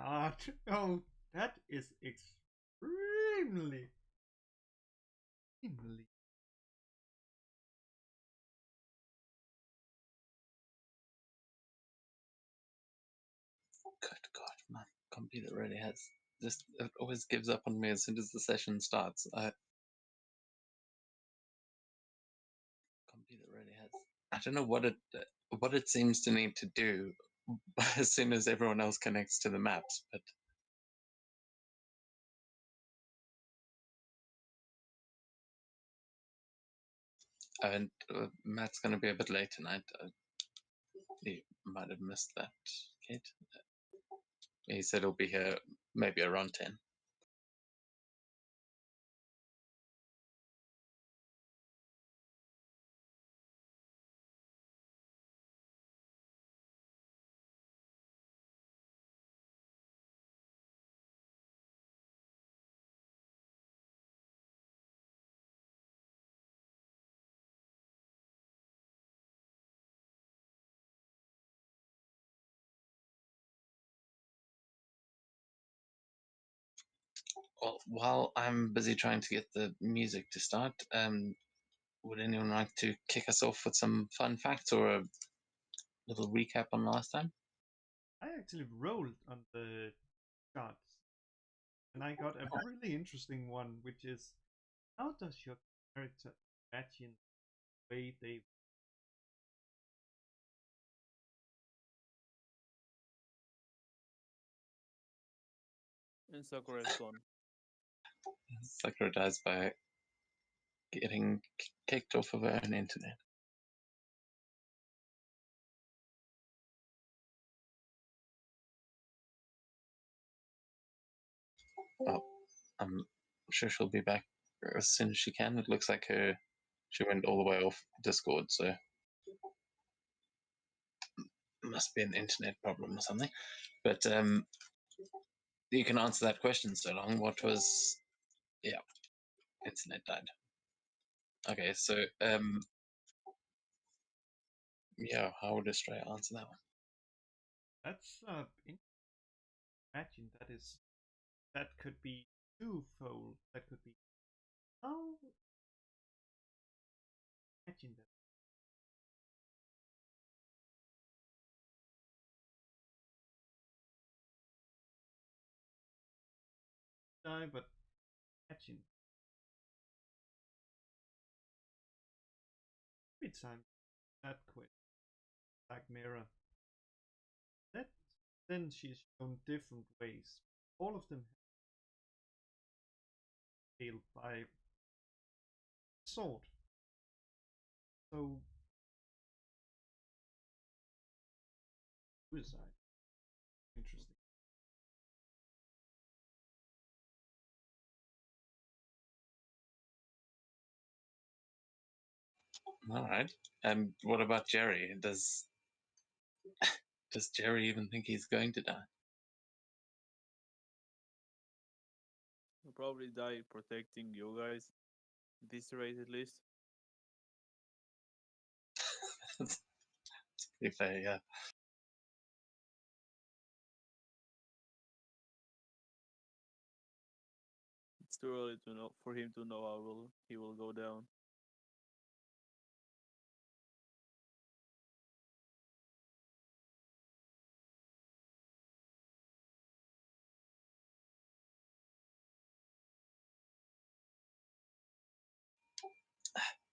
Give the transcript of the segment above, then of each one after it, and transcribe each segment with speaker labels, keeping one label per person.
Speaker 1: God. Oh, that is extremely, extremely.
Speaker 2: Good God, my computer really has just it always gives up on me as soon as the session starts. Computer really has. I don't know what it seems to need to do as soon as everyone else connects to the maps, but and Matt's going to be a bit late tonight. He might have missed that, Kate. He said he'll be here maybe around 10. Well, while I'm busy trying to get the music to start, would anyone like to kick us off with some fun facts or a little recap on last time?
Speaker 1: I actually rolled on the charts, and I got a really interesting one, which is how does your character imagine the way they.
Speaker 3: And Sakura's gone.
Speaker 2: Sakura dies by getting kicked off of her own internet. Well, I'm sure she'll be back as soon as she can. It looks like she went all the way off Discord, so must be an internet problem or something. But you can answer that question so long. What was internet died. Okay, so how would Australia answer that one?
Speaker 1: That's imagine that could be twofold. That could be how imagine that. Die, but imagine every time that quit Black Mirror. That then she's shown different ways. All of them failed by sword. So suicide. Interesting.
Speaker 2: All right. And what about Jerry? Does Jerry even think he's going to die?
Speaker 3: He'll probably die protecting you guys. At this rate, at least.
Speaker 2: If they
Speaker 3: It's too early to know for him to know how he will go down.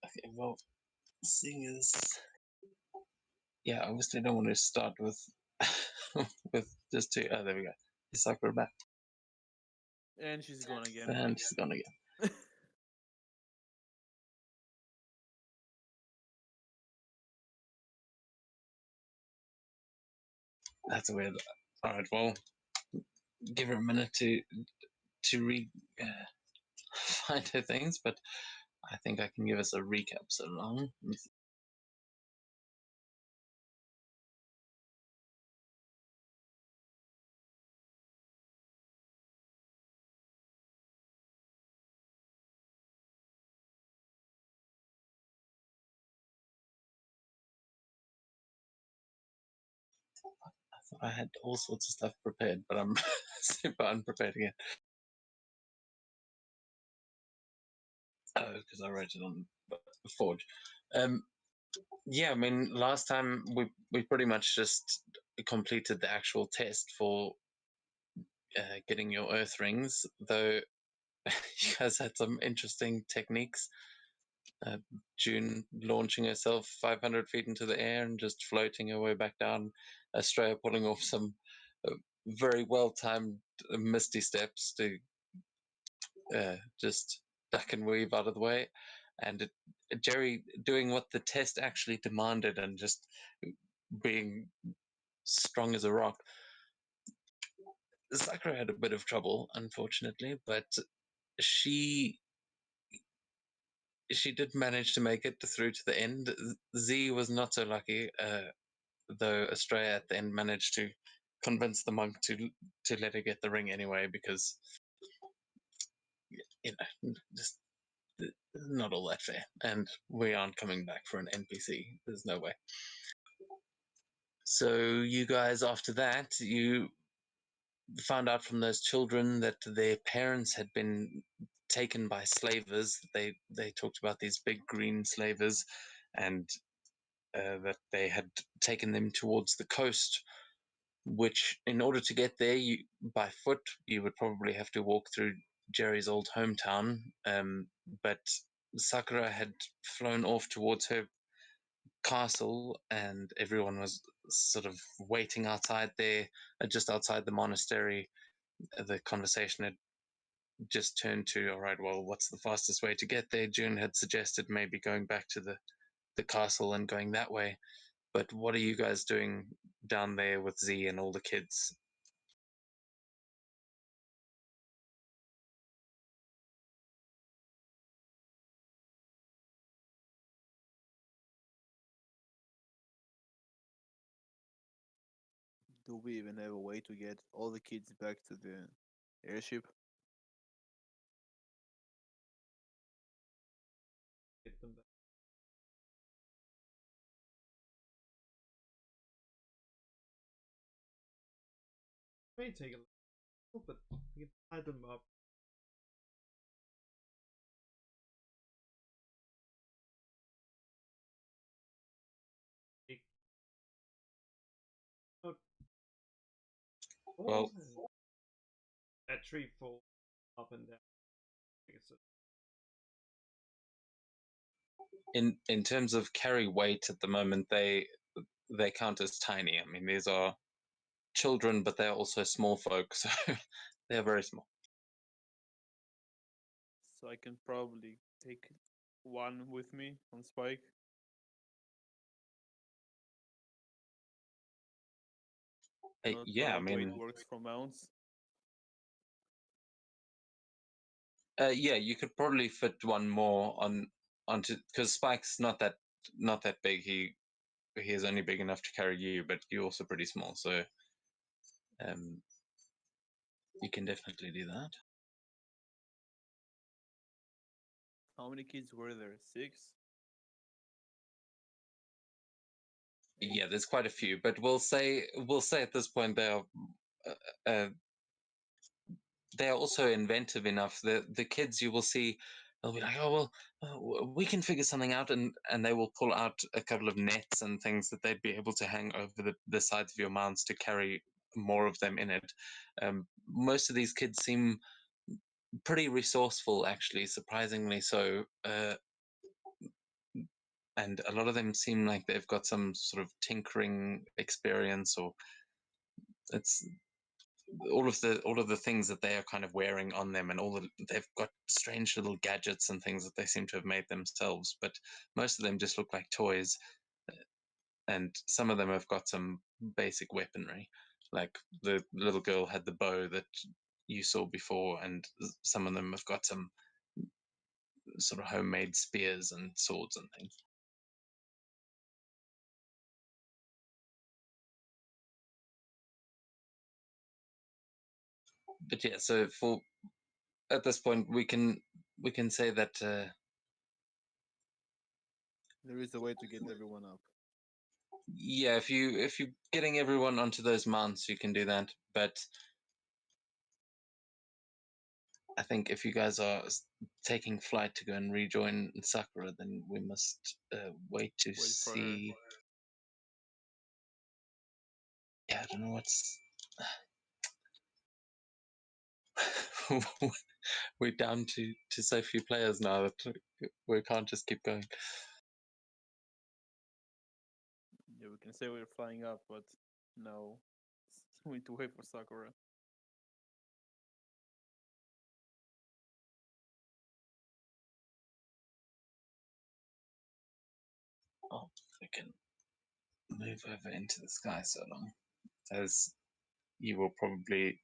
Speaker 2: okay, well, seeing as obviously I don't want to start with with just two. Oh, there we go. Is Sakura back?
Speaker 3: And she's gone again.
Speaker 2: And she's gone again. That's weird. All right, well, give her a minute to read find her things, but I think I can give us a recap so long. I had all sorts of stuff prepared, but I'm super unprepared again. Oh, because I wrote it on Forge. Yeah, I mean, last time we pretty much just completed the actual test for getting your earth rings, though you guys had some interesting techniques. June launching herself 500 feet into the air and just floating her way back down. Australia pulling off some very well-timed misty steps to just duck and weave out of the way, and Jerry doing what the test actually demanded and just being strong as a rock. Sakura had a bit of trouble, unfortunately, but she did manage to make it through to the end. Z was not so lucky, though Australia at the end managed to convince the monk to let her get the ring anyway, because just not all that fair, and we aren't coming back for an NPC. There's no way. So you guys, after that, you found out from those children that their parents had been taken by slavers. They talked about these big green slavers, and that they had taken them towards the coast, which in order to get there by foot, you would probably have to walk through Jerry's old hometown. But Sakura had flown off towards her castle, and everyone was sort of waiting outside there, just outside the monastery. The conversation had just turned to, all right, well, what's the fastest way to get there? June had suggested maybe going back to the castle and going that way. But what are you guys doing down there with Z and all the kids?
Speaker 3: Do we even have a way to get all the kids back to the airship?
Speaker 1: Get them back. May take a little, but we can tie them up.
Speaker 2: Well,
Speaker 1: that tree falls up and down. I guess
Speaker 2: in terms of carry weight at the moment, they count as tiny. I mean, these are children, but they're also small folk, so they're very small.
Speaker 3: So I can probably take one with me on Spike. Not
Speaker 2: Yeah,
Speaker 3: sure
Speaker 2: I
Speaker 3: what way
Speaker 2: mean,
Speaker 3: it works for mounts.
Speaker 2: yeah, you could probably fit one more onto, because Spike's not that big. He is only big enough to carry you, but you're also pretty small, so you can definitely do that.
Speaker 3: How many kids were there? 6?
Speaker 2: Yeah, there's quite a few, but we'll say at this point they are also inventive enough. The kids, you will see, they'll be like, oh well, we can figure something out, and they will pull out a couple of nets and things that they'd be able to hang over the sides of your mounts to carry more of them in it. Most of these kids seem pretty resourceful, actually, surprisingly so. And a lot of them seem like they've got some sort of tinkering experience, or it's all of the things that they are kind of wearing on them, and they've got strange little gadgets and things that they seem to have made themselves, but most of them just look like toys, and some of them have got some basic weaponry, like the little girl had the bow that you saw before, and some of them have got some sort of homemade spears and swords and things. But yeah, so for at this point we can say that
Speaker 3: There is a way to get everyone up.
Speaker 2: Yeah, if you're getting everyone onto those mounts, you can do that. But I think if you guys are taking flight to go and rejoin Sakura, then we must wait to
Speaker 3: Wait for her.
Speaker 2: see. Yeah, I don't know what's. We're down to so few players now that we can't just keep going.
Speaker 3: Yeah, we can say we're flying up, but no. We need to wait for Sakura.
Speaker 2: Oh, we can move over into the sky so long, as you will probably.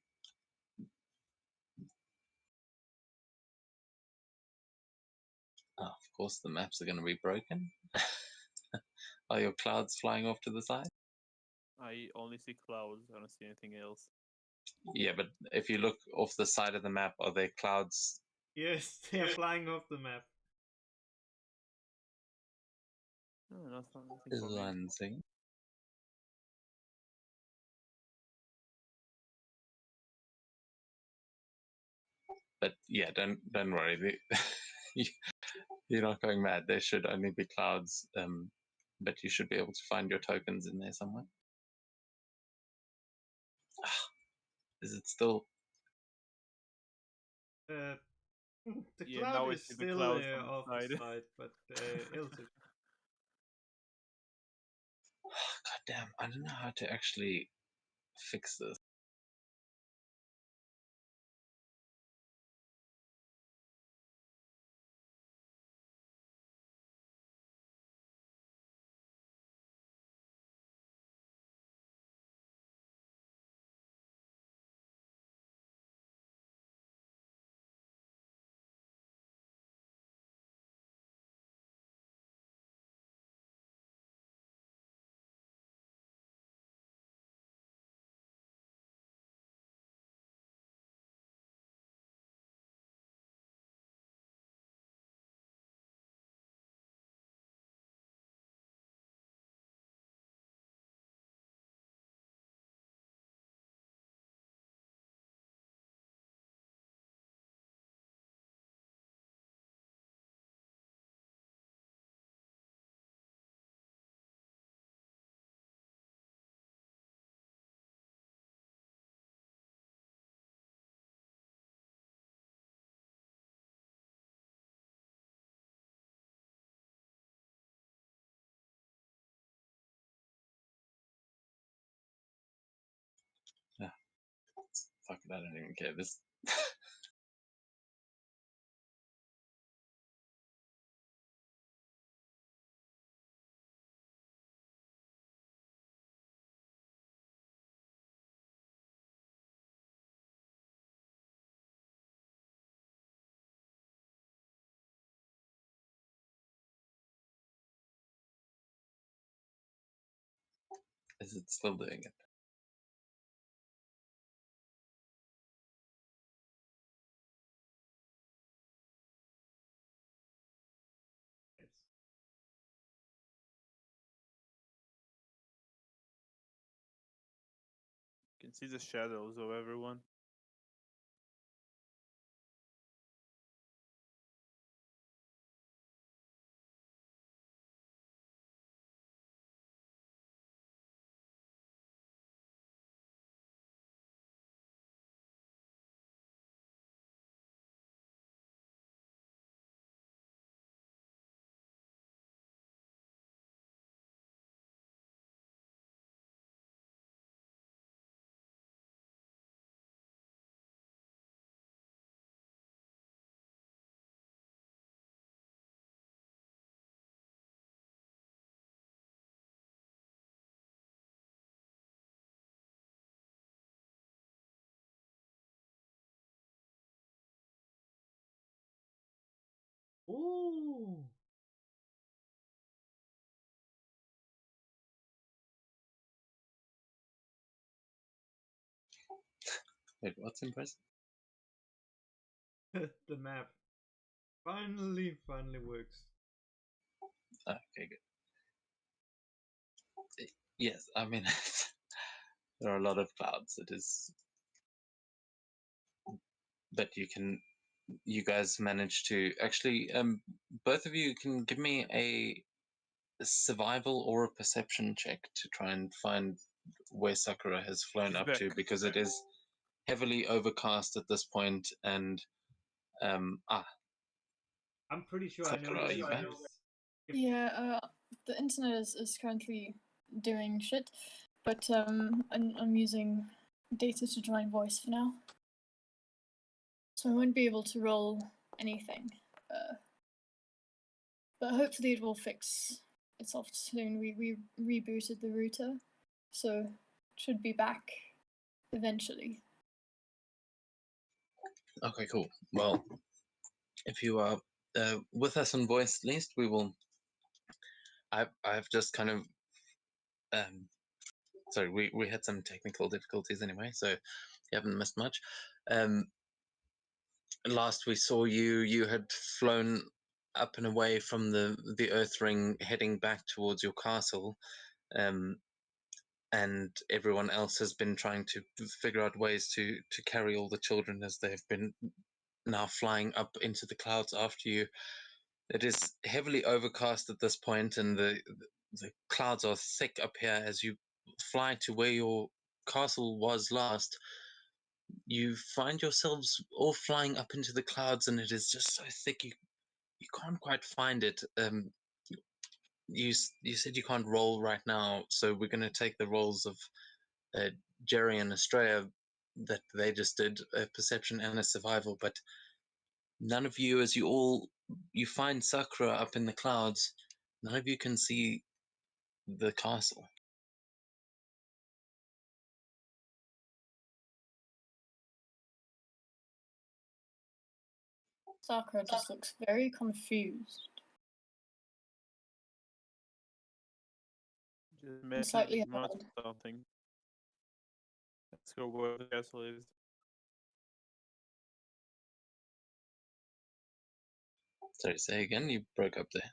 Speaker 2: Oh, of course, the maps are going to be broken. Are your clouds flying off to the side?
Speaker 3: I only see clouds. I don't see anything else.
Speaker 2: Yeah, but if you look off the side of the map, are there clouds?
Speaker 1: Yes, they are flying off the map.
Speaker 3: No, nothing for me.
Speaker 2: Lansing. But yeah, don't worry. You're not going mad. There should only be clouds, but you should be able to find your tokens in there somewhere. Is it still?
Speaker 1: The
Speaker 3: Yeah,
Speaker 1: cloud
Speaker 3: now I
Speaker 1: is
Speaker 3: see the
Speaker 1: still
Speaker 3: clouds on
Speaker 1: off
Speaker 3: the
Speaker 1: the
Speaker 3: side.
Speaker 1: side, but else it.
Speaker 2: God damn! I don't know how to actually fix this. Yeah. Fuck it, I don't even care. This. Is it still doing it?
Speaker 1: Yes.
Speaker 3: You can see the shadows of everyone.
Speaker 1: Ooh.
Speaker 2: Wait, what's impressive?
Speaker 1: The map finally works.
Speaker 2: Oh, okay, good. Yes, I mean, there are a lot of clouds. It is, but you guys managed to actually, both of you can give me a survival or a perception check to try and find where Sakura has flown
Speaker 3: She's
Speaker 2: up
Speaker 3: back.
Speaker 2: to, because it is heavily overcast at this point, and
Speaker 1: I'm pretty sure I know
Speaker 2: Sakura, are
Speaker 1: this
Speaker 2: you back?
Speaker 1: is.
Speaker 4: Yeah, the internet is currently doing shit, but I'm using data to join voice for now, so I won't be able to roll anything. But hopefully it will fix itself soon. We rebooted the router, so it should be back eventually.
Speaker 2: Okay, cool. Well, if you are with us on voice, at least we will. I've just kind of sorry, we had some technical difficulties anyway, so you haven't missed much. Last we saw you, you had flown up and away from the Earth ring, heading back towards your castle, and everyone else has been trying to figure out ways to carry all the children as they've been now flying up into the clouds after you. It is heavily overcast at this point, and the clouds are thick up here as you fly to where your castle was last. You find yourselves all flying up into the clouds, and it is just so thick you can't quite find it. You said you can't roll right now, so we're going to take the rolls of Jerry and Estrella that they just did, a perception and a survival, but none of you, as you find Sakura up in the clouds, none of you can see the castle.
Speaker 4: Sakura just looks very confused.
Speaker 3: Just message
Speaker 4: Slightly
Speaker 3: Matt
Speaker 4: annoyed.
Speaker 3: or something. Let's go where the castle is.
Speaker 2: Sorry, say again, you broke up there.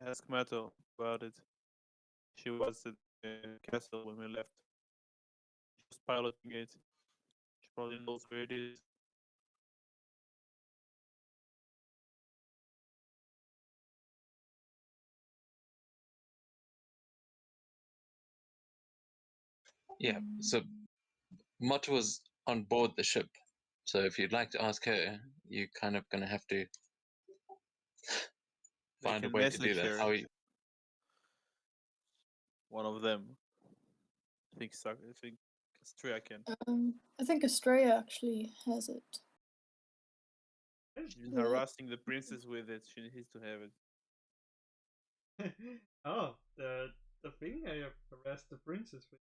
Speaker 3: Ask Mato about it. She was at the castle when we left. She was piloting it. She probably knows where it is.
Speaker 2: Yeah, so Motto was on board the ship, so if you'd like to ask her, you're kind of going to have to
Speaker 3: They
Speaker 2: find a
Speaker 3: can
Speaker 2: way to do
Speaker 3: message
Speaker 2: that.
Speaker 3: her.
Speaker 2: How you,
Speaker 3: One of them. I think Estrella can.
Speaker 4: I think Estrella actually has it.
Speaker 3: She's been
Speaker 4: Yeah.
Speaker 3: harassing the princess with it. She needs to have it.
Speaker 1: Oh, the thing I have harassed the princess with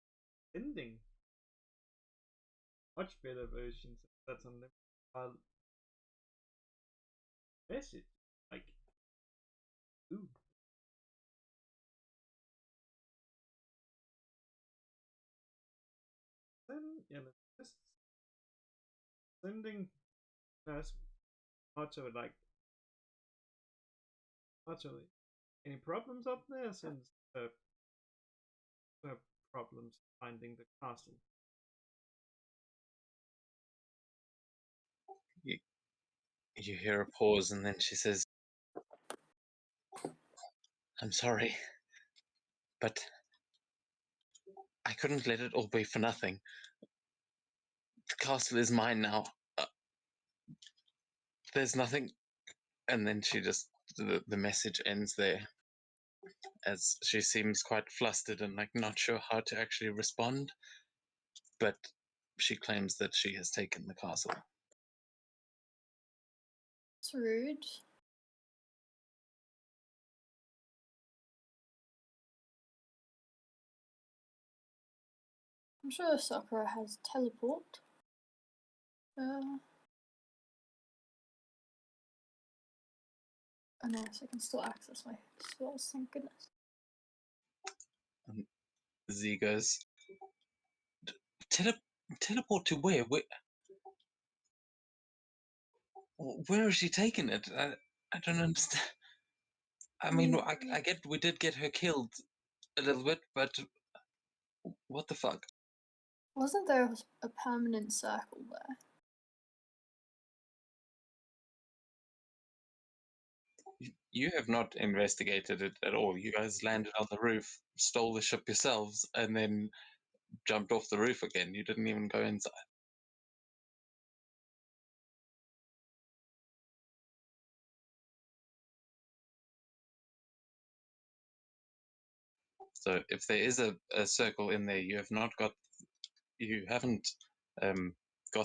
Speaker 1: ending. Much better versions. That's on the file. Message like, ooh. Then yeah, let's just sending as motto like motto. Any problems up there since problems finding the castle?
Speaker 2: you hear a pause, and then she says, I'm sorry, but I couldn't let it all be for nothing. The castle is mine now. There's nothing. And then she just, the message ends there, as she seems quite flustered and like not sure how to actually respond. But she claims that she has taken the castle.
Speaker 4: It's rude. I'm sure Sakura has teleport. Oh no, so I can still access my spells, thank goodness.
Speaker 2: Z goes, teleport to where? Where is she taking it? I don't understand. I mean, I get we did get her killed, a little bit, but what the fuck?
Speaker 4: Wasn't there a permanent circle there?
Speaker 2: You have not investigated it at all. You guys landed on the roof, stole the ship yourselves, and then jumped off the roof again. You didn't even go inside. So if there is a circle in there, you haven't got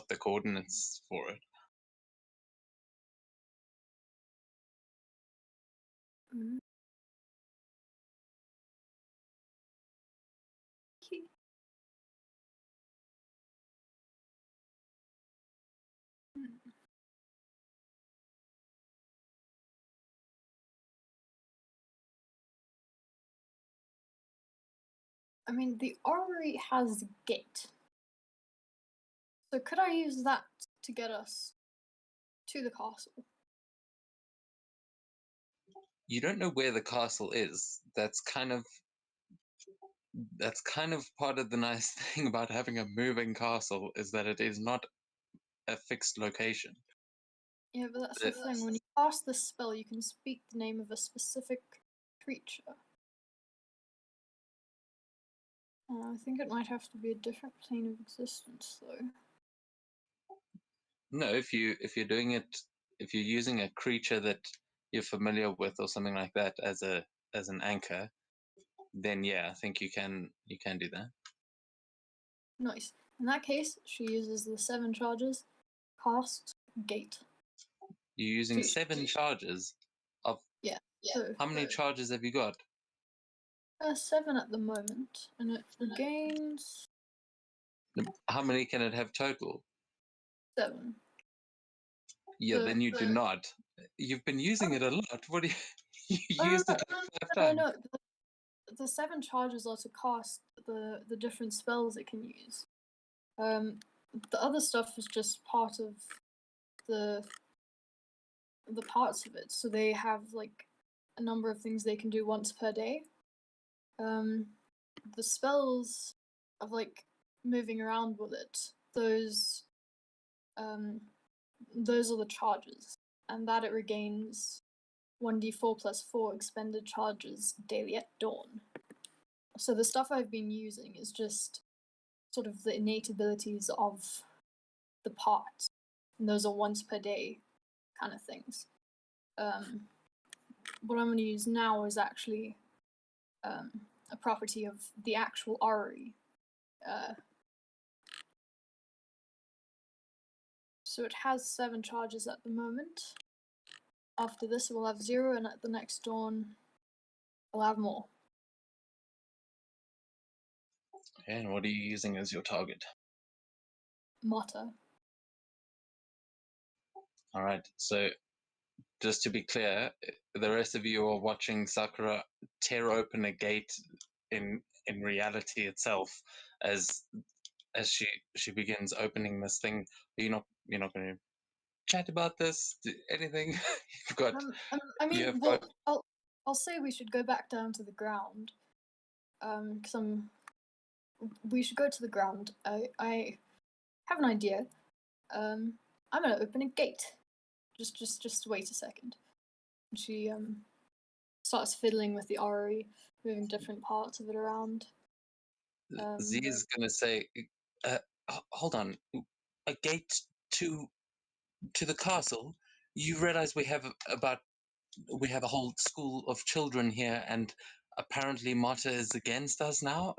Speaker 2: the coordinates for it.
Speaker 4: Mm. Okay. Hmm. I mean, the orrery has a gate. So could I use that to get us to the castle?
Speaker 2: You don't know where the castle is. That's kind of part of the nice thing about having a moving castle, is that it is not a fixed location.
Speaker 4: Yeah, but that's the thing. When you cast this spell, you can speak the name of a specific creature. I think it might have to be a different plane of existence, though.
Speaker 2: No, if you're doing it, if you're using a creature that you're familiar with or something like that as an anchor, then yeah, I think you can do that.
Speaker 4: Nice. In that case, she uses the 7 charges, cast gate.
Speaker 2: You're using
Speaker 4: So-
Speaker 2: 7 charges of
Speaker 4: Yeah. So
Speaker 2: how many charges have you got?
Speaker 4: 7 at the moment, and it gains
Speaker 2: How many can it have total?
Speaker 4: 7.
Speaker 2: Yeah,
Speaker 4: So-
Speaker 2: then you do not. You've been using it a lot. What do you? You
Speaker 4: Oh,
Speaker 2: used
Speaker 4: no,
Speaker 2: it like 5
Speaker 4: no,
Speaker 2: times.
Speaker 4: no. The 7 charges are to cast the different spells it can use. The other stuff is just part of the parts of it. So they have like a number of things they can do once per day. The spells of like moving around with it, those are the charges, and that it regains 1d4 plus 4 expended charges daily at dawn. So the stuff I've been using is just sort of the innate abilities of the parts, and those are once per day kind of things. What I'm going to use now is actually a property of the actual orrery. So it has 7 charges at the moment. After this, it will have 0, and at the next dawn, I'll have more.
Speaker 2: And what are you using as your target?
Speaker 4: Mata.
Speaker 2: All right. So just to be clear, the rest of you are watching Sakura tear open a gate in reality itself as she begins opening this thing. You're not going to chat about this? Anything? You've got.
Speaker 4: I mean,
Speaker 2: have
Speaker 4: well,
Speaker 2: got.
Speaker 4: I'll say we should go back down to the ground. Because we should go to the ground. I have an idea. I'm gonna open a gate. Just wait a second. She starts fiddling with the orrery, moving different parts of it around.
Speaker 2: Z is going to say, "Hold on, a gate to the castle. You realize we have a whole school of children here, and apparently Mata is against us now.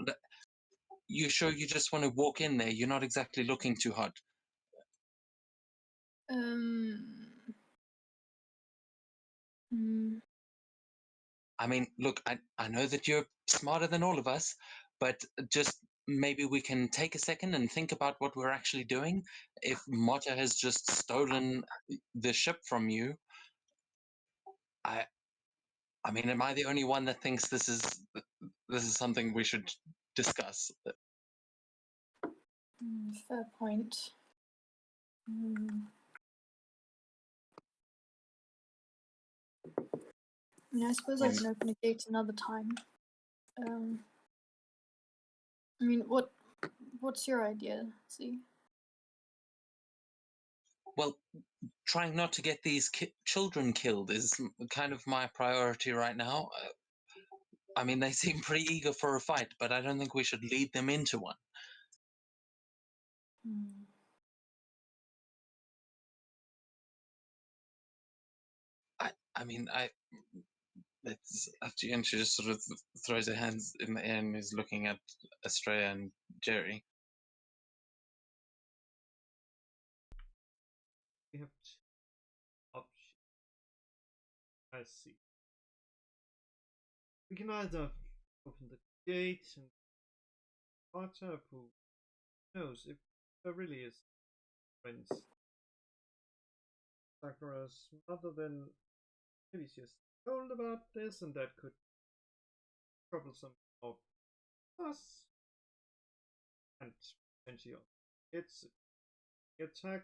Speaker 2: You sure you just want to walk in there? You're not exactly looking too hot." I mean, look, I know that you're smarter than all of us, but just maybe we can take a second and think about what we're actually doing. If Mata has just stolen the ship from you, I mean, am I the only one that thinks this is something we should discuss?
Speaker 4: Fair point. I mean, I suppose I can open a gate another time. I mean, what's your idea? See,
Speaker 2: Well, trying not to get these children killed is kind of my priority right now. I mean, they seem pretty eager for a fight, but I don't think we should lead them into one. I mean, it's up to you. And she just sort of throws her hands in the air and is looking at Estrella and Jerry.
Speaker 1: We have two options. I see. We can either open the gate and water, who knows if there really is friends. Sakura's mother, then maybe she's told about this and that could troublesome for us. And potentially it's the attack.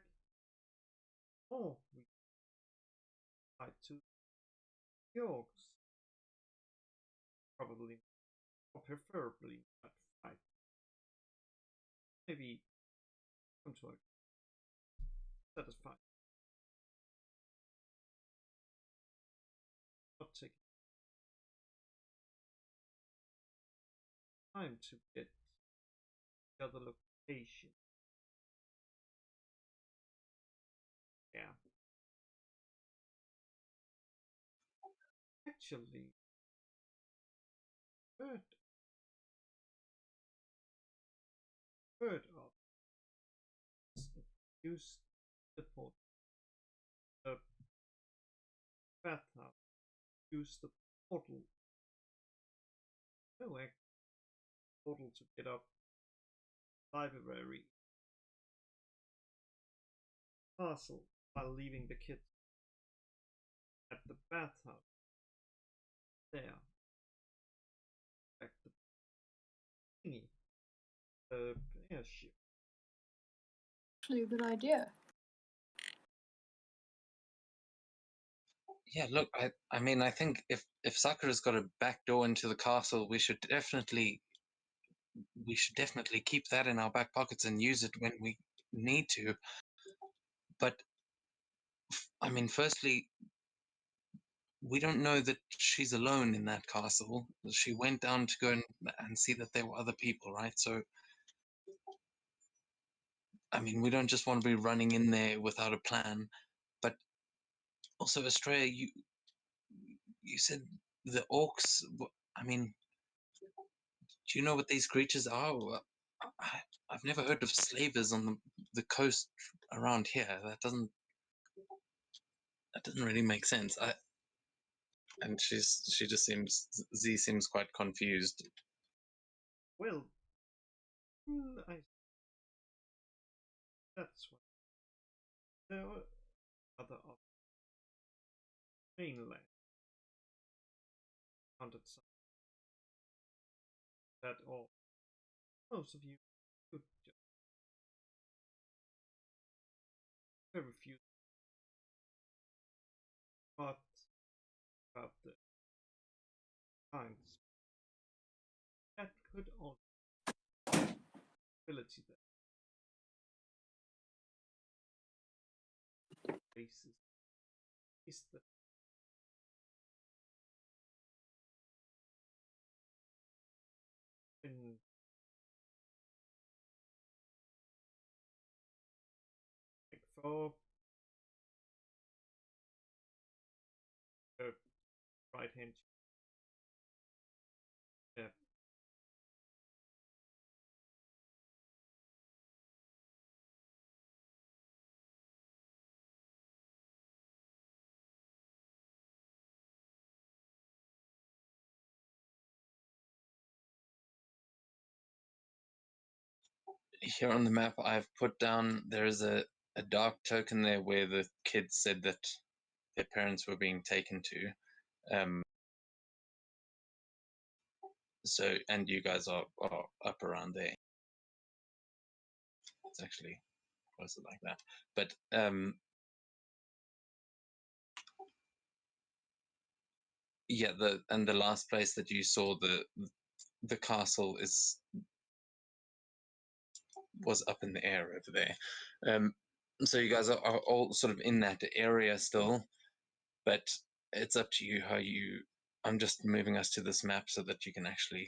Speaker 1: Or we fight to Yorks. Probably, or preferably not fight. Maybe come to a satisfied. Not taking time to get the other location. Yeah. Actually, third of use the portal. The bathtub. Use the portal. No, portal to get up. Library. Castle while leaving the kid at the bathtub. There. Back the thingy. The airship.
Speaker 4: actually a good idea.
Speaker 2: Yeah, look, I mean, I think if Sakura's got a back door into the castle, we should definitely keep that in our back pockets and use it when we need to. But I mean, firstly, we don't know that she's alone in that castle. She went down to go and see that there were other people, right? So, I mean, we don't just want to be running in there without a plan. But also, Estrella, you said the orcs. I mean, do you know what these creatures are? I've never heard of slavers on the coast around here. That doesn't really make sense. And she just seems Z seems quite confused.
Speaker 1: Well, that's what there were other mainland haunted some that all most of you could just very few but about the times that could all ability that basis is the in like for the right hand. Yeah.
Speaker 2: Here on the map, I've put down there is a dark token there where the kids said that their parents were being taken to. So, and you guys are up around there. It's actually closer like that. But yeah, the last place that you saw the castle was up in the air over there. So you guys are all sort of in that area still, but it's up to you how you. I'm just moving us to this map so that you can actually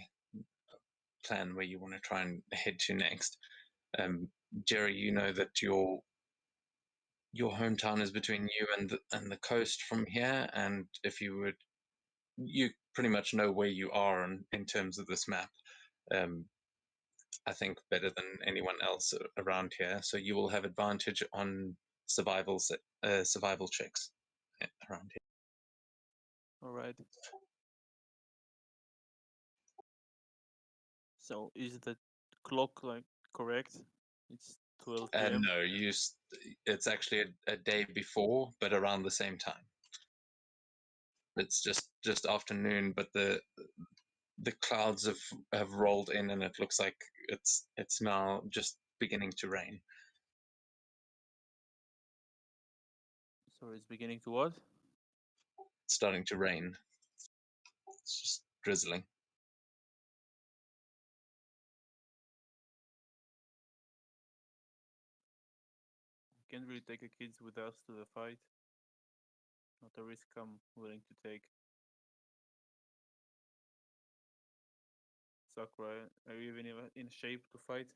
Speaker 2: plan where you want to try and head to next. Jerry, you know that your hometown is between you and the coast from here, and if you pretty much know where you are in terms of this map. I think better than anyone else around here. So you will have advantage on survival checks around here.
Speaker 3: All right. So is the clock like correct? It's 12 p.m.
Speaker 2: No, it's actually a day before, but around the same time. It's just afternoon, but the clouds have rolled in, and it looks like it's now just beginning to rain.
Speaker 3: So it's beginning to what?
Speaker 2: It's starting to rain. It's just drizzling.
Speaker 3: Can't really take the kids with us to the fight. Not a risk I'm willing to take. Sakura, are you even in shape to fight?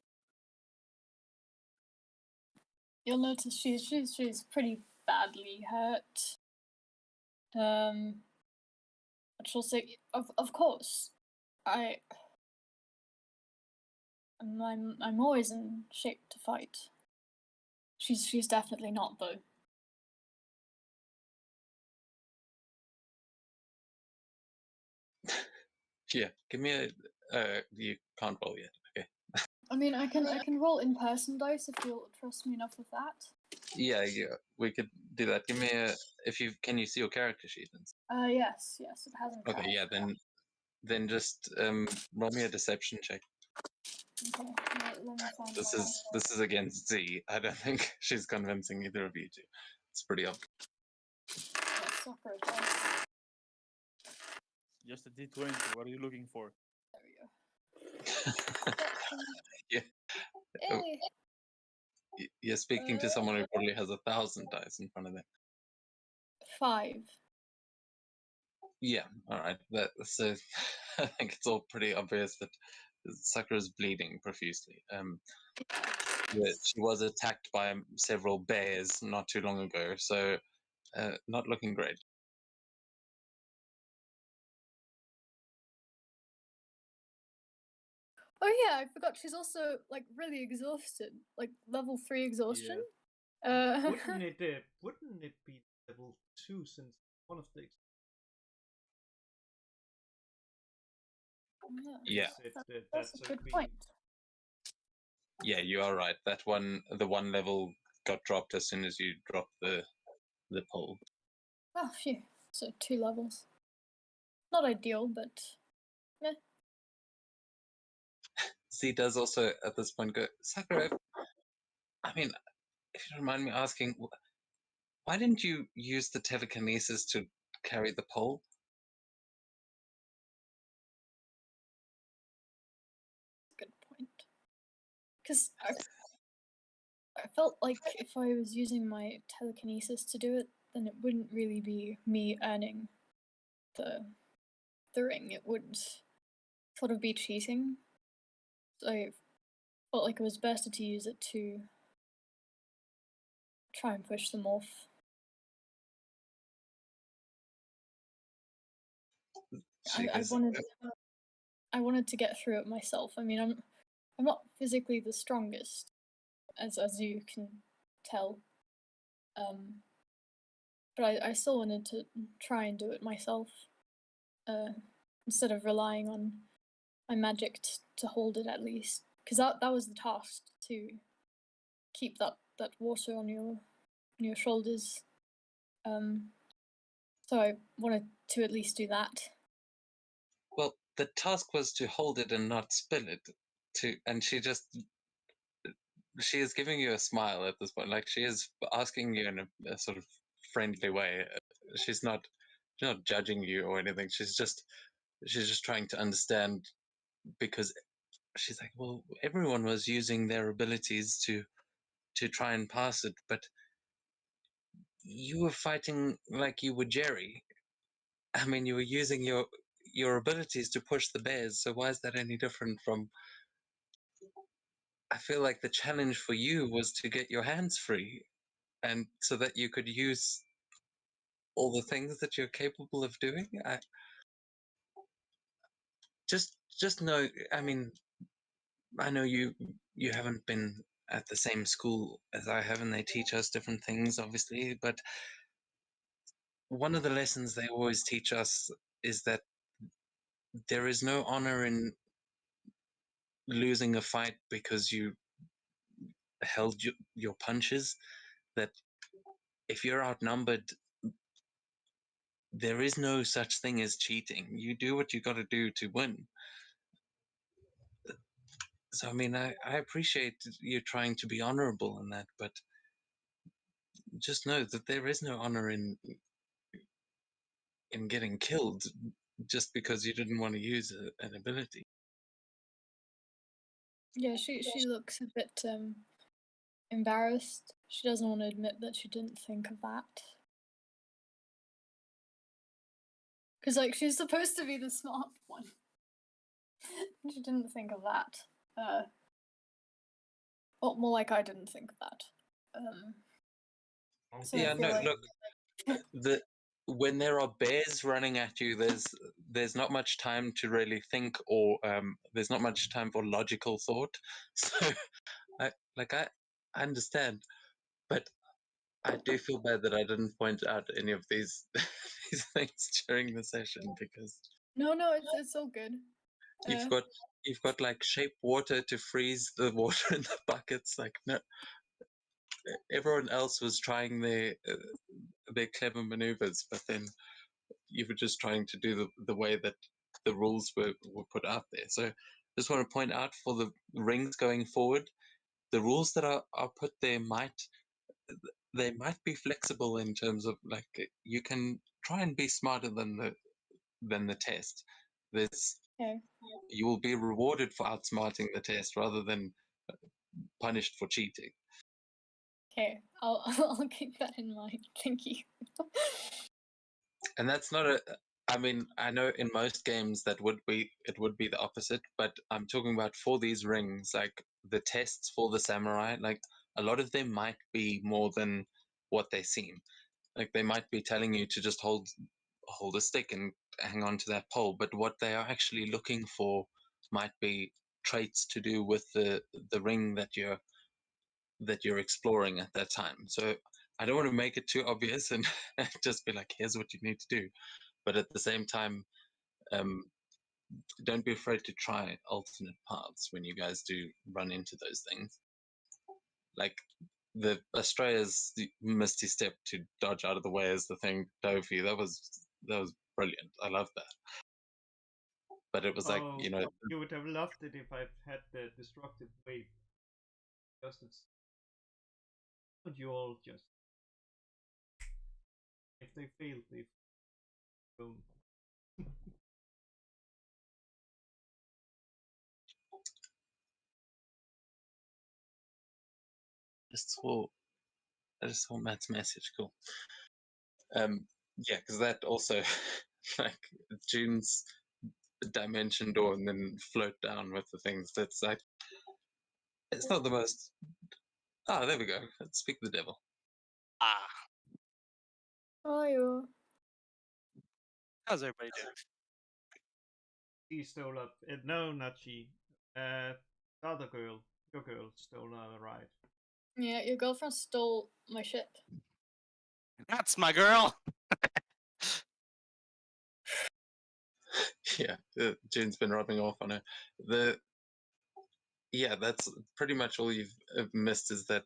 Speaker 4: You'll notice she's pretty badly hurt. But she'll say, of course, I'm always in shape to fight. She's definitely not though.
Speaker 2: Yeah, give me a. You can't roll yet. Okay.
Speaker 4: I mean, I can roll in person dice if you'll trust me enough with that.
Speaker 2: Yeah, we could do that. Give me a. Can you see your character sheet?
Speaker 4: Yes, it hasn't.
Speaker 2: Okay, yeah, then just roll me a deception check.
Speaker 4: Okay, let me find
Speaker 2: This is against Z. I don't think she's convincing either of you two. It's pretty obvious.
Speaker 4: Soccer dice.
Speaker 3: Just a D20. What are you looking for?
Speaker 4: There we go.
Speaker 2: Yeah. Oh, you're speaking to someone who probably has 1,000 dice in front of them.
Speaker 4: 5.
Speaker 2: Yeah, all right. So I think it's all pretty obvious that Sakura is bleeding profusely. She was attacked by several bears not too long ago, so not looking great.
Speaker 4: Oh yeah, I forgot. She's also like really exhausted, like level 3 exhaustion.
Speaker 1: Wouldn't it be level 2 since one of the
Speaker 2: Yeah.
Speaker 4: That's a good point.
Speaker 2: Yeah, you are right. The one level got dropped as soon as you dropped the pole.
Speaker 4: Oh, phew. So 2 levels. Not ideal, but meh.
Speaker 2: Z does also at this point go, Sakura, I mean, if you don't mind me asking, why didn't you use the telekinesis to carry the pole?
Speaker 4: Good point. Because I felt like if I was using my telekinesis to do it, then it wouldn't really be me earning the ring. It would sort of be cheating. So I felt like it was better to use it to try and push them off. I wanted to get through it myself. I mean, I'm not physically the strongest, as you can tell. But I still wanted to try and do it myself, instead of relying on my magic to hold it at least, because that was the task, to keep that water on your shoulders. So I wanted to at least do that.
Speaker 2: Well, the task was to hold it and not spill it. And she is giving you a smile at this point. Like, she is asking you in a sort of friendly way. She's not judging you or anything. She's just trying to understand because she's like, well, everyone was using their abilities to try and pass it, but you were fighting like you were Jerry. I mean, you were using your abilities to push the bears, so why is that any different from... I feel like the challenge for you was to get your hands free, and so that you could use all the things that you're capable of doing. Just know, I mean, I know you haven't been at the same school as I have, and they teach us different things, obviously, but one of the lessons they always teach us is that there is no honor in losing a fight because you held your punches. That if you're outnumbered, there is no such thing as cheating. You do what you got to do to win. So, I mean, I appreciate you trying to be honorable in that, but just know that there is no honor in getting killed just because you didn't want to use an ability.
Speaker 4: Yeah, she looks a bit embarrassed. She doesn't want to admit that she didn't think of that. Because, like, she's supposed to be the smart one. She didn't think of that. Or more like I didn't think of that. So
Speaker 2: Yeah,
Speaker 4: I feel
Speaker 2: no,
Speaker 4: like...
Speaker 2: look, when there are bears running at you, there's not much time to really think, or there's not much time for logical thought. So, I understand, but I do feel bad that I didn't point out any of these these things during the session, because
Speaker 4: No, it's all good.
Speaker 2: you've got like shape water to freeze the water in the buckets. Like, no, everyone else was trying their clever maneuvers, but then you were just trying to do the way that the rules were put out there. So just want to point out, for the rings going forward, the rules that are put there might be flexible in terms of, like, you can try and be smarter than the test.
Speaker 4: Okay.
Speaker 2: You will be rewarded for outsmarting the test rather than punished for cheating.
Speaker 4: Okay, I'll keep that in mind. Thank you.
Speaker 2: And that's not I mean, I know in most games it would be the opposite, but I'm talking about for these rings, like the tests for the samurai, like a lot of them might be more than what they seem. Like, they might be telling you to just hold a stick and hang on to that pole, but what they are actually looking for might be traits to do with the ring that you're exploring at that time. So I don't want to make it too obvious and just be like, here's what you need to do. But at the same time, don't be afraid to try alternate paths when you guys do run into those things. Like, the Australia's misty step to dodge out of the way as the thing dove you. That was brilliant. I love that. But it was like,
Speaker 1: you would have loved it if I've had the destructive wave. Just but you all just, if they fail, they don't.
Speaker 2: I just saw Matt's message. Cool. Yeah, because that also, like, June's dimension door and then float down with the things. That's like, it's not the most. Oh, there we go. Let's speak the devil.
Speaker 4: How are you?
Speaker 5: How's everybody doing?
Speaker 1: She stole up. No, not she. The other girl. Your girl stole a ride.
Speaker 4: Yeah, your girlfriend stole my ship.
Speaker 5: That's my girl.
Speaker 2: Yeah, June's been rubbing off on her. Yeah, that's pretty much all you've missed, is that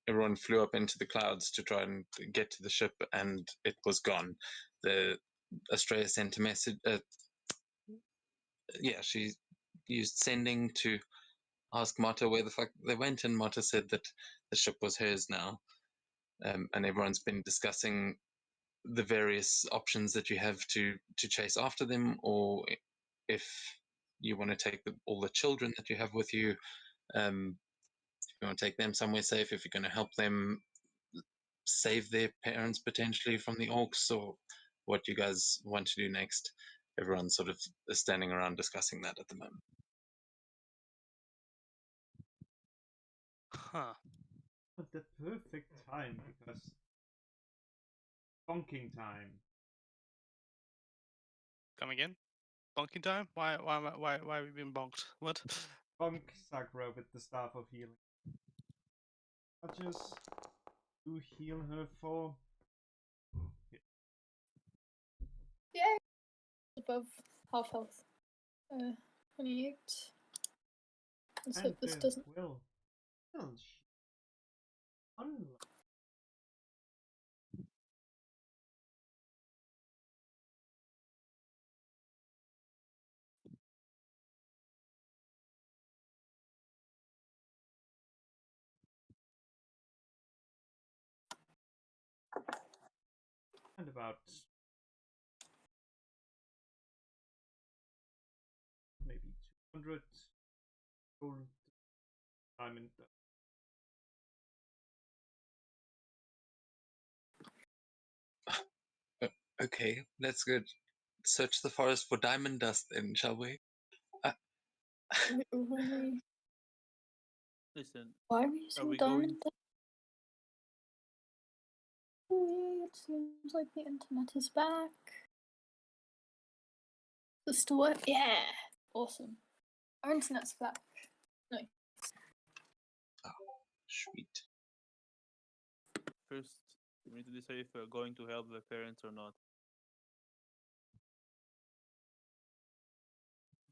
Speaker 2: everyone flew up into the clouds to try and get to the ship, and it was gone. The Australia sent a message. Yeah, she used sending to ask Mata where the fuck they went, and Mata said that the ship was hers now. And everyone's been discussing the various options that you have to chase after them, or if you want to take all the children that you have with you, if you want to take them somewhere safe, if you're going to help them save their parents potentially from the orcs, or what you guys want to do next. Everyone's sort of standing around discussing that at the moment.
Speaker 5: Huh.
Speaker 1: But the perfect time because bonking time.
Speaker 5: Come again? Bonking time? Why have we been bonked? What?
Speaker 1: Bonk Sakura with the staff of healing. I'll just do heal her for.
Speaker 4: Yeah, above half health. 28. Let's hope this doesn't.
Speaker 1: Will she unlock? And about maybe 200 gold diamond.
Speaker 2: Okay, let's go search the forest for diamond dust then, shall we?
Speaker 3: Listen,
Speaker 4: Why are we using
Speaker 3: we
Speaker 4: diamond? It seems like the internet is back. Does it still work? Yeah! Awesome. Our internet's back. Nice.
Speaker 2: Sweet.
Speaker 3: first we need to decide if we're going to help the parents or not.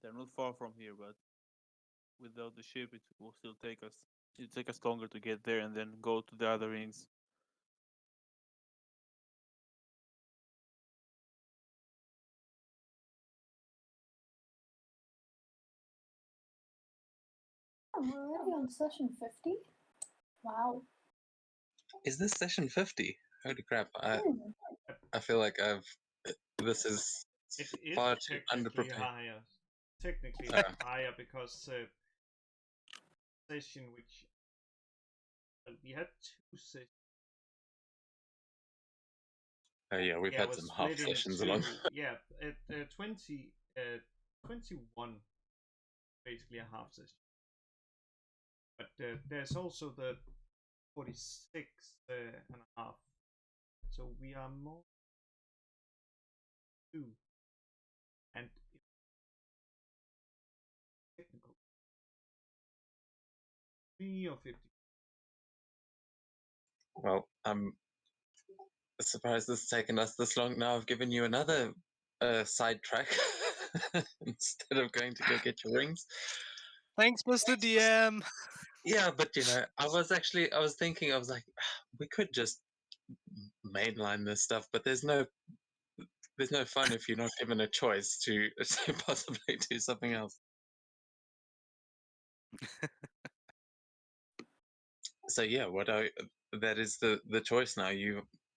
Speaker 3: They're not far from here, but without the ship, it will still take us. It'll take us longer to get there and then go to the other rings.
Speaker 4: Oh, we're already on session 50? Wow.
Speaker 2: Is this session 50? Holy crap! I feel like this is
Speaker 1: It is
Speaker 2: far too
Speaker 1: technically
Speaker 2: underprepared.
Speaker 1: higher. Technically higher because session which we had 2 sessions.
Speaker 2: Oh yeah, we've had
Speaker 1: was
Speaker 2: some half
Speaker 1: split
Speaker 2: sessions
Speaker 1: into,
Speaker 2: along.
Speaker 1: Yeah, at 21 basically a half session. But there's also the 46 and a half. So we are more 2. And technical 3 or 50.
Speaker 2: Well, I'm surprised this has taken us this long. Now I've given you another sidetrack instead of going to go get your rings.
Speaker 5: Thanks, Mr. DM.
Speaker 2: Yeah, but you know, I was thinking, I was like, we could just mainline this stuff, but there's no fun if you're not given a choice to possibly do something else. So yeah, that is the choice now.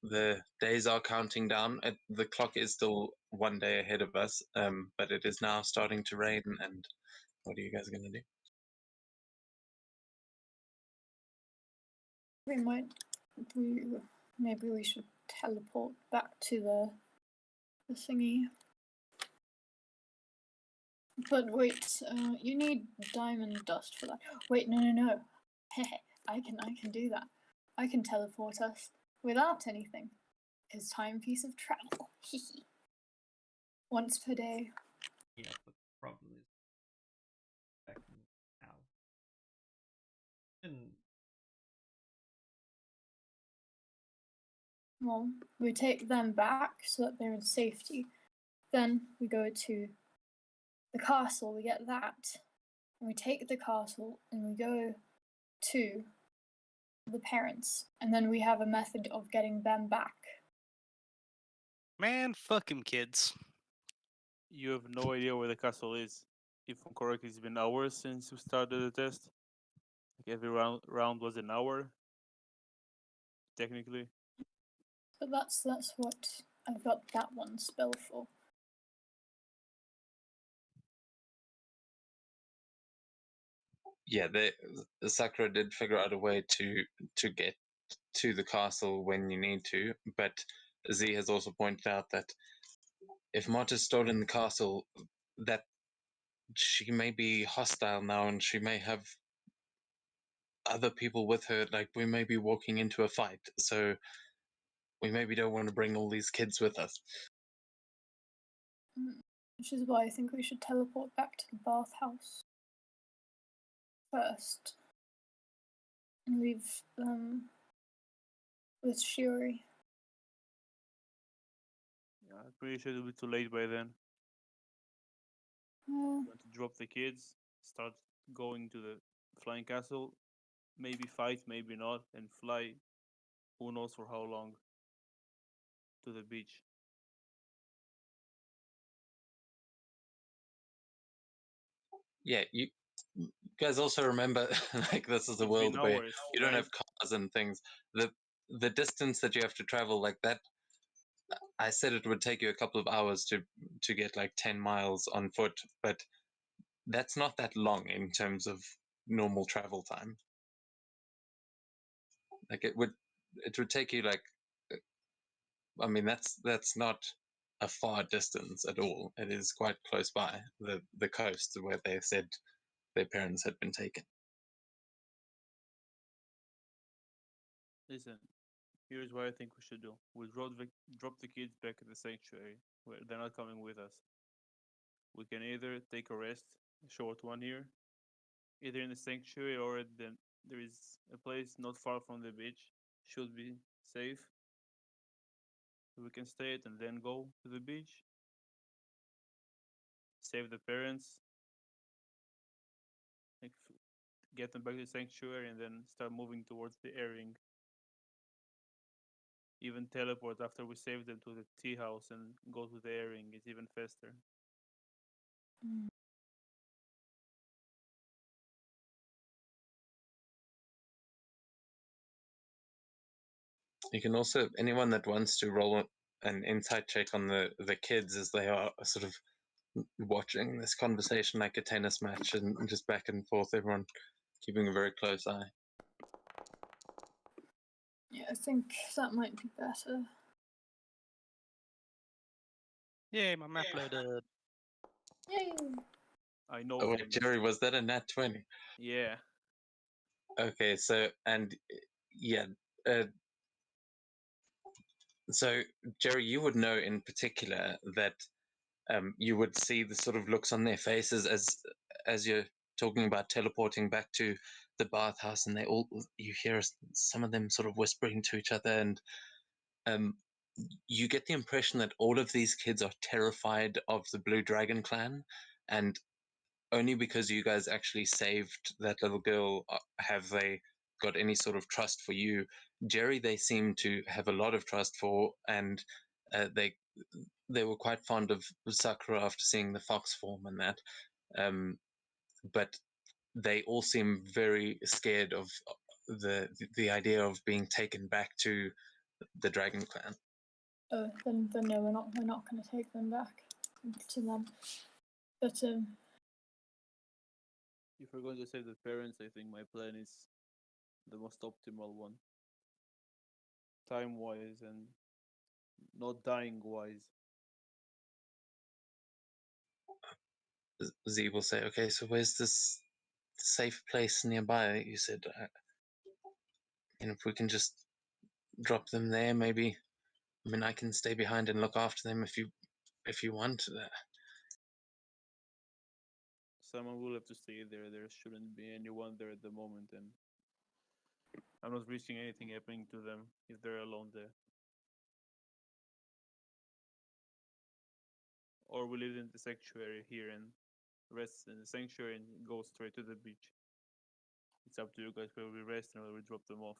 Speaker 2: The days are counting down. The clock is still one day ahead of us, but it is now starting to rain. And what are you guys gonna do?
Speaker 4: Maybe we should teleport back to the thingy. But wait, you need diamond dust for that. Wait, no. I can do that. I can teleport us without anything. Because timepiece of travel. Once per day.
Speaker 1: Yeah, but the problem is back now.
Speaker 4: Well, we take them back so that they're in safety. Then we go to the castle, we get that. And we take the castle and we go to the parents. And then we have a method of getting them back.
Speaker 5: Man, fuck him, kids.
Speaker 3: You have no idea where the castle is. If I'm correct, it's been hours since we started the test. Like every round was an hour, technically.
Speaker 4: But that's what I've got that one spell for.
Speaker 2: yeah, the Sakura did figure out a way to get to the castle when you need to, but Z has also pointed out that if Marta's stolen the castle, that she may be hostile now and she may have other people with her. Like, we may be walking into a fight, so we maybe don't want to bring all these kids with us.
Speaker 4: Which is why I think we should teleport back to the bathhouse first and leave with Shiori.
Speaker 3: Yeah, I'm pretty sure it'll be too late by then.
Speaker 4: Uh,
Speaker 3: Want to drop the kids, start going to the flying castle, maybe fight, maybe not, and fly. Who knows for how long? To the beach.
Speaker 2: Yeah, you guys also remember, like, this is a
Speaker 3: It's
Speaker 2: world
Speaker 3: been
Speaker 2: where
Speaker 3: hours,
Speaker 2: you don't
Speaker 3: right?
Speaker 2: have cars and things. The distance that you have to travel, like that, I said it would take you a couple of hours to get like 10 miles on foot, but that's not that long in terms of normal travel time. Like, it would take you like, I mean, that's not a far distance at all. It is quite close by the coast where they said their parents had been taken.
Speaker 3: Listen, here's what I think we should do. We'll drop the kids back at the sanctuary, where they're not coming with us. We can either take a rest, a short one here, either in the sanctuary or there is a place not far from the beach, should be safe. We can stay it and then go to the beach. Save the parents, like, get them back to the sanctuary, and then start moving towards the airing. Even teleport after we save them to the tea house and go to the airing is even faster.
Speaker 4: mm,
Speaker 2: You can also, anyone that wants to roll an insight check on the kids as they are sort of watching this conversation like a tennis match and just back and forth, everyone keeping a very close eye.
Speaker 4: yeah, I think that might be better.
Speaker 5: Yay, my map loaded.
Speaker 4: Yay!
Speaker 3: I know
Speaker 2: Oh wait,
Speaker 3: things.
Speaker 2: Jerry, was that a nat 20?
Speaker 3: Yeah.
Speaker 2: Okay, so, and yeah, uh, so Jerry, you would know in particular that you would see the sort of looks on their faces as you're talking about teleporting back to the bathhouse, and you hear some of them sort of whispering to each other, and you get the impression that all of these kids are terrified of the Blue Dragon clan, and only because you guys actually saved that little girl have they got any sort of trust for you. Jerry, they seem to have a lot of trust for, and they were quite fond of Sakura after seeing the fox form and that. But they all seem very scared of the idea of being taken back to the Dragon Clan.
Speaker 4: Then no, we're not going to take them back to them. But
Speaker 3: If we're going to save the parents, I think my plan is the most optimal one. Time wise and not dying wise.
Speaker 2: Z will say, "Okay, so where's this safe place nearby?" You said, and if we can just drop them there, maybe. I mean, I can stay behind and look after them if you want.
Speaker 3: Someone will have to stay there. There shouldn't be anyone there at the moment, and I'm not risking anything happening to them if they're alone there. Or we live in the sanctuary here and rest in the sanctuary and go straight to the beach. It's up to you guys where we rest and where we drop them off.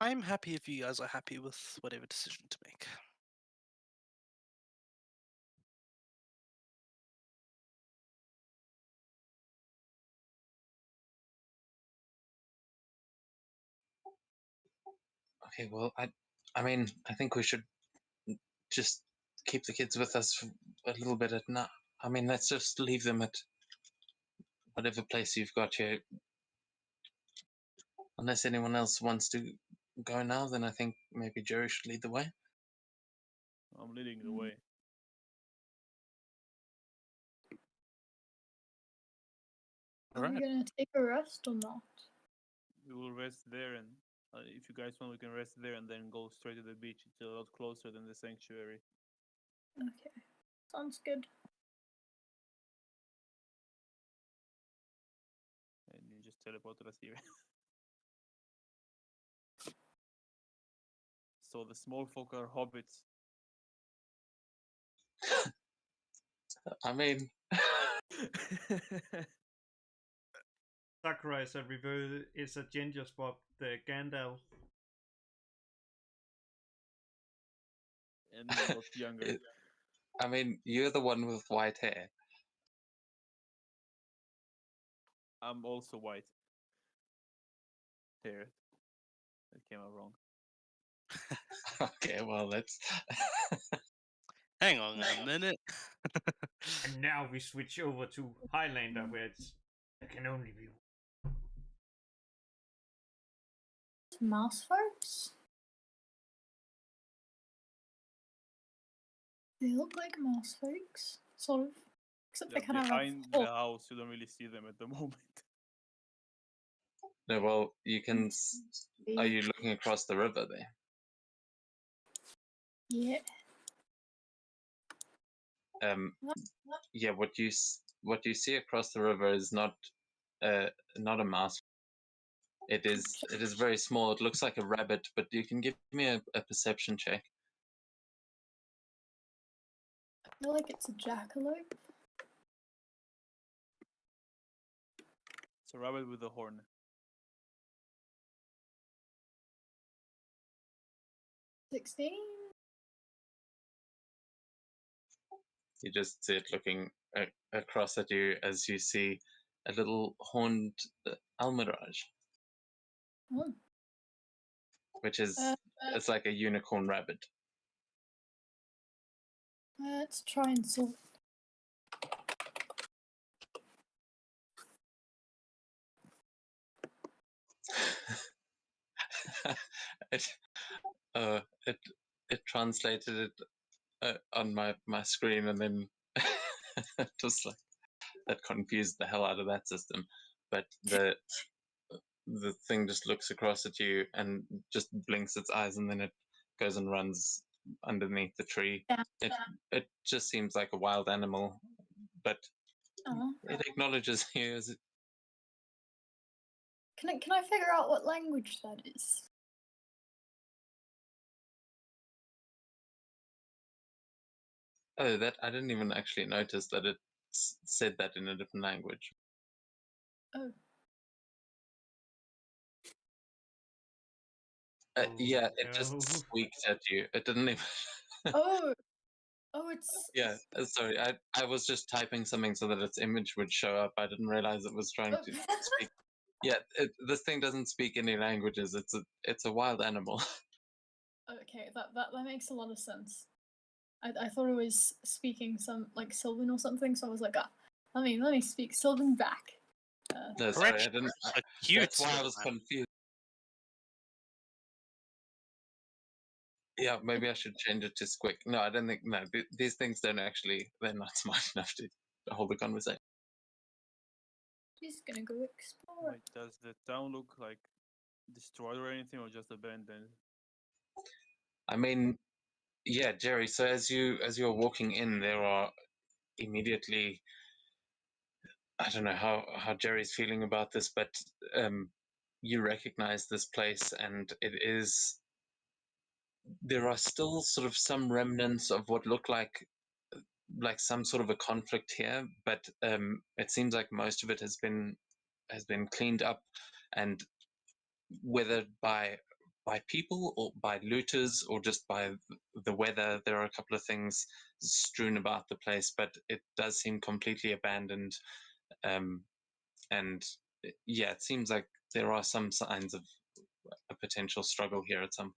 Speaker 5: I'm happy if you guys are happy with whatever decision to make.
Speaker 2: Okay, well, I mean, I think we should just keep the kids with us for a little bit at night. I mean, let's just leave them at whatever place you've got here. Unless anyone else wants to go now, then I think maybe Jerry should lead the way.
Speaker 3: I'm leading the
Speaker 4: Mm.
Speaker 3: way.
Speaker 4: Are we
Speaker 5: Alright.
Speaker 4: gonna take a rest or not?
Speaker 3: We will rest there, and if you guys want, we can rest there and then go straight to the beach. It's a lot closer than the sanctuary.
Speaker 4: Okay, sounds good.
Speaker 3: And you just teleported us here. So the small folk are hobbits.
Speaker 2: I mean,
Speaker 1: Sakura is a ginger spot, the Gandalf.
Speaker 3: And a lot younger.
Speaker 2: I mean, you're the one with white hair.
Speaker 3: I'm also white. There. That came out wrong.
Speaker 2: Okay, well, let's.
Speaker 5: Hang on a minute.
Speaker 1: And now we switch over to Highlander, where there can only be
Speaker 4: Mouse folks? They look like mouse folks, sort of. Except
Speaker 3: They're
Speaker 4: they kind of have
Speaker 3: behind the house. You don't really see them at the moment.
Speaker 2: No, well, you can. Are you looking across the river there?
Speaker 4: Yeah.
Speaker 2: Yeah. What you see across the river is not a mouse. It is very small. It looks like a rabbit, but you can give me a perception check.
Speaker 4: I feel like it's a jackalope.
Speaker 3: It's a rabbit with a horn.
Speaker 4: 16?
Speaker 2: You just see it looking across at you as you see a little horned almiraj,
Speaker 4: Oh.
Speaker 2: which is
Speaker 4: Uh,
Speaker 2: it's like a unicorn rabbit.
Speaker 4: Let's try and sort.
Speaker 2: it, it translated it on my screen, and then just like that confused the hell out of that system. But the thing just looks across at you and just blinks its eyes, and then it goes and runs underneath the tree. It just seems like a wild animal, but it acknowledges you as
Speaker 4: Can I figure out what language that is?
Speaker 2: oh, that I didn't even actually notice that it said that in a different language.
Speaker 4: Oh.
Speaker 2: Yeah, it
Speaker 1: no.
Speaker 2: just squeaked at you. It didn't even.
Speaker 4: Oh, it's.
Speaker 2: Yeah, sorry. I was just typing something so that its image would show up. I didn't realize it was trying to speak. Yeah, this thing doesn't speak any languages. It's a wild animal.
Speaker 4: Okay, that makes a lot of sense. I thought it was speaking some like Sylvan or something, so I was like, let me speak Sylvan back.
Speaker 2: No, sorry, I
Speaker 5: Correction,
Speaker 2: didn't.
Speaker 5: a cute
Speaker 2: That's why I was
Speaker 5: Sylvan.
Speaker 2: confused. Yeah, maybe I should change it to squick. No, I don't think. No, these things don't actually. They're not smart enough to hold a conversation.
Speaker 4: She's gonna go explore.
Speaker 3: Wait, does the town look like destroyed or anything, or just abandoned?
Speaker 2: I mean, yeah, Jerry. So as you're walking in, there are immediately. I don't know how Jerry's feeling about this, but you recognize this place, and it is. There are still sort of some remnants of what look like some sort of a conflict here, but it seems like most of it has been cleaned up, and whether by people or by looters or just by the weather, there are a couple of things strewn about the place, but it does seem completely abandoned. And yeah, it seems like there are some signs of a potential struggle here at some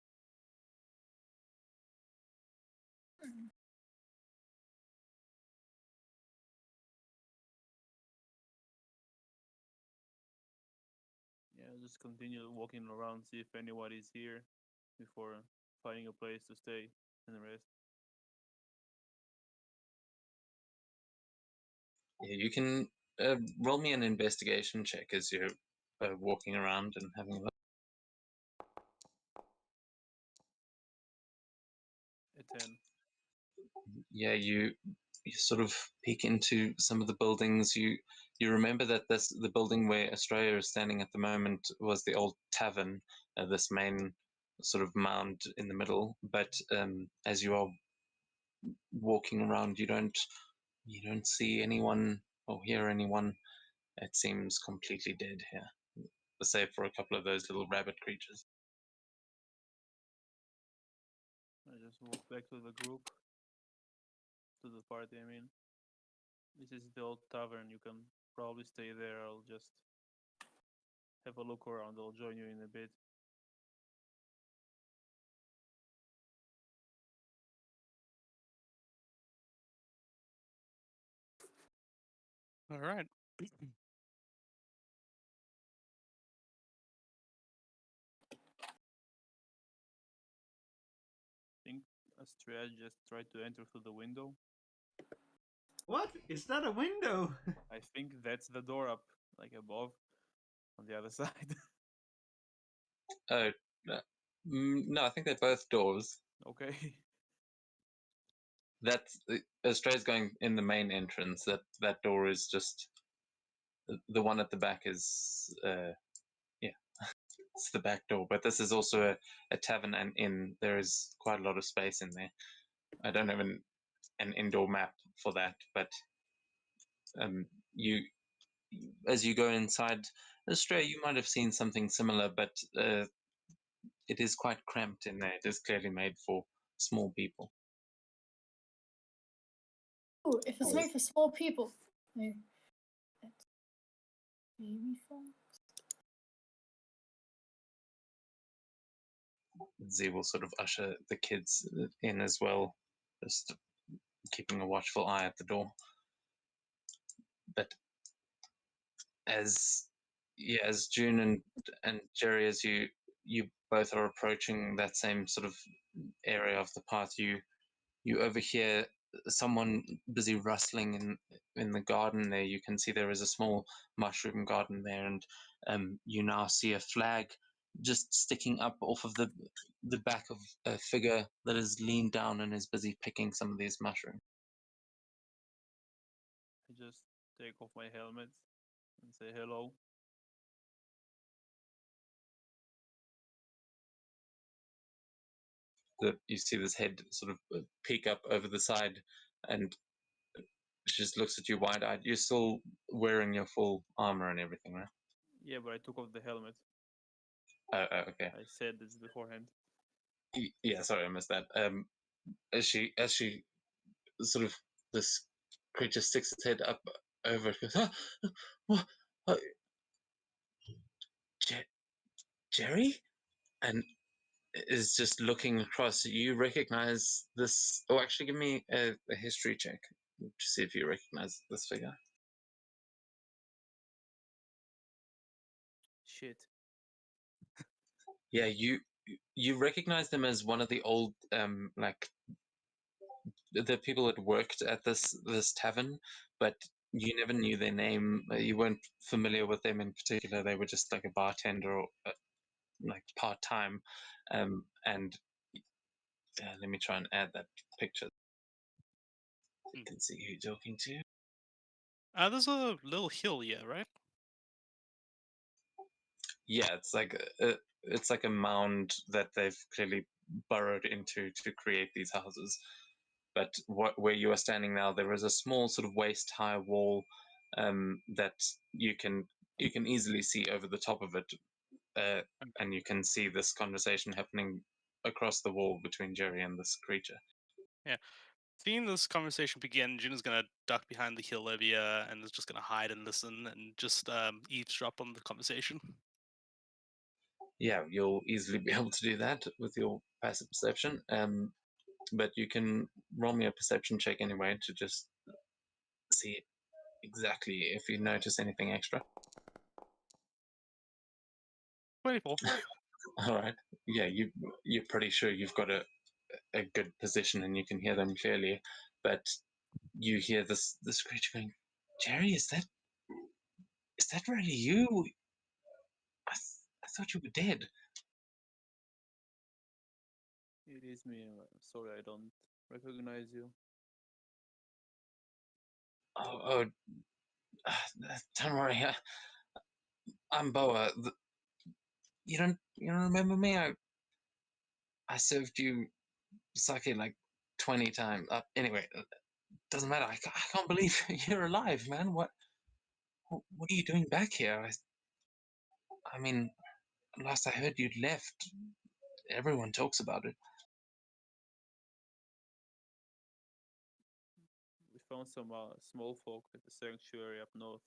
Speaker 3: just continue walking around, see if anyone is here before finding a place to stay and rest.
Speaker 2: Yeah, you can roll me an investigation check as you're walking around and having a look.
Speaker 3: A 10.
Speaker 2: Yeah, you sort of peek into some of the buildings. You remember that the building where Australia is standing at the moment was the old tavern, this main sort of mound in the middle. But as you are walking around, you don't see anyone or hear anyone. It seems completely dead here, save for a couple of those little rabbit creatures.
Speaker 3: I just walk back to the group, to the party. I mean, this is the old tavern. You can probably stay there. I'll just have a look around. I'll join you in a bit.
Speaker 5: All right.
Speaker 3: I think Astrea just tried to enter through the window.
Speaker 1: What? Is that a window?
Speaker 3: I think that's the door up, like above, on the other side.
Speaker 2: Oh, no, I think they're both doors.
Speaker 3: Okay.
Speaker 2: That's Australia's going in the main entrance. That door is just the one at the back is yeah, it's the back door. But this is also a tavern and inn. There is quite a lot of space in there. I don't have an indoor map for that, but you as you go inside Australia, you might have seen something similar, but it is quite cramped in there. It is clearly made for small people.
Speaker 4: Oh, if it's made for small people. No. That's baby fox.
Speaker 2: Z will sort of usher the kids in as well, just keeping a watchful eye at the door. But as June and Jerry, as you both are approaching that same sort of area of the path, you overhear someone busy rustling in the garden there. You can see there is a small mushroom garden there, and you now see a flag just sticking up off of the back of a figure that is leaned down and is busy picking some of these mushrooms.
Speaker 3: I just take off my helmet and say hello.
Speaker 2: You see this head sort of peek up over the side, and she just looks at you wide-eyed. You're still wearing your full armor and everything, right?
Speaker 3: Yeah, but I took off the helmet.
Speaker 2: Oh, okay.
Speaker 3: I said this beforehand.
Speaker 2: Yeah, sorry, I missed that. As she sort of, this creature sticks its head up over it, goes, what? Jerry? And is just looking across. You recognize this? Oh, actually, give me a history check to see if you recognize this figure.
Speaker 3: Shit.
Speaker 2: Yeah, you recognize them as one of the old like the people that worked at this tavern, but you never knew their name. You weren't familiar with them in particular. They were just like a bartender or like part time. And let me try and add that picture. You can see who you're talking to.
Speaker 5: There's a little hill here, right?
Speaker 2: Yeah, it's like a mound that they've clearly burrowed into to create these houses. But where you are standing now, there is a small sort of waist-high wall that you can easily see over the top of it, and you can see this conversation happening across the wall between Jerry and this creature.
Speaker 5: Yeah. Seeing this conversation begin, June's gonna duck behind the hill over here and is just gonna hide and listen and just eavesdrop on the conversation.
Speaker 2: Yeah, you'll easily be able to do that with your passive perception. But you can roll me a perception check anyway to just see exactly if you notice anything extra.
Speaker 5: 24.
Speaker 2: All right. Yeah, you're pretty sure you've got a good position and you can hear them clearly, but you hear this creature going, "Jerry, is that really you? I thought you were dead."
Speaker 3: It is me. I'm sorry, I don't recognize you.
Speaker 2: Oh, don't worry. I'm Boa. You don't remember me? I served you sake like 20 times. Anyway, doesn't matter. I can't believe you're alive, man. What are you doing back here? I mean, last I heard you'd left. Everyone talks about it.
Speaker 3: We found some small folk at the sanctuary up north.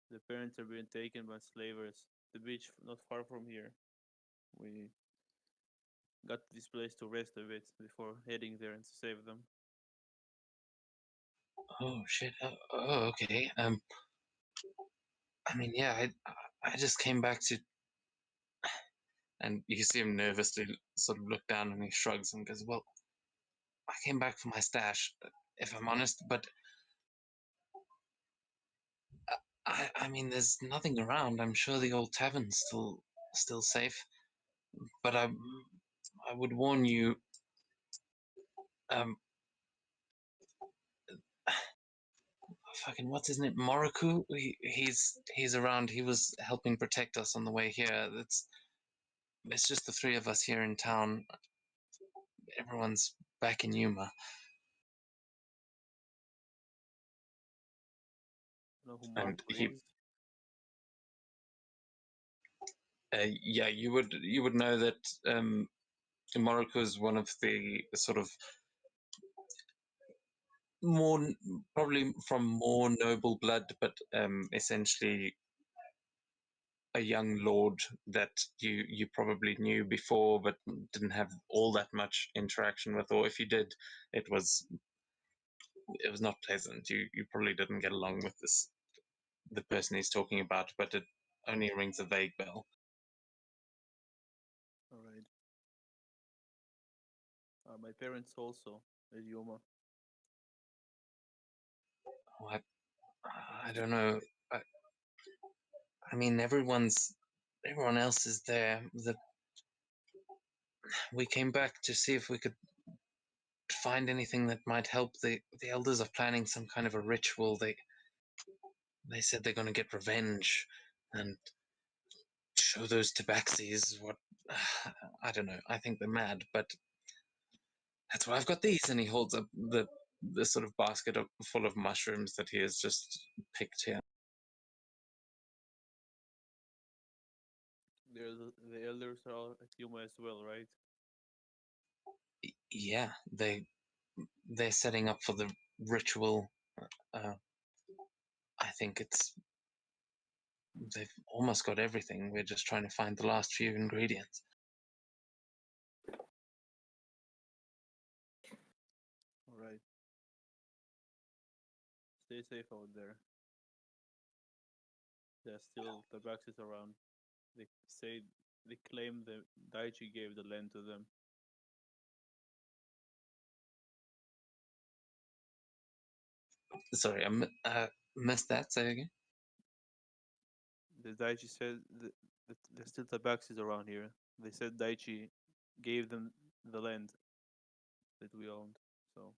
Speaker 3: The parents are being taken by slavers. The beach not far from here. We got to this place to rest a bit before heading there and to save them.
Speaker 2: Oh shit. Okay. I mean, yeah. I just came back to. And you see him nervously sort of look down and he shrugs and goes, "Well, I came back for my stash, if I'm honest, but I mean, there's nothing around. I'm sure the old tavern's still safe, but I would warn you. Um, fucking what's his name? Moroku. He's around. He was helping protect us on the way here. It's just the three of us here in town. Everyone's back in Yuma."
Speaker 3: You know who
Speaker 2: And
Speaker 3: Marco is?
Speaker 2: yeah, you would know that Moroku is one of the sort of more probably from more noble blood, but essentially a young lord that you probably knew before, but didn't have all that much interaction with, or if you did, it was not pleasant. You probably didn't get along with the person he's talking about, but it only rings a vague bell.
Speaker 3: All right. My parents also at Yuma.
Speaker 2: Oh, I don't know. I mean, everyone else is there. We came back to see if we could find anything that might help. The elders are planning some kind of a ritual. They said they're going to get revenge and show those tabaxis what. I don't know. I think they're mad, but that's why I've got these. And he holds up the sort of basket full of mushrooms that he has just picked here.
Speaker 3: The elders are at Yuma as well, right?
Speaker 2: Yeah, they're setting up for the ritual. Uh, I think they've almost got everything. We're just trying to find the last few ingredients.
Speaker 3: All right. Stay safe out there. There's still tabaxis around. They claim that Daichi gave the land to them.
Speaker 2: Sorry, I missed that. Say again.
Speaker 3: The Daichi said that there's still tabaxis around here. They said Daichi gave them the land that we owned. So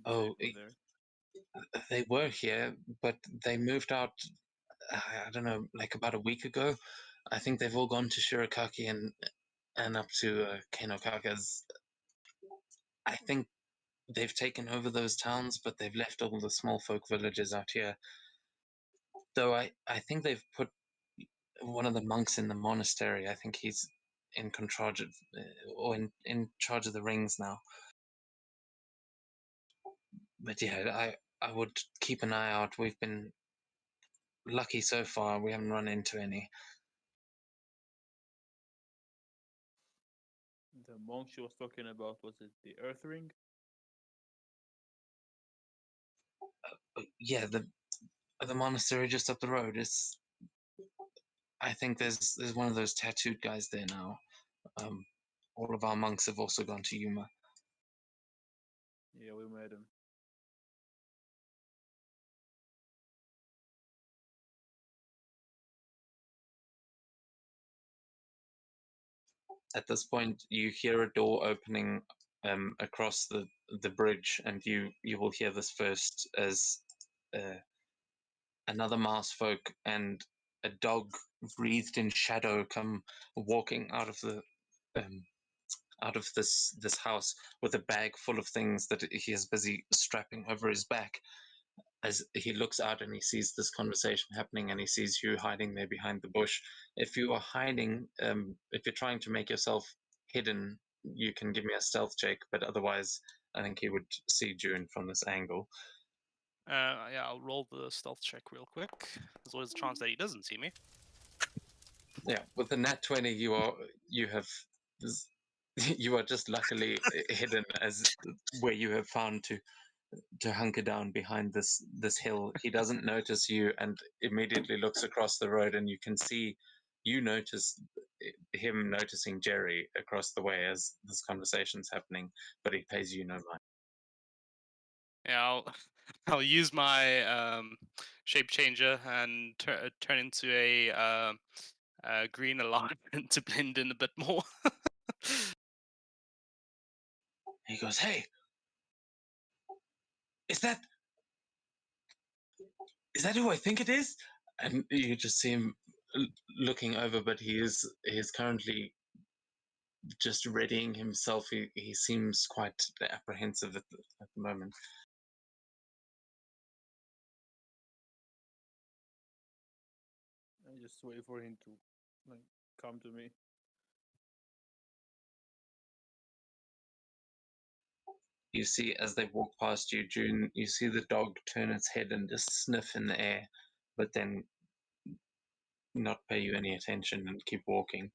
Speaker 3: be
Speaker 2: Oh,
Speaker 3: safe out there.
Speaker 2: they were here, but they moved out. I don't know, like about a week ago. I think they've all gone to Shirakaki and up to Kenokaka's. I think they've taken over those towns, but they've left all the small folk villages out here. Though I think they've put one of the monks in the monastery. I think he's in charge of, or in charge of the rings now. But yeah, I would keep an eye out. We've been lucky so far. We haven't run into any.
Speaker 3: The monk she was talking about, was it the Earth Ring?
Speaker 2: Yeah, the monastery just up the road. I think there's one of those tattooed guys there now. All of our monks have also gone to Yuma.
Speaker 3: Yeah, we met him.
Speaker 2: At this point, you hear a door opening across the bridge, and you will hear this first as another mouse folk and a dog wreathed in shadow come walking out of the out of this house with a bag full of things that he is busy strapping over his back. As he looks out and he sees this conversation happening, and he sees you hiding there behind the bush. If you are hiding, if you're trying to make yourself hidden, you can give me a stealth check, but otherwise I think he would see June from this angle.
Speaker 5: Yeah, I'll roll the stealth check real quick. There's always a chance that he doesn't see me.
Speaker 2: Yeah, with the nat 20, you have you are just luckily hidden as where you have found to hunker down behind this hill. He doesn't notice you and immediately looks across the road, and you can see you notice him noticing Jerry across the way as this conversation's happening, but he pays you no mind.
Speaker 5: Yeah, I'll use my shape changer and turn into a green alignment to blend in a bit more.
Speaker 2: He goes, "Hey, is that who I think it is?" And you just see him looking over, but he is currently just readying himself. He seems quite apprehensive at the moment.
Speaker 3: I just wait for him to come to me.
Speaker 2: You see, as they walk past you, June, you see the dog turn its head and just sniff in the air, but then not pay you any attention and keep walking.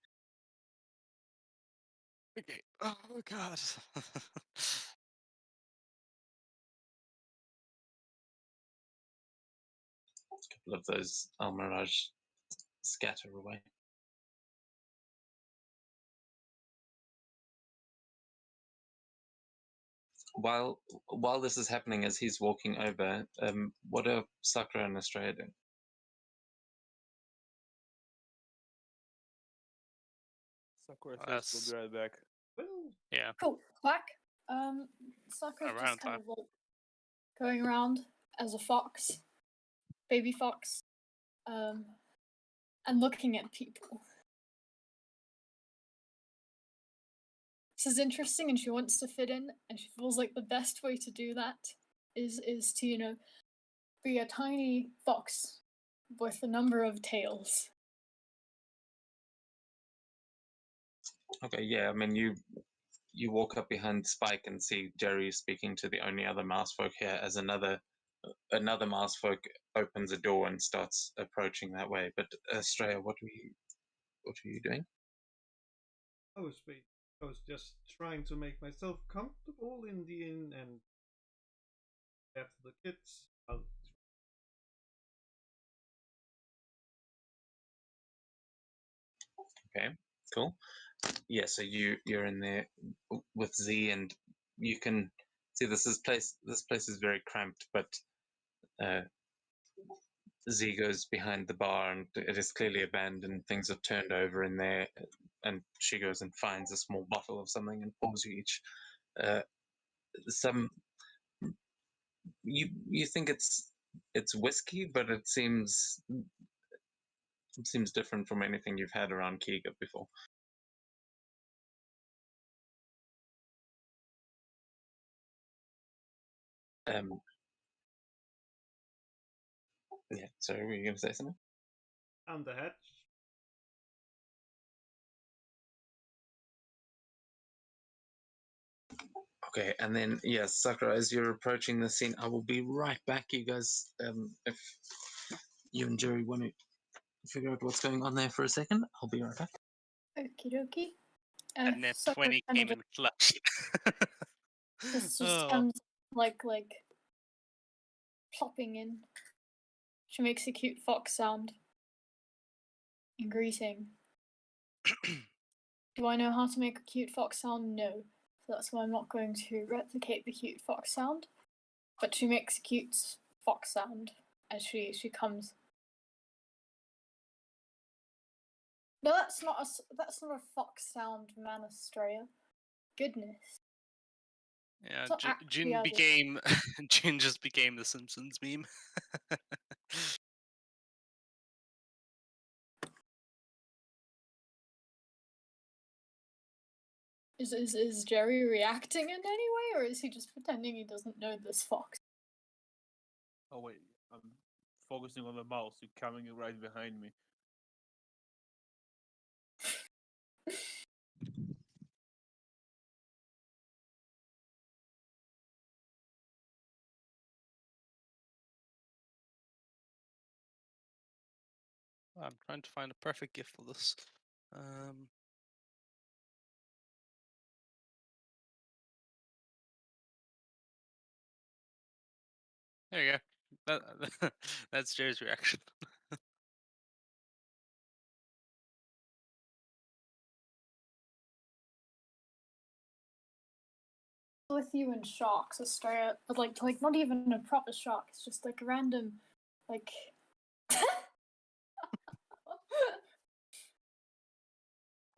Speaker 5: Okay. Oh god.
Speaker 2: A couple of those Almiraj scatter away. While this is happening, as he's walking over, what are Sakura and Estrella doing?
Speaker 3: Sakura says we'll be right back.
Speaker 1: Well,
Speaker 5: Yeah.
Speaker 4: Cool. Quack. Sakura's
Speaker 5: Around
Speaker 4: just kind of like going around as a fox, baby fox, and looking at people. This is interesting, and she wants to fit in, and she feels like the best way to do that is to be a tiny fox with a number of tails.
Speaker 2: Okay, yeah, I mean, you walk up behind Spike and see Jerry speaking to the only other mouse folk here as another mouse folk opens a door and starts approaching that way. But Estrella, what are you doing?
Speaker 1: I was just trying to make myself comfortable in the inn and after the kids.
Speaker 2: Okay, cool. Yeah, so you're in there with Z, and you can see this place is very cramped, but Z goes behind the bar, and it is clearly abandoned. Things are turned over in there, and she goes and finds a small bottle of something and pours you each some. You think it's whiskey, but it seems different from anything you've had around Kiga before. Yeah. Sorry, were you going to say something?
Speaker 1: Down the hatch.
Speaker 2: Okay, and then yes, Sakura, as you're approaching the scene, I will be right back, you guys. If you and Jerry want to figure out what's going on there for a second, I'll be right back.
Speaker 4: Okie dokie.
Speaker 5: And net
Speaker 4: Sakura
Speaker 5: 20
Speaker 4: kind
Speaker 5: came
Speaker 4: of
Speaker 5: in clutch.
Speaker 4: just
Speaker 5: Oh.
Speaker 4: comes like plopping in. She makes a cute fox sound. in greeting. Do I know how to make a cute fox sound? No. So that's why I'm not going to replicate the cute fox sound. But she makes a cute fox sound as she comes. No, that's not a fox sound, Manastraya. Goodness.
Speaker 5: Yeah,
Speaker 4: It's not actually
Speaker 5: Jin
Speaker 4: as it-
Speaker 5: became Jin just became the Simpsons meme.
Speaker 4: Is Jerry reacting in any way, or is he just pretending he doesn't know this fox?
Speaker 3: Oh wait, I'm focusing on the mouse. You're coming right behind me.
Speaker 5: I'm trying to find a perfect gift for this. There you go. That's Jerry's reaction.
Speaker 4: With you in shocks, Astraea, but like not even a proper shock. It's just like a random, like.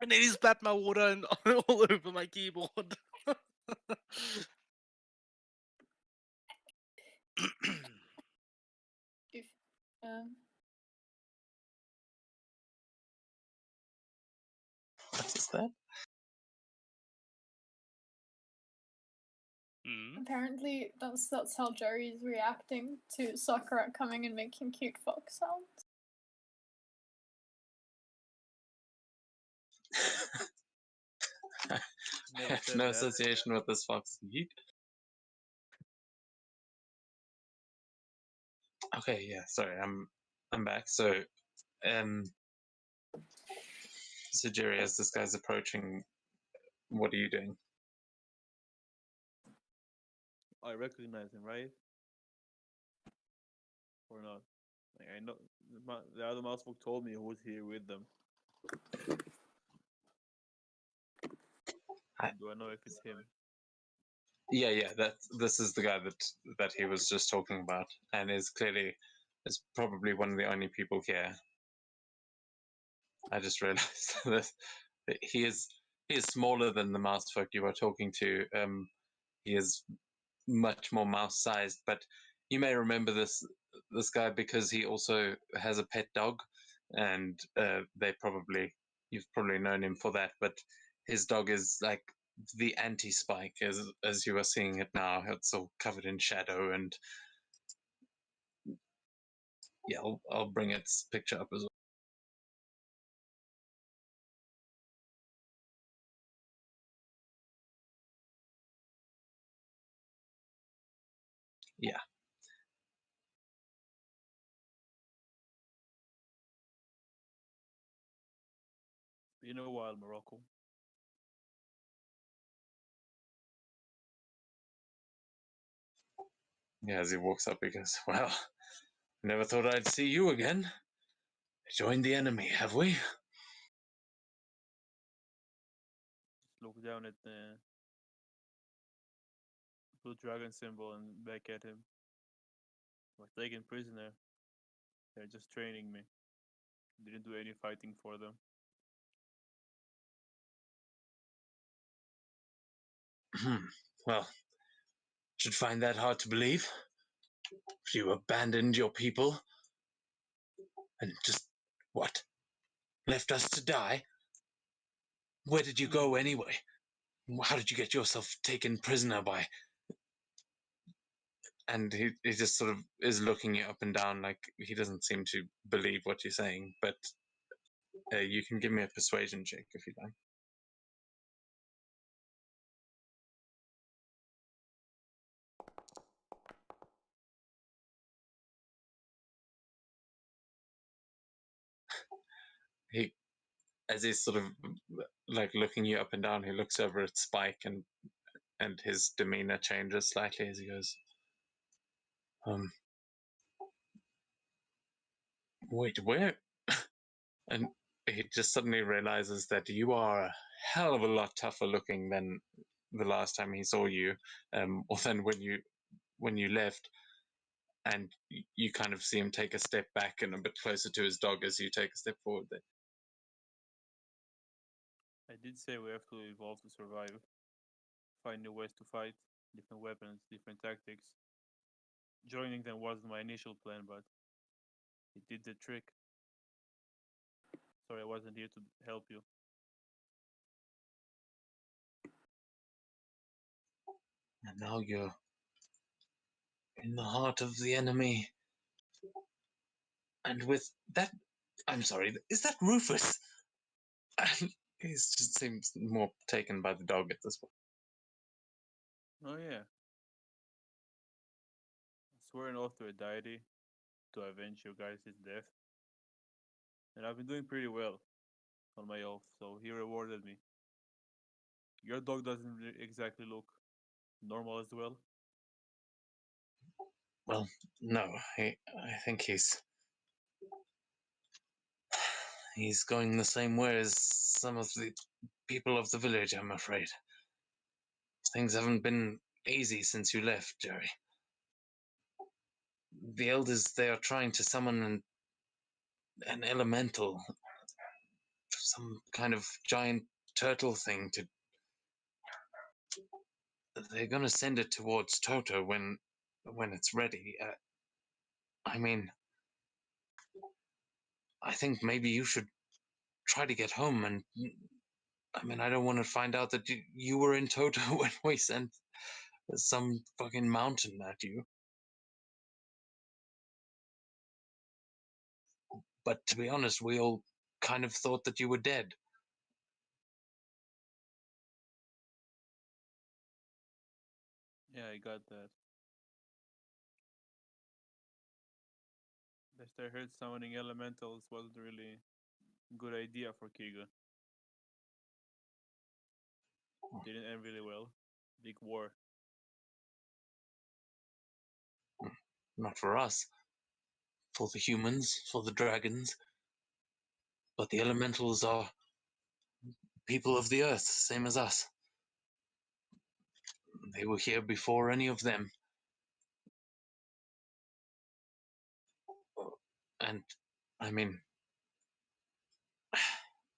Speaker 5: I need to spat my water and all over my keyboard.
Speaker 4: If,
Speaker 2: What is that?
Speaker 4: apparently, that's how Jerry's reacting to Sakura coming and making cute fox sounds.
Speaker 2: I
Speaker 3: Never
Speaker 2: have
Speaker 3: said
Speaker 2: no
Speaker 3: that.
Speaker 2: association with this fox. Yeet. Okay, yeah, sorry, I'm back. So, so Jerry, as this guy's approaching, what are you doing?
Speaker 3: I recognize him, right? Or not? Like, I know the other mouse folk told me who was here with them. Do I know if it's him?
Speaker 2: Yeah, this is the guy that he was just talking about, and is probably one of the only people here. I just realized that he is smaller than the mouse folk you were talking to. He is much more mouse sized, but you may remember this guy because he also has a pet dog, and you've probably known him for that. But his dog is like the anti-Spike, as you are seeing it now. It's all covered in shadow, and yeah, I'll bring its picture up as well. Yeah.
Speaker 3: Been a while, Morocco.
Speaker 2: Yeah, as he walks up, he goes, "Well, never thought I'd see you again. Joined the enemy, have we?"
Speaker 3: Just look down at the blue dragon symbol and back at him. Was taken prisoner. They're just training me. Didn't do any fighting for them.
Speaker 2: Well, should find that hard to believe. You abandoned your people and just, what, left us to die? Where did you go anyway? How did you get yourself taken prisoner by? And he just sort of is looking you up and down like he doesn't seem to believe what you're saying, but you can give me a persuasion check if you like. He, as he's sort of like looking you up and down, he looks over at Spike, and his demeanor changes slightly as he goes, wait, where? And he just suddenly realizes that you are a hell of a lot tougher looking than the last time he saw you, or than when you left. And you kind of see him take a step back and a bit closer to his dog as you take a step forward there.
Speaker 3: I did say we have to evolve to survive. Find new ways to fight, different weapons, different tactics. Joining them wasn't my initial plan, but it did the trick. Sorry, I wasn't here to help you.
Speaker 2: And now you're in the heart of the enemy. And with that, I'm sorry, is that Rufus? He just seems more taken by the dog at this point.
Speaker 3: Oh yeah. I swear an oath to a deity to avenge your guys' death. And I've been doing pretty well on my oath, so he rewarded me. Your dog doesn't exactly look normal as well.
Speaker 2: Well, no, I think he's going the same way as some of the people of the village, I'm afraid. Things haven't been easy since you left, Jerry. The elders, they are trying to summon an elemental, some kind of giant turtle thing to. They're going to send it towards Toto when it's ready. I mean, I think maybe you should try to get home. And I mean, I don't want to find out that you were in Toto when we sent some fucking mountain at you. But to be honest, we all kind of thought that you were dead.
Speaker 3: Yeah, I got that. Best I heard, summoning elementals wasn't really a good idea for Kiga. Didn't end really well. Big war.
Speaker 2: Not for us. For the humans, for the dragons. But the elementals are people of the earth, same as us. They were here before any of them. And, I mean,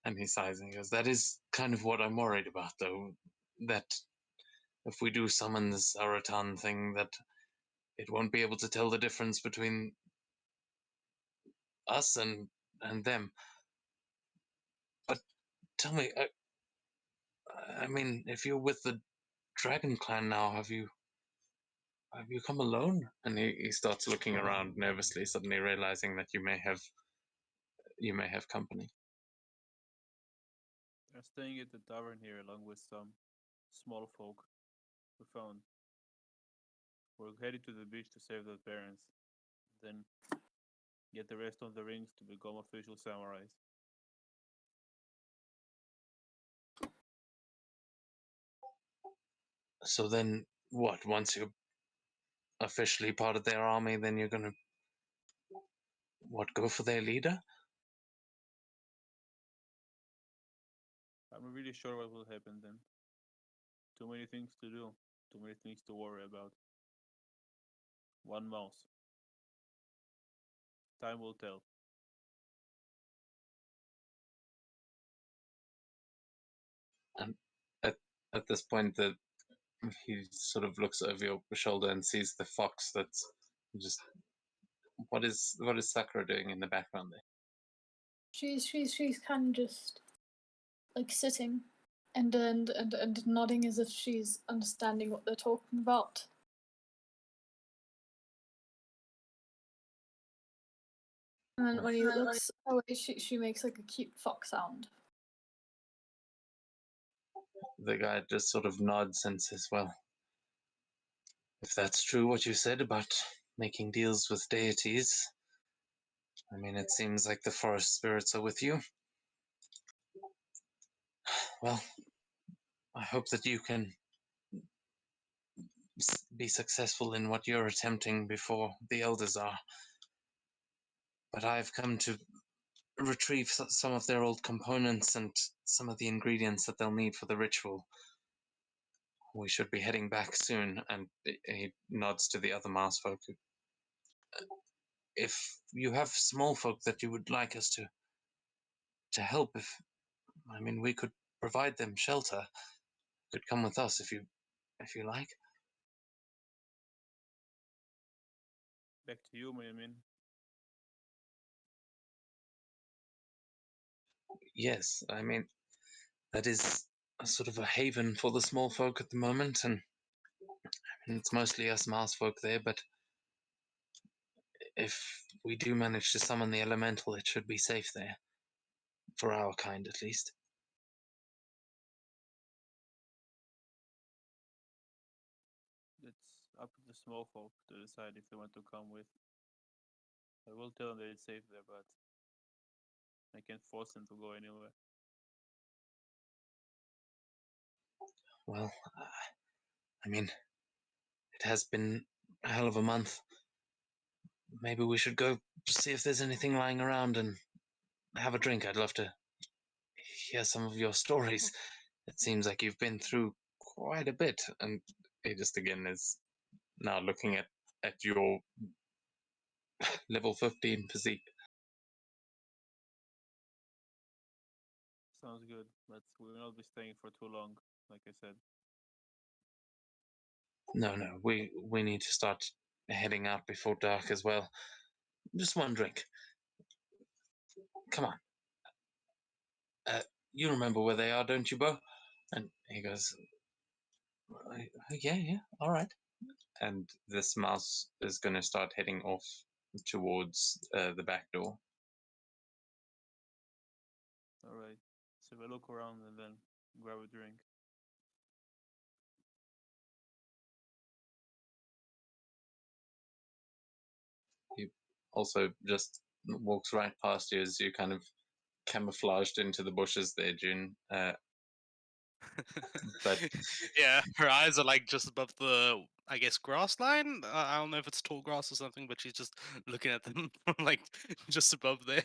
Speaker 2: and he sighs and he goes, that is kind of what I'm worried about, though. That if we do summon this Aratan thing, that it won't be able to tell the difference between us and them. But tell me, I mean, if you're with the Dragon Clan now, have you come alone? And he starts looking around nervously, suddenly realizing that you may have company.
Speaker 3: They're staying at the tavern here along with some small folk we found. We're headed to the beach to save their parents, then get the rest of the rings to become official samurais.
Speaker 2: So then, what? Once you're officially part of their army, then you're gonna go for their leader?
Speaker 3: I'm not really sure what will happen then. Too many things to do, too many things to worry about. One mouse. Time will tell.
Speaker 2: And at this point, he sort of looks over your shoulder and sees the fox that's just. What is Sakura doing in the background there?
Speaker 4: She's kind of just like sitting and nodding as if she's understanding what they're talking about. And then when he looks away, she makes like a cute fox sound.
Speaker 2: The guy just sort of nods and says, well, if that's true what you said about making deals with deities, I mean, it seems like the forest spirits are with you. Well, I hope that you can be successful in what you're attempting before the elders are. But I've come to retrieve some of their old components and some of the ingredients that they'll need for the ritual. We should be heading back soon. And he nods to the other mouse folk. If you have small folk that you would like us to help, we could provide them shelter. Could come with us if you like.
Speaker 3: Back to you, Muyamin.
Speaker 2: Yes, that is a sort of a haven for the small folk at the moment, and it's mostly us mouse folk there, but if we do manage to summon the elemental, it should be safe there. For our kind, at least.
Speaker 3: It's up to the small folk to decide if they want to come with. I will tell them that it's safe there, but I can't force them to go anywhere.
Speaker 2: Well, it has been a hell of a month. Maybe we should go see if there's anything lying around and have a drink. I'd love to hear some of your stories. It seems like you've been through quite a bit, and he just again is now looking at your level 15 physique.
Speaker 3: Sounds good, but we will not be staying for too long, like I said.
Speaker 2: No, we need to start heading out before dark as well. Just one drink. Come on. You remember where they are, don't you, Bo? And he goes, yeah, all right. And this mouse is going to start heading off towards the back door.
Speaker 3: All right. So we look around and then grab a drink.
Speaker 2: He also just walks right past you as you kind of camouflaged into the bushes there, June. But
Speaker 5: yeah, her eyes are like just above the, I guess, grass line. I don't know if it's tall grass or something, but she's just looking at them like just above there.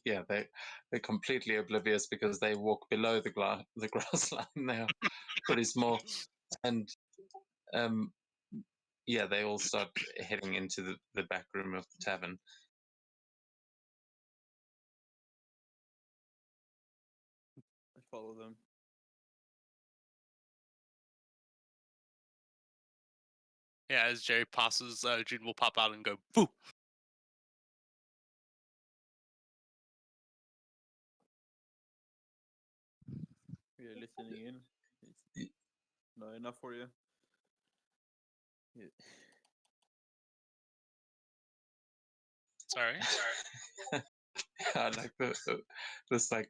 Speaker 2: yeah, they're completely oblivious because they walk below the grass line. They are pretty small, and yeah, they all start heading into the back room of the tavern.
Speaker 3: I follow them.
Speaker 5: Yeah, as Jerry passes, June will pop out and go, boo!
Speaker 3: You're listening in. It's not enough for you. Yeah.
Speaker 5: Sorry?
Speaker 2: I like this, like,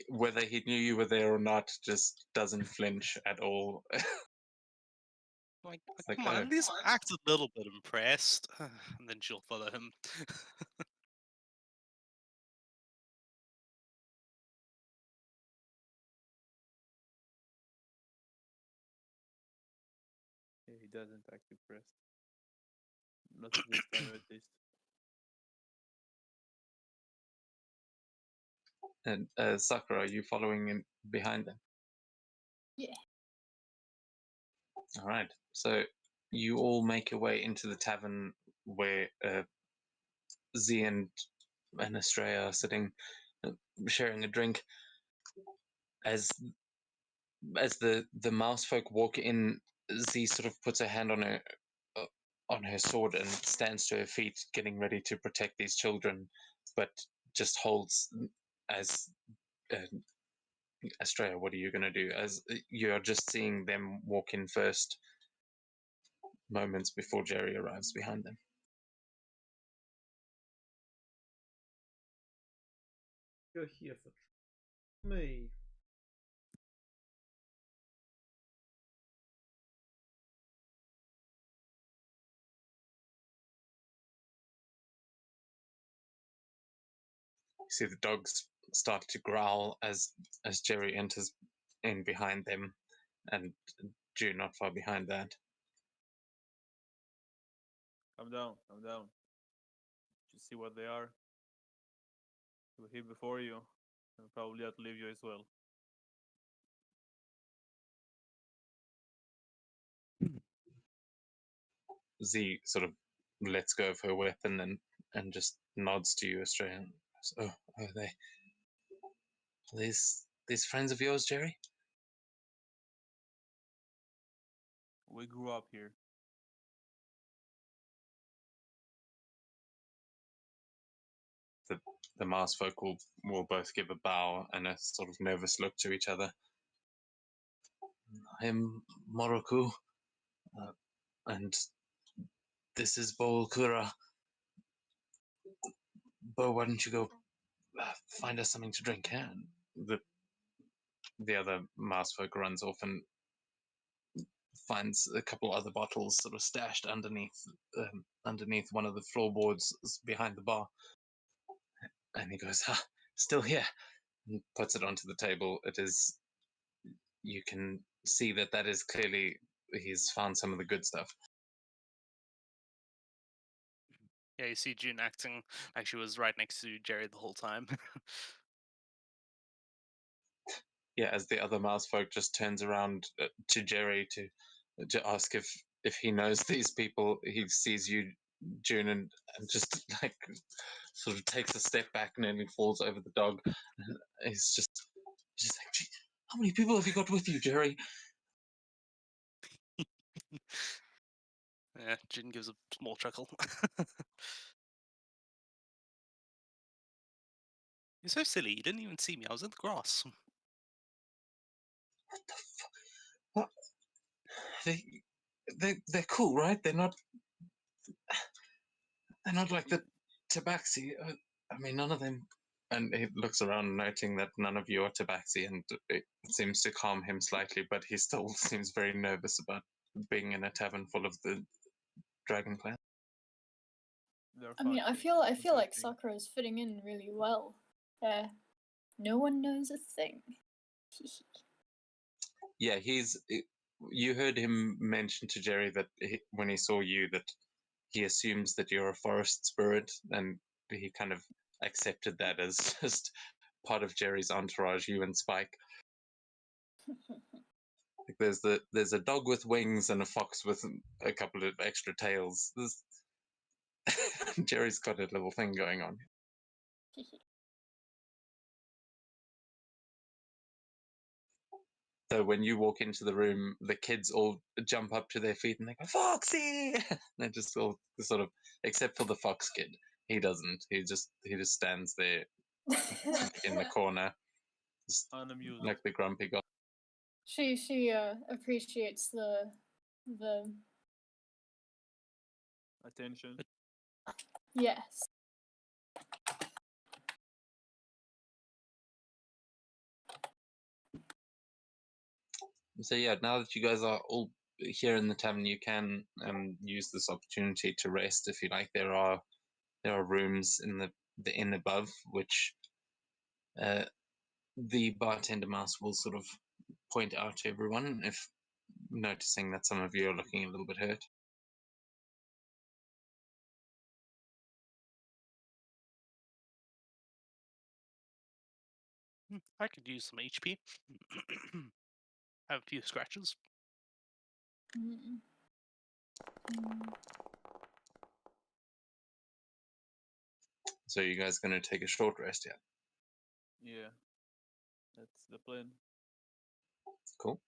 Speaker 2: whether he knew you were there or not, just doesn't flinch at all.
Speaker 5: Like,
Speaker 2: like,
Speaker 5: come on, at least act a little bit impressed. And then she'll follow him.
Speaker 3: Yeah, he doesn't act impressed. Not this time, at least.
Speaker 2: And Sakura, are you following in behind them?
Speaker 4: Yeah.
Speaker 2: All right. So you all make your way into the tavern where Z and Estrella are sitting, sharing a drink. As the mouse folk walk in, Z sort of puts her hand on her sword and stands to her feet, getting ready to protect these children, but just holds as Estrella, what are you going to do? As you're just seeing them walk in first, moments before Jerry arrives behind them.
Speaker 1: You're here for me.
Speaker 2: You see the dogs start to growl as Jerry enters in behind them, and June not far behind that.
Speaker 3: Come down, come down. Just see what they are. We're here before you. And probably outlive you as well.
Speaker 2: Z sort of lets go of her weapon and just nods to you, Australian. Oh, are these friends of yours, Jerry?
Speaker 3: We grew up here.
Speaker 2: The Mars folk will both give a bow and a sort of nervous look to each other. I am Moroku, and this is Bol Kura. Bo, why don't you go find us something to drink? Yeah? The other Mars folk runs off and finds a couple other bottles sort of stashed underneath one of the floorboards behind the bar. And he goes, still here, and puts it onto the table. It is, you can see that is clearly, he's found some of the good stuff.
Speaker 5: Yeah, you see June acting like she was right next to Jerry the whole time.
Speaker 2: Yeah, as the other mouse folk just turns around to Jerry to ask if he knows these people. He sees you, June, and just like sort of takes a step back, nearly falls over the dog. And he's just like, "Gee, how many people have you got with you, Jerry?"
Speaker 5: Yeah, Jin gives a small chuckle. You're so silly. You didn't even see me. I was in the grass.
Speaker 2: What the fuck? What? They're cool, right? They're not like the Tabaxi. I mean, none of them. And he looks around, noting that none of you are Tabaxi, and it seems to calm him slightly, but he still seems very nervous about being in a tavern full of the Dragon Clan.
Speaker 4: I mean, I feel like Sakura is fitting in really well. No one knows a thing.
Speaker 2: Yeah, you heard him mention to Jerry that when he saw you, that he assumes that you're a forest spirit, and he kind of accepted that as just part of Jerry's entourage, you and Spike. Like there's a dog with wings and a fox with a couple of extra tails. Jerry's got a little thing going on. So when you walk into the room, the kids all jump up to their feet and they go, "Foxy!" They're just all sort of, except for the fox kid. He doesn't. He just stands there in the corner,
Speaker 3: unamused,
Speaker 2: like the grumpy guy.
Speaker 4: She appreciates the
Speaker 3: attention.
Speaker 4: yes.
Speaker 2: So yeah, now that you guys are all here in the tavern, you can use this opportunity to rest if you like. There are rooms in the inn above, which the bartender mouse will sort of point out to everyone if noticing that some of you are looking a little bit hurt.
Speaker 5: I could use some HP. Have a few scratches.
Speaker 2: So you guys going to take a short rest, yeah?
Speaker 3: Yeah, that's the plan.
Speaker 2: Cool.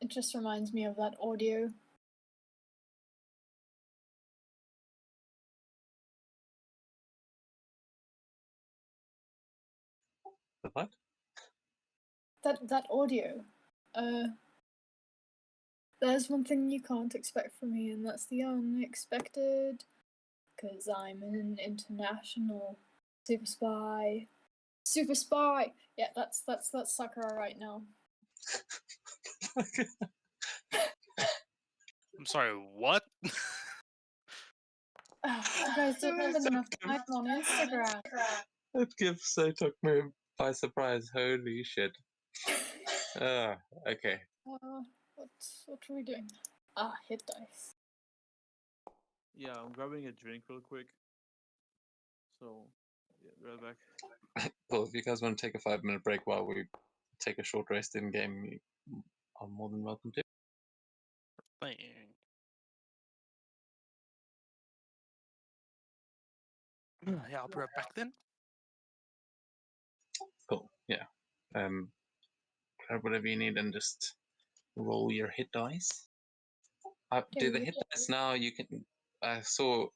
Speaker 4: It just reminds me of that audio.
Speaker 2: The what?
Speaker 4: That audio. There's one thing you can't expect from me, and that's the unexpected. Because I'm an international super spy. Super spy! Yeah, that's Sakura right now.
Speaker 5: I'm sorry, what?
Speaker 4: You guys don't have enough time on Instagram.
Speaker 2: That gift so took me by surprise. Holy shit. Okay.
Speaker 4: What are we doing? Hit dice.
Speaker 3: Yeah, I'm grabbing a drink real quick. So, yeah, right back.
Speaker 2: Well, if you guys want to take a 5-minute break while we take a short rest in game, you are more than welcome to.
Speaker 5: Thing. Yeah, I'll be right back then.
Speaker 2: Cool. Yeah. Grab whatever you need and just roll your hit dice. Do the hit dice now? You can. I saw.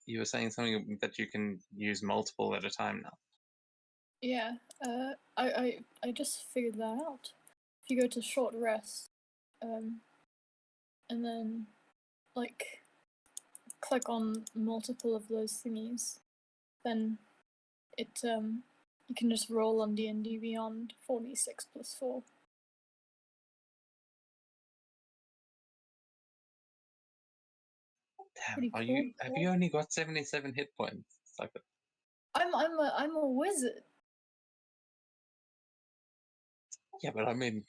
Speaker 2: You were saying something that you can use multiple at a time now.
Speaker 4: Yeah, I just figured that out. If you go to short rest, and then like click on multiple of those thingies, then it you can just roll on D&D Beyond 4d6 plus 4.
Speaker 2: Damn,
Speaker 4: Pretty
Speaker 2: are
Speaker 4: cool.
Speaker 2: you? Have you only got 77 hit points? It's like
Speaker 4: I'm a wizard.
Speaker 2: yeah, but I mean,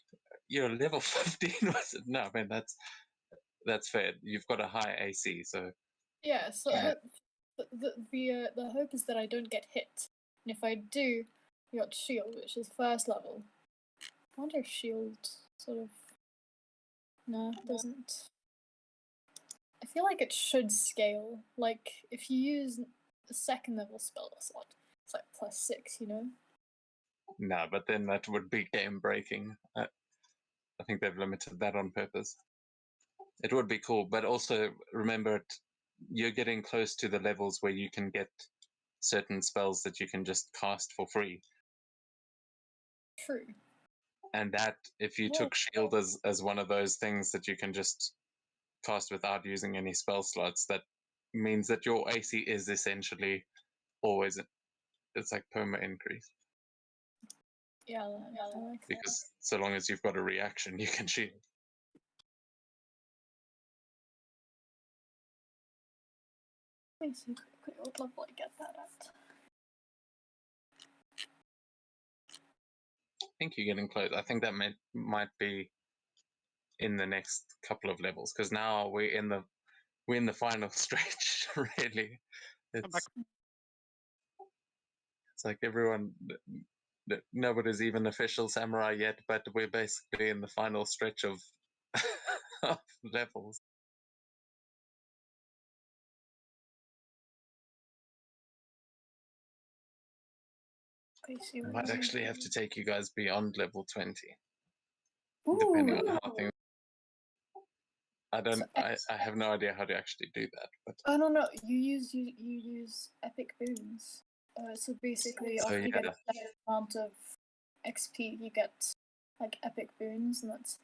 Speaker 2: you're level 15. Was it? No, I mean that's fair. You've got a high AC, so
Speaker 4: Yeah, so the hope is that I don't get hit. And if I do, I got shield, which is first level. I wonder if shield sort of no, it doesn't. I feel like it should scale. Like if you use the second level spell slot, it's like +6, you know?
Speaker 2: no. But then that would be game breaking. I think they've limited that on purpose. It would be cool, but also remember, you're getting close to the levels where you can get certain spells that you can just cast for free.
Speaker 4: True.
Speaker 2: And that, if you took shield as one of those things that you can just cast without using any spell slots, that means that your AC is essentially always, it's like perma increase.
Speaker 4: Yeah, I like that.
Speaker 2: Because so long as you've got a reaction, you can shield.
Speaker 4: Let me see quickly what level I get that at.
Speaker 2: I think you're getting close. I think that might be in the next couple of levels, because now we're in the final stretch. Really, it's like everyone. Nobody's even official samurai yet, but we're basically in the final stretch of, of levels.
Speaker 4: Okay, see
Speaker 2: I
Speaker 4: what
Speaker 2: might
Speaker 4: level
Speaker 2: actually
Speaker 4: I
Speaker 2: have
Speaker 4: am.
Speaker 2: to take you guys beyond level 20,
Speaker 4: Ooh,
Speaker 2: depending on how things. I don't.
Speaker 4: So
Speaker 2: I have no idea how to actually do that, but
Speaker 4: oh no, you use epic boons. So basically,
Speaker 2: so
Speaker 4: after you get
Speaker 2: yeah,
Speaker 4: a certain amount of XP, you get like epic boons, and that's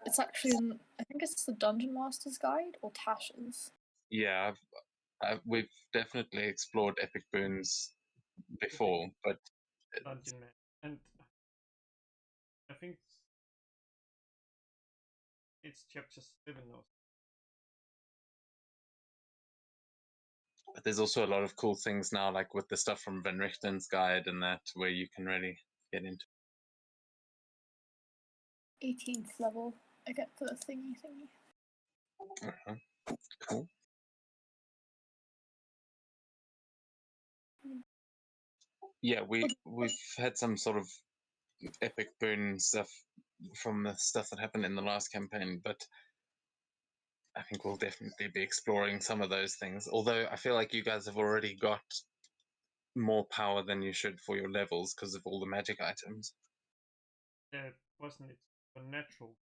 Speaker 4: it's actually in, I think it's the Dungeon Master's Guide or Tash's.
Speaker 2: yeah. We've definitely explored epic boons before, but
Speaker 1: Dungeon Man, and I think it's chapter 7 or
Speaker 2: but there's also a lot of cool things now, like with the stuff from Van Richten's guide and that, where you can really get into.
Speaker 4: 18th level, I get the thingy.
Speaker 2: Cool. Yeah, we've had some sort of epic boon stuff from the stuff that happened in the last campaign, but I think we'll definitely be exploring some of those things. Although I feel like you guys have already got more power than you should for your levels because of all the magic items.
Speaker 1: wasn't it unnatural?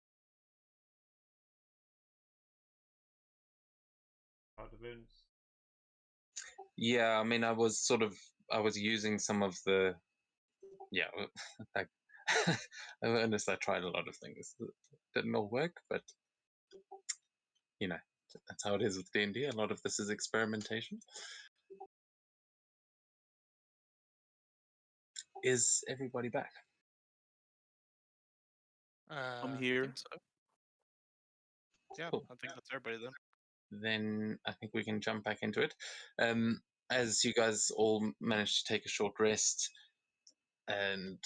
Speaker 1: The boons.
Speaker 2: Yeah, I mean, I was using some of the, yeah, like, honest, I tried a lot of things that didn't all work, but you know, that's how it is with D&D. A lot of this is experimentation. Is everybody back?
Speaker 3: I'm
Speaker 5: I
Speaker 3: here.
Speaker 5: think so. Yeah,
Speaker 2: Cool.
Speaker 5: I think that's everybody then.
Speaker 2: Then I think we can jump back into it. As you guys all managed to take a short rest and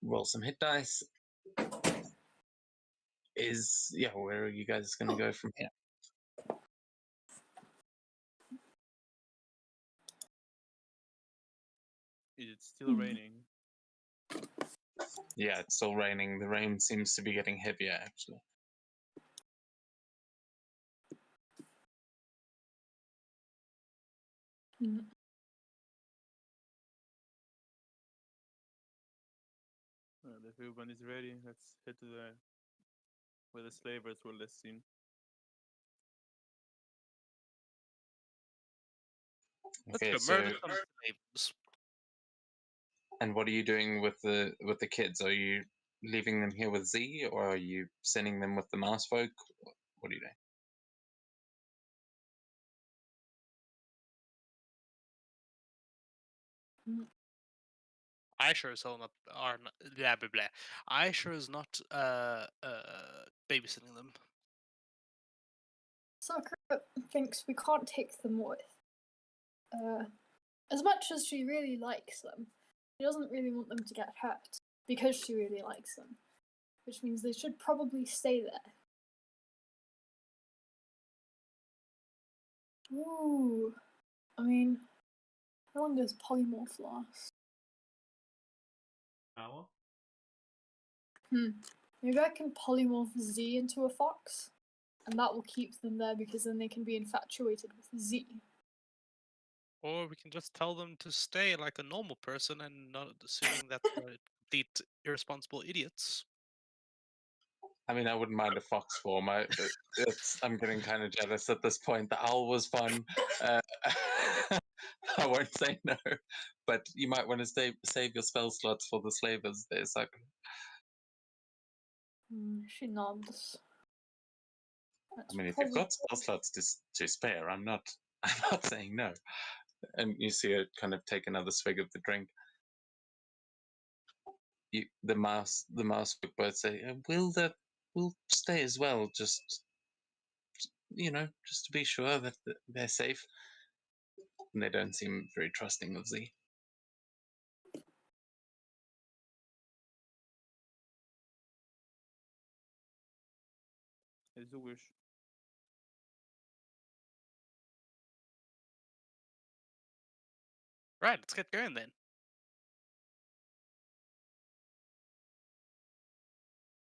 Speaker 2: roll some hit dice, where are you guys going to go from here?
Speaker 3: It's still raining.
Speaker 2: Yeah, it's still raining. The rain seems to be getting heavier, actually.
Speaker 4: Mm.
Speaker 3: Well, if everyone is ready, let's head to the where the slavers were last seen.
Speaker 5: Let's
Speaker 2: Okay,
Speaker 5: go
Speaker 2: so
Speaker 5: murder some slaves.
Speaker 2: and what are you doing with the kids? Are you leaving them here with Z, or are you sending them with the mouse folk? What are you doing?
Speaker 5: I sure as hell not are not, blah blah blah. I sure is not babysitting them.
Speaker 4: Sakura thinks we can't take them with. As much as she really likes them, she doesn't really want them to get hurt because she really likes them, which means they should probably stay there. Ooh, I mean, how long does polymorph last?
Speaker 1: Hour?
Speaker 4: Maybe I can polymorph Z into a fox, and that will keep them there because then they can be infatuated with Z.
Speaker 5: Or we can just tell them to stay like a normal person and not assuming that they're complete irresponsible idiots.
Speaker 2: I mean, I wouldn't mind a fox form. I'm getting kind of jealous at this point. The owl was fun. I won't say no, but you might want to save your spell slots for the slavers. There, Sakura.
Speaker 4: She nods. That's
Speaker 2: I mean, if you've
Speaker 4: probably
Speaker 2: got spell slots to spare, I'm not saying no. And you see her kind of take another swig of the drink. The mouse both say, we'll stay as well, just just to be sure that they're safe. And they don't seem very trusting of Z.
Speaker 3: As you wish.
Speaker 5: Right, let's get going then.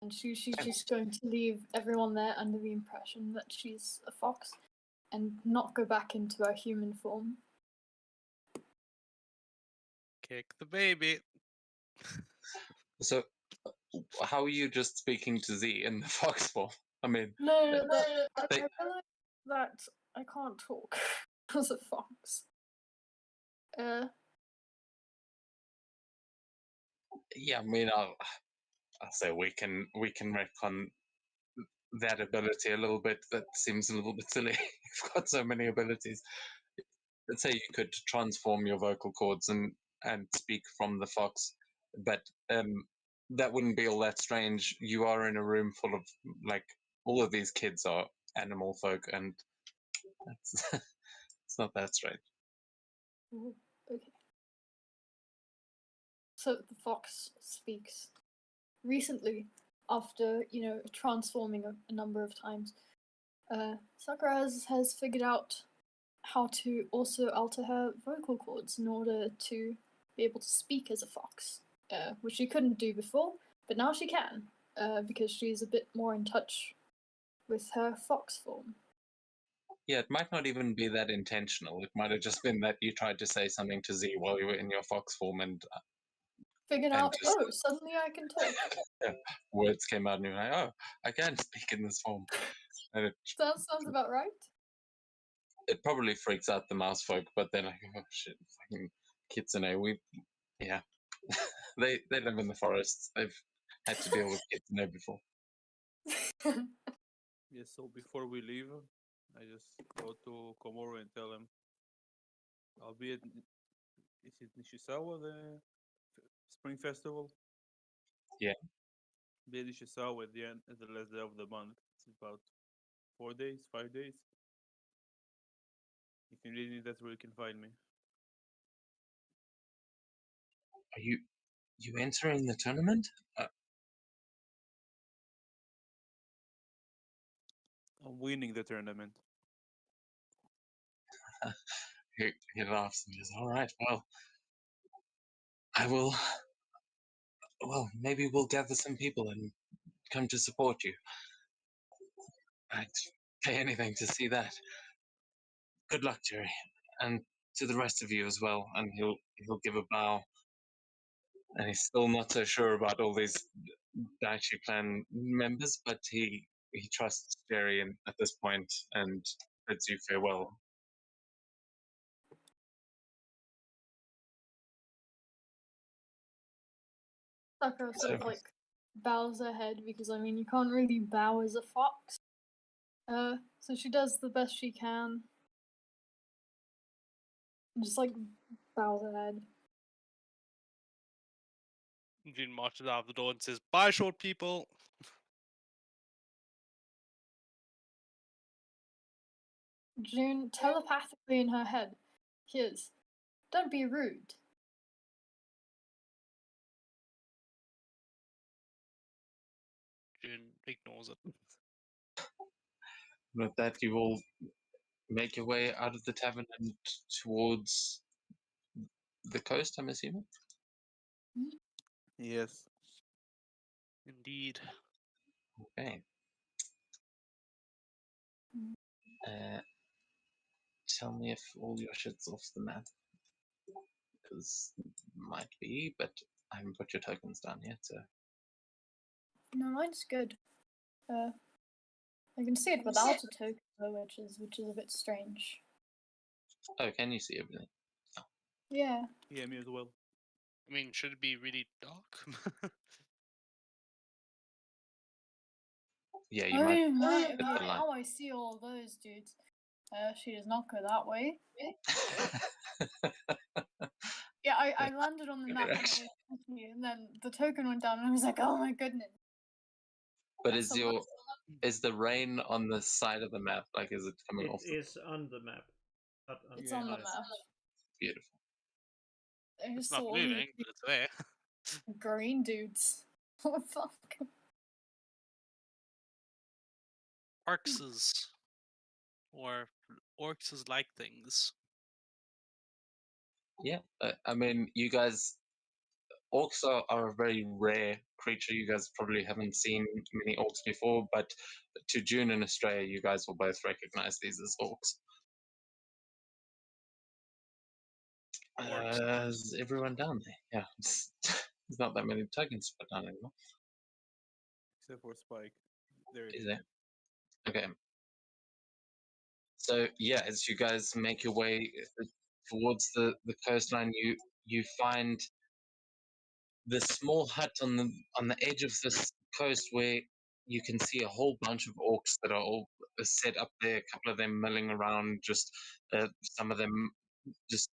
Speaker 4: and she's just going to leave everyone there under the impression that she's a fox and not go back into her human form.
Speaker 5: Kick the baby.
Speaker 2: So, how are you just speaking to Z in the fox form? I mean,
Speaker 4: No, I
Speaker 2: they-
Speaker 4: realize that I can't talk as a fox.
Speaker 2: yeah, I mean, I'll say we can retcon that ability a little bit. That seems a little bit silly. You've got so many abilities. Let's say you could transform your vocal cords and speak from the fox, but that wouldn't be all that strange. You are in a room full of like all of these kids are animal folk, and it's, it's not that strange.
Speaker 4: Ooh, okay. So the fox speaks. Recently, after transforming a number of times, Sakura has figured out how to also alter her vocal cords in order to be able to speak as a fox, which she couldn't do before, but now she can, because she's a bit more in touch with her fox form.
Speaker 2: Yeah, it might not even be that intentional. It might have just been that you tried to say something to Z while you were in your fox form, and
Speaker 4: Figured
Speaker 2: And
Speaker 4: out,
Speaker 2: just-
Speaker 4: oh, suddenly I can talk.
Speaker 2: words came out, and you're like, "Oh, I can speak in this form." And
Speaker 4: That sounds about right.
Speaker 2: it probably freaks out the mouse folk, but they're like, "Oh shit, fucking kitsune." Yeah, they live in the forests. They've had to deal with kitsune before.
Speaker 3: Yes, so before we leave, I just go to Komoro and tell him I'll be at is it Nishizawa, the spring festival?
Speaker 2: Yeah.
Speaker 3: Be at Nishizawa at the last day of the month. It's about 4 days, 5 days. If you need me, that's where you can find me.
Speaker 2: Are you entering the tournament?
Speaker 3: I'm winning the tournament.
Speaker 2: He laughs and goes, "All right, well, I will. Well, maybe we'll gather some people and come to support you. I'd pay anything to see that. Good luck, Jerry, and to the rest of you as well. And he'll give a bow. And he's still not so sure about all these Daichi Clan members, but he trusts Jerry at this point and bids you farewell.
Speaker 4: Sakura sort of
Speaker 2: So-
Speaker 4: like bows her head because I mean you can't really bow as a fox. So she does the best she can. Just like bows her head.
Speaker 5: June marches out of the door and says, "Bye, short people."
Speaker 4: June telepathically in her head hears, "Don't be rude."
Speaker 5: June ignores it.
Speaker 2: With that, you all make your way out of the tavern and towards the coast, I'm assuming?
Speaker 3: Yes.
Speaker 5: Indeed.
Speaker 2: Okay.
Speaker 4: Mm.
Speaker 2: Tell me if all your shit's off the map. Because might be, but I haven't put your tokens down yet, so.
Speaker 4: No, mine's good. I can see it without a token though, which is a bit strange.
Speaker 2: Oh, can you see everything?
Speaker 4: Yeah.
Speaker 3: Yeah, me as well.
Speaker 5: I mean, should it be really dark?
Speaker 2: Yeah, you
Speaker 4: Oh
Speaker 2: might.
Speaker 4: my!
Speaker 2: hit the
Speaker 4: Okay,
Speaker 2: line.
Speaker 4: now I see all those dudes. She does not go that way. Yeah, I landed on the map and,
Speaker 2: Correct.
Speaker 4: and then the token went down and I was like, oh my goodness.
Speaker 2: But
Speaker 4: That's
Speaker 2: is the rain on the side of the map? Like, is it coming
Speaker 1: It
Speaker 2: off?
Speaker 1: is on the map. Not on
Speaker 4: It's
Speaker 1: the
Speaker 4: on the
Speaker 1: side.
Speaker 4: map.
Speaker 2: Beautiful.
Speaker 4: There's
Speaker 5: It's not
Speaker 4: all
Speaker 5: moving,
Speaker 4: these
Speaker 5: but it's there.
Speaker 4: green dudes. What the fuck?
Speaker 5: Orcs or orcs like things.
Speaker 2: Yeah, I mean, you guys, orcs are a very rare creature. You guys probably haven't seen many orcs before, but to June in Australia, you guys will both recognize these as orcs.
Speaker 5: Orcs.
Speaker 2: Is everyone down there? Yeah, there's not that many tokens to put down anymore.
Speaker 3: Except for Spike. There it
Speaker 2: Is
Speaker 3: is.
Speaker 2: there? Okay. So yeah, as you guys make your way towards the coastline, you find the small hut on the edge of this coast where you can see a whole bunch of orcs that are all set up there. A couple of them milling around, just some of them just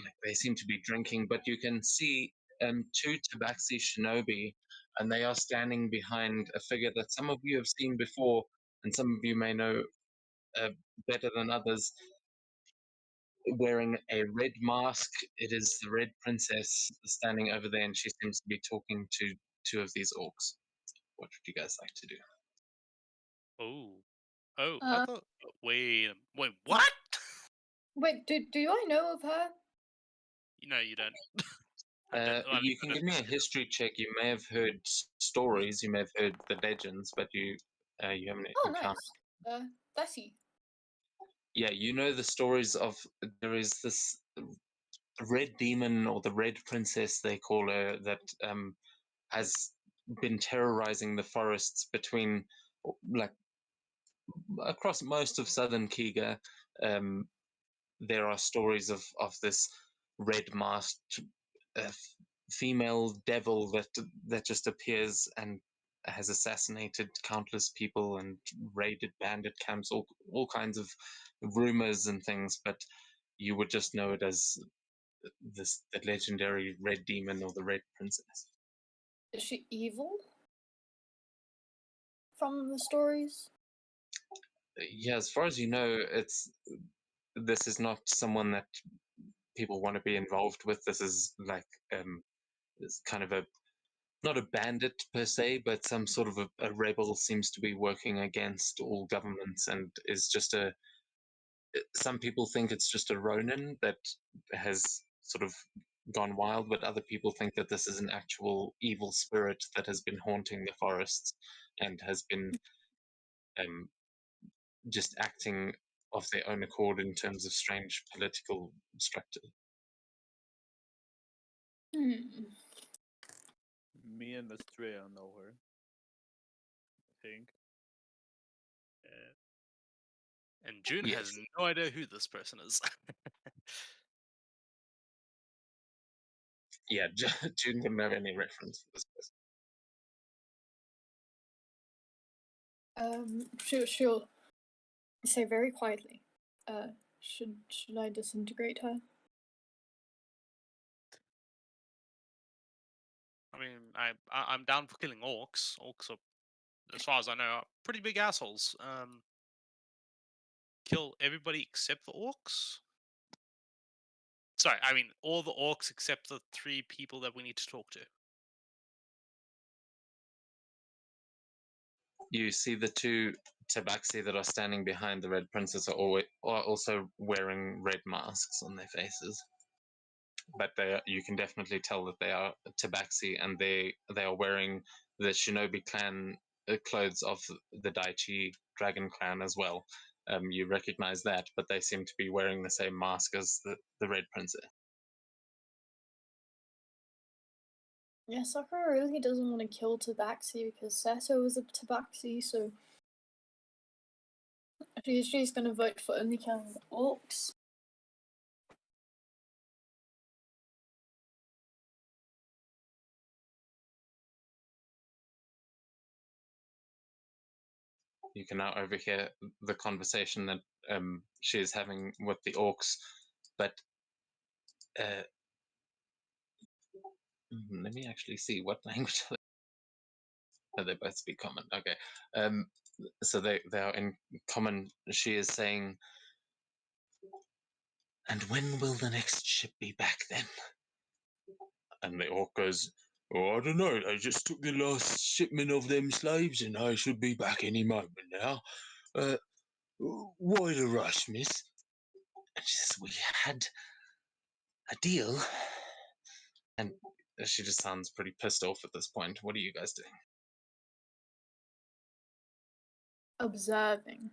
Speaker 2: like they seem to be drinking. But you can see two Tabaxi shinobi, and they are standing behind a figure that some of you have seen before, and some of you may know better than others, wearing a red mask. It is the Red Princess standing over there, and she seems to be talking to two of these orcs. What would you guys like to do?
Speaker 5: Oh, I
Speaker 4: Uh,
Speaker 5: thought. Wait, what?
Speaker 4: Wait, do I know of her?
Speaker 5: No, you don't. I don't. Well,
Speaker 2: You can give me a history check. You may have heard stories, you may have heard the legends, but you haven't
Speaker 4: Oh,
Speaker 2: encountered.
Speaker 4: nice. Bessie.
Speaker 2: Yeah, you know the stories of there is this red demon or the Red Princess they call her that has been terrorizing the forests between like across most of southern Kiga. There are stories of this red masked female devil that just appears and has assassinated countless people and raided bandit camps, all kinds of rumors and things, but you would just know it as the legendary red demon or the Red Princess.
Speaker 4: Is she evil? From the stories?
Speaker 2: Yeah, as far as you know, this is not someone that people want to be involved with. This is like it's kind of a not a bandit per se, but some sort of a rebel seems to be working against all governments and is just some people think it's just a Ronin that has sort of gone wild, but other people think that this is an actual evil spirit that has been haunting the forests and has been um, just acting of their own accord in terms of strange political structure.
Speaker 4: Hmm.
Speaker 3: Me and Astrea know her. I think.
Speaker 5: And June has
Speaker 2: Yes.
Speaker 5: no idea who this person is.
Speaker 2: Yeah, June wouldn't have any reference to this person.
Speaker 4: She'll say very quietly. Should I disintegrate her?
Speaker 5: I mean, I'm down for killing orcs. Orcs are, as far as I know, are pretty big assholes. Kill everybody except the orcs. Sorry, I mean all the orcs except the 3 people that we need to talk to.
Speaker 2: You see the 2 tabaxi that are standing behind the Red Princess are also wearing red masks on their faces. But you can definitely tell that they are tabaxi, and they are wearing the Shinobi clan clothes of the Daichi Dragon clan as well. You recognize that, but they seem to be wearing the same mask as the Red Princess.
Speaker 4: Yeah, Sakura really doesn't want to kill Tabaxi because Sato was a Tabaxi, so she's gonna vote for only killing the orcs.
Speaker 2: You can now overhear the conversation that she is having with the orcs, but let me actually see what language they both speak common. Okay, so they are in common. She is saying, "And when will the next ship be back then?" And the orc goes, "Oh, I don't know. They just took the last shipment of them slaves, and I should be back any moment now. Why the rush, miss?" And she says, "We had a deal." And she just sounds pretty pissed off at this point. What are you guys doing?
Speaker 4: Observing.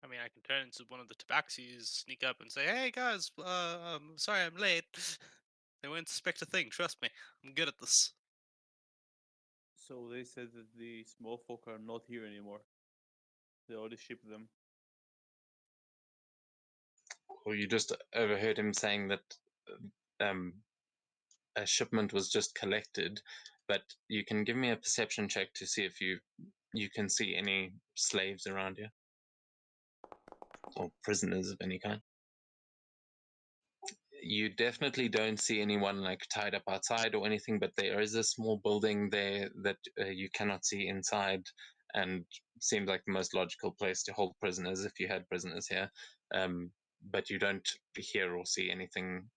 Speaker 5: I mean, I can turn into one of the tabaxis, sneak up, and say, "Hey guys, sorry I'm late." They won't suspect a thing. Trust me, I'm good at this.
Speaker 3: So they said that the small folk are not here anymore. They already shipped them.
Speaker 2: Or you just overheard him saying that a shipment was just collected, but you can give me a perception check to see if you can see any slaves around here or prisoners of any kind. You definitely don't see anyone like tied up outside or anything, but there is a small building there that you cannot see inside, and seems like the most logical place to hold prisoners if you had prisoners here. But you don't hear or see anything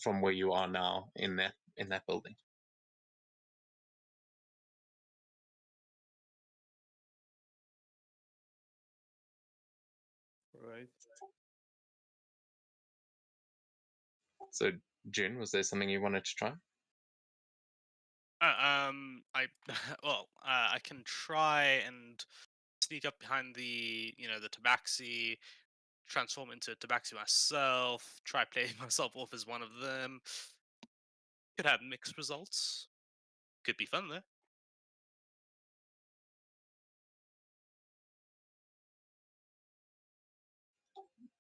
Speaker 2: from where you are now in that building.
Speaker 3: Right.
Speaker 2: So, June, was there something you wanted to try?
Speaker 5: I I can try and sneak up behind the the tabaxi, transform into tabaxi myself, try playing myself off as one of them. Could have mixed results. Could be fun though.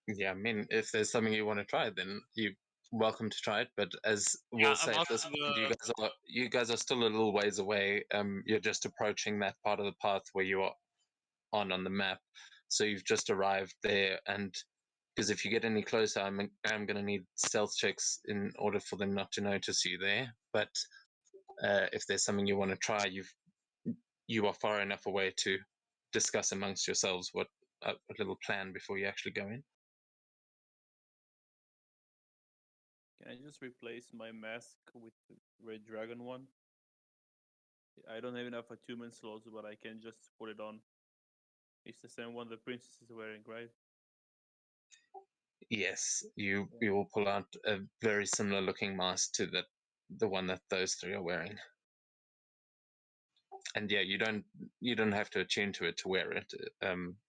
Speaker 2: Yeah, I mean, if there's something you want to try, then you're welcome to try it. But as
Speaker 5: Yeah,
Speaker 2: we'll say at this point, you guys are still a little ways away. You're just approaching that part of the path where you are on the map. So you've just arrived there, and because if you get any closer, I'm going to need stealth checks in order for them not to notice you there. But if there's something you want to try, you are far enough away to discuss amongst yourselves what a little plan before you actually go in.
Speaker 3: Can I just replace my mask with the Red Dragon one? I don't have enough attunement slots, but I can just put it on. It's the same one the princess is wearing, right?
Speaker 2: Yes, you will pull out a very similar looking mask to the one that those three are wearing. And yeah, you don't have to attune to it to wear it.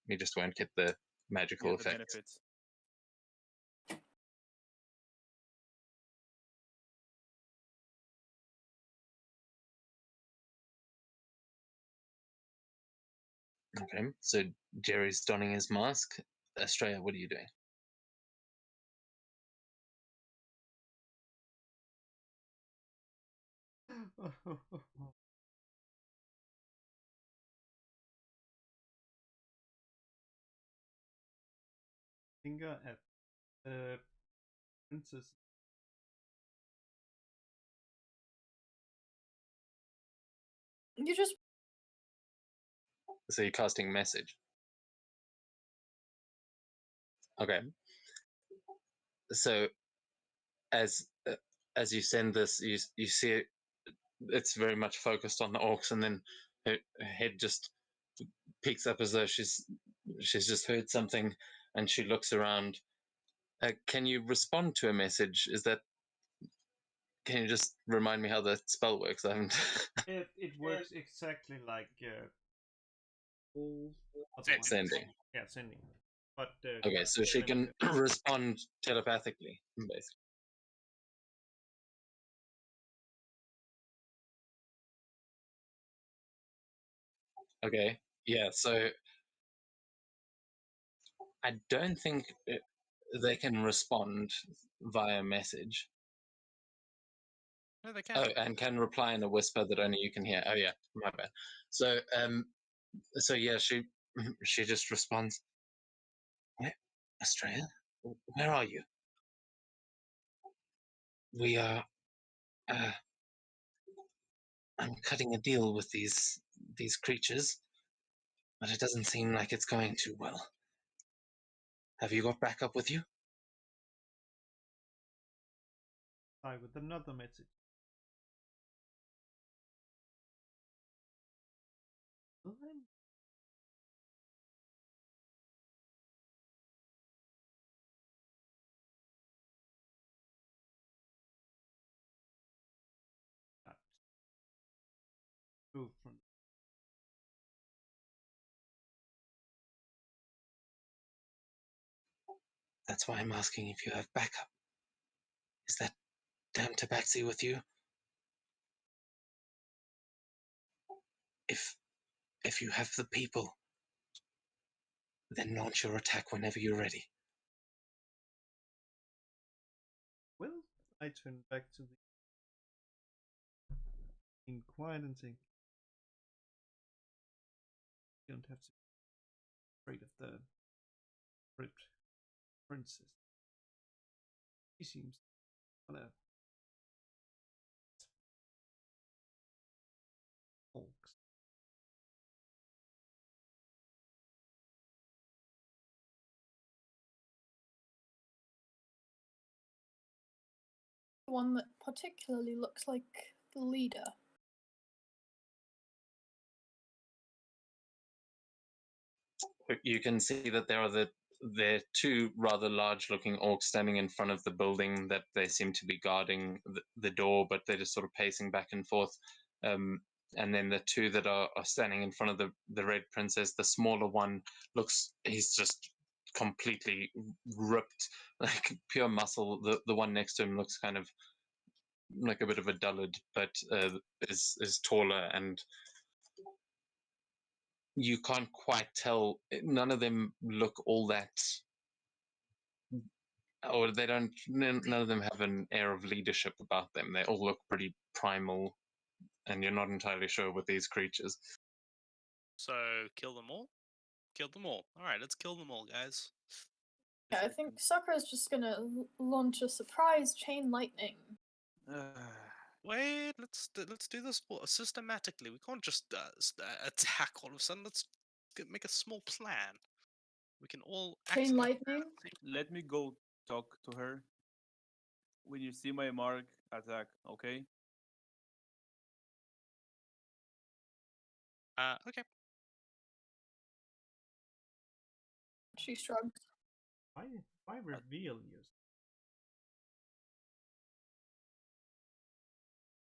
Speaker 2: You just won't get the magical
Speaker 3: Yeah, the
Speaker 2: effect.
Speaker 3: benefits.
Speaker 2: Okay, so Jerry's donning his mask. Australia, what are you doing?
Speaker 1: Finger at the princess.
Speaker 4: You just
Speaker 2: So you're casting message. Okay. So as you send this, you see it, it's very much focused on the orcs, and then her head just peeks up as though she's just heard something, and she looks around. Can you respond to a message? Can you just remind me how the spell works? I haven't.
Speaker 1: It works exactly like all other
Speaker 5: Sending.
Speaker 1: ones.
Speaker 2: Sending.
Speaker 1: Yeah, sending. But
Speaker 2: Okay, so she can
Speaker 1: limited.
Speaker 2: respond telepathically, basically. Okay, yeah. So I don't think they can respond via message.
Speaker 5: No, they can.
Speaker 2: Oh, and can reply in a whisper that only you can hear. Oh yeah, my bad. So so yeah, she just responds, "Where, Australia? Where are you? We are. I'm cutting a deal with these creatures, but it doesn't seem like it's going too well. Have you got backup with you?"
Speaker 1: With another message. I'm not moved from.
Speaker 2: That's why I'm asking if you have backup. Is that damn tabaxi with you? If you have the people, then launch your attack whenever you're ready.
Speaker 1: Well, I turn back to the in quiet and think. You don't have to be afraid of the ripped princess. She seems kind of orcs.
Speaker 4: one that particularly looks like the leader.
Speaker 2: You can see that there are two rather large-looking orcs standing in front of the building that they seem to be guarding the door, but they're just sort of pacing back and forth. And then the two that are standing in front of the Red Princess, the smaller one he's just completely ripped, like pure muscle. The one next to him looks kind of like a bit of a dullard, but is taller, and you can't quite tell. None of them look all that, or they don't. None of them have an air of leadership about them. They all look pretty primal, and you're not entirely sure with these creatures.
Speaker 5: So kill them all. Kill them all. All right, let's kill them all, guys.
Speaker 4: Yeah, I think Sakura's just gonna launch a surprise chain lightning.
Speaker 5: Wait, let's do this systematically. We can't just attack all of a sudden. Let's make a small plan. We can all
Speaker 4: Chain lightning?
Speaker 3: Let me go talk to her. When you see my mark, attack, okay?
Speaker 5: Okay.
Speaker 4: She shrugs.
Speaker 1: Why Why reveal yourself?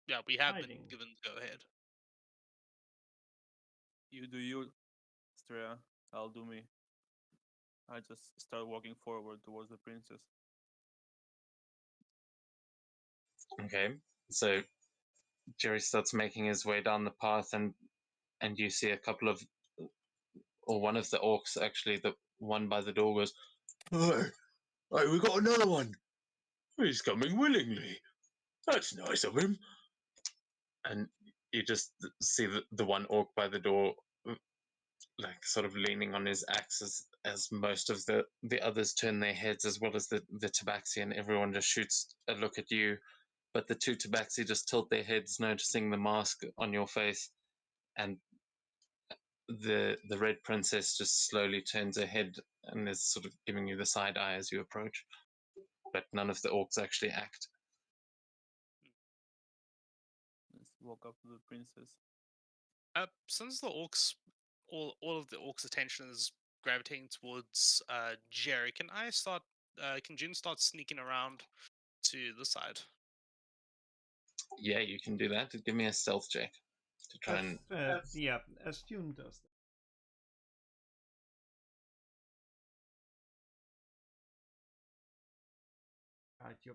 Speaker 5: Yeah, we have been
Speaker 1: Hiding.
Speaker 5: given the go ahead.
Speaker 3: You do you, Strea. I'll do me. I just start walking forward towards the princess.
Speaker 2: Okay, so Jerry starts making his way down the path, and you see a couple of, or one of the orcs, actually, the one by the door goes, "Hey, hey, we got another one. He's coming willingly. That's nice of him." And you just see the one orc by the door, like sort of leaning on his axe as most of the others turn their heads, as well as the tabaxi, and everyone just shoots a look at you. But the two tabaxi just tilt their heads, noticing the mask on your face, and the red princess just slowly turns her head and is sort of giving you the side eye as you approach. But none of the orcs actually act.
Speaker 3: Let's walk up to the princess.
Speaker 5: Since the orcs, all of the orcs' attention is gravitating towards Jerry, can I start? Can June start sneaking around to the side?
Speaker 2: Yeah, you can do that. Give me a stealth check to try and.
Speaker 1: Yeah, as June does that. Right, your